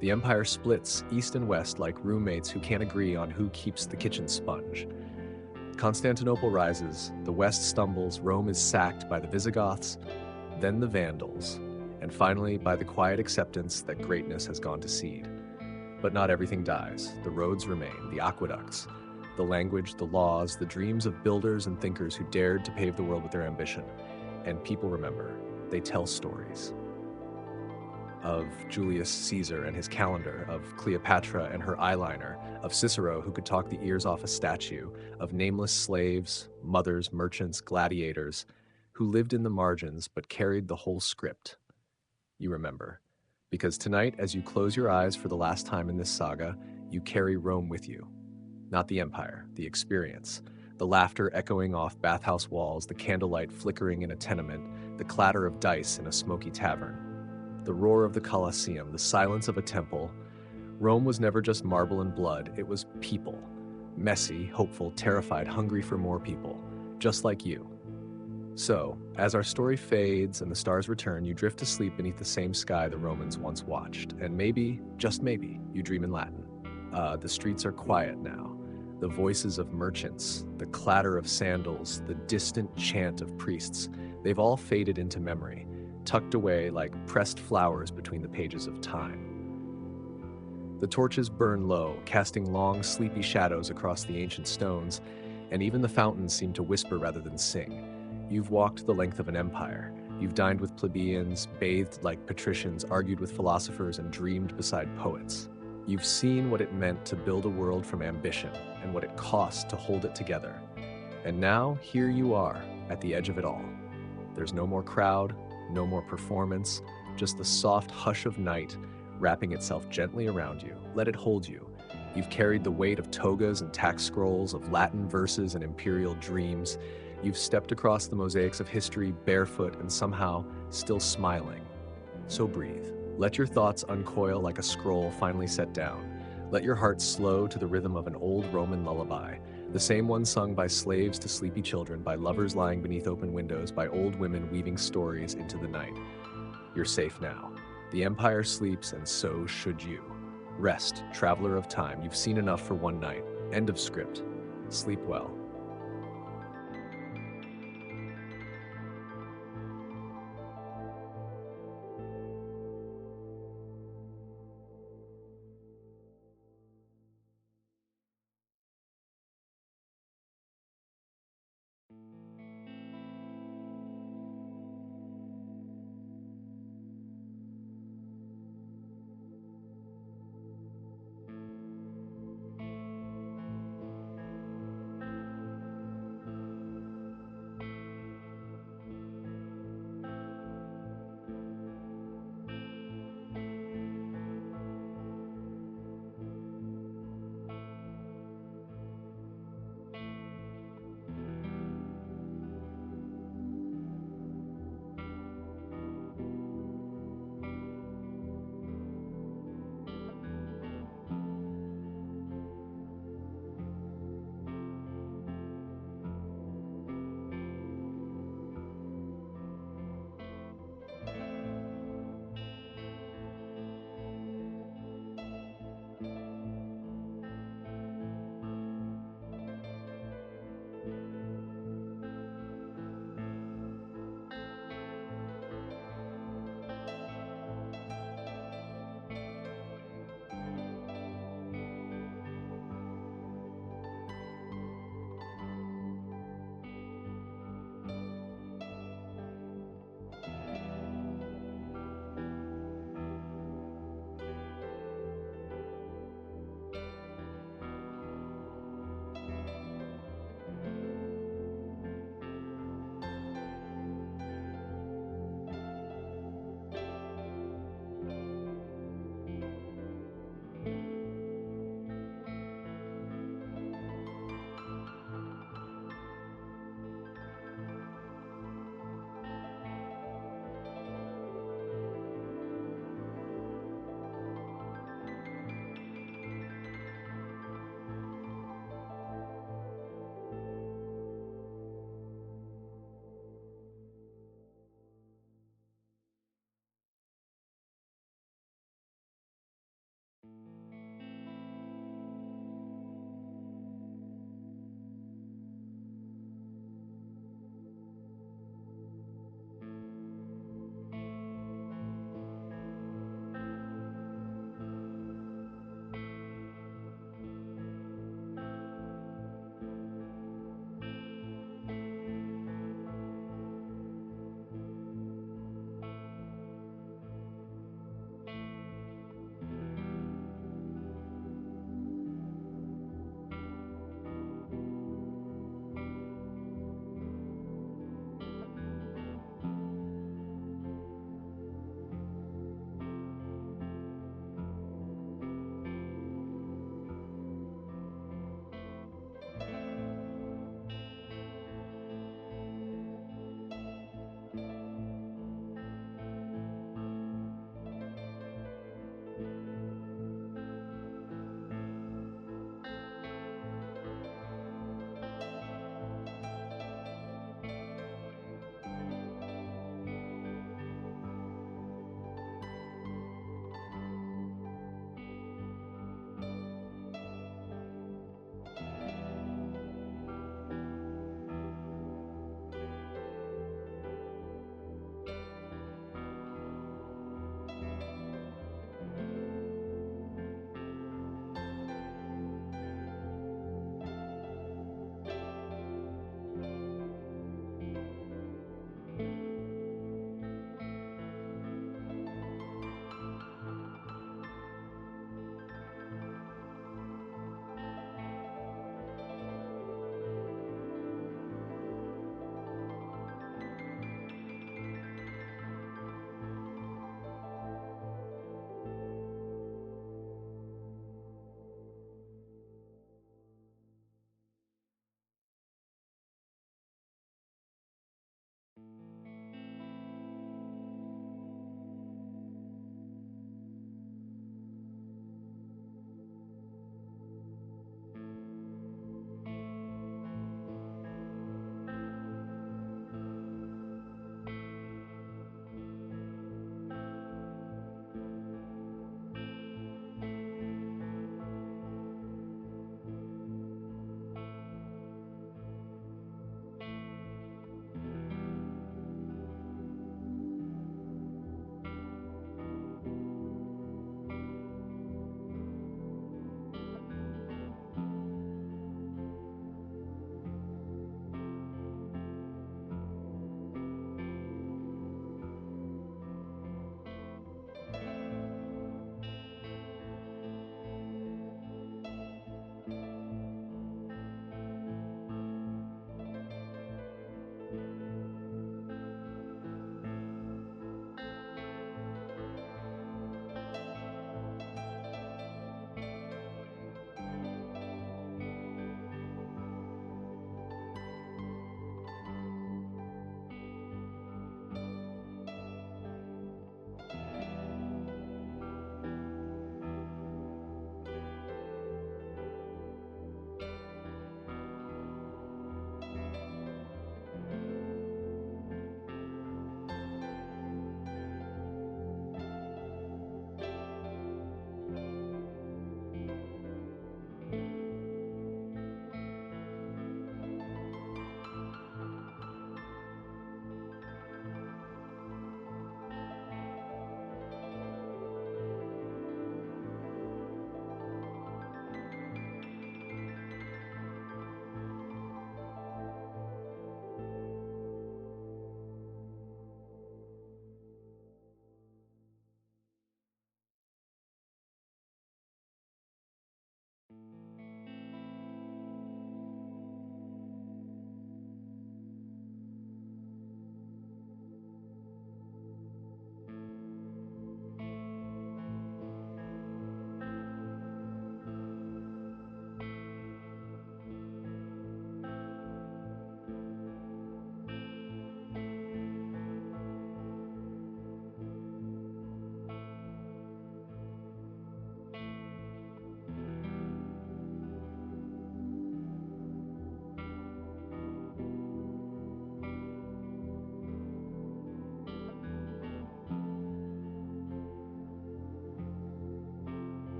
The empire splits east and west like roommates who can't agree on who keeps the kitchen sponge. Constantinople rises, the west stumbles, Rome is sacked by the Visigoths, then the Vandals, and finally by the quiet acceptance that greatness has gone to seed. But not everything dies. The roads remain, the aqueducts, the language, the laws, the dreams of builders and thinkers who dared to pave the world with their ambition. And people remember, they tell stories. Of Julius Caesar and his calendar, of Cleopatra and her eyeliner, of Cicero who could talk the ears off a statue, of nameless slaves, mothers, merchants, gladiators, who lived in the margins but carried the whole script. You remember. Because tonight, as you close your eyes for the last time in this saga, you carry Rome with you. Not the empire, the experience. The laughter echoing off bathhouse walls, the candlelight flickering in a tenement, the clatter of dice in a smoky tavern. The roar of the Colosseum, the silence of a temple. Rome was never just marble and blood, it was people. Messy, hopeful, terrified, hungry for more people. Just like you. So, as our story fades and the stars return, you drift to sleep beneath the same sky the Romans once watched. And maybe, just maybe, you dream in Latin. The streets are quiet now. The voices of merchants, the clatter of sandals, the distant chant of priests, they've all faded into memory, tucked away like pressed flowers between the pages of time. The torches burn low, casting long, sleepy shadows across the ancient stones, and even the fountains seem to whisper rather than sing. You've walked the length of an empire, You've dined with plebeians, bathed like patricians, argued with philosophers, and dreamed beside poets. You've seen what it meant to build a world from ambition and what it cost to hold it together. And now, here you are, at the edge of it all. There's no more crowd, no more performance, just the soft hush of night wrapping itself gently around you. Let it hold you. You've carried the weight of togas and tax scrolls, of Latin verses and imperial dreams. You've stepped across the mosaics of history barefoot and somehow still smiling. So breathe. Let your thoughts uncoil like a scroll finally set down. Let your heart slow to the rhythm of an old Roman lullaby, the same one sung by slaves to sleepy children, by lovers lying beneath open windows, by old women weaving stories into the night. You're safe now. The empire sleeps, and so should you. Rest, traveler of time. You've seen enough for one night. End of script. Sleep well.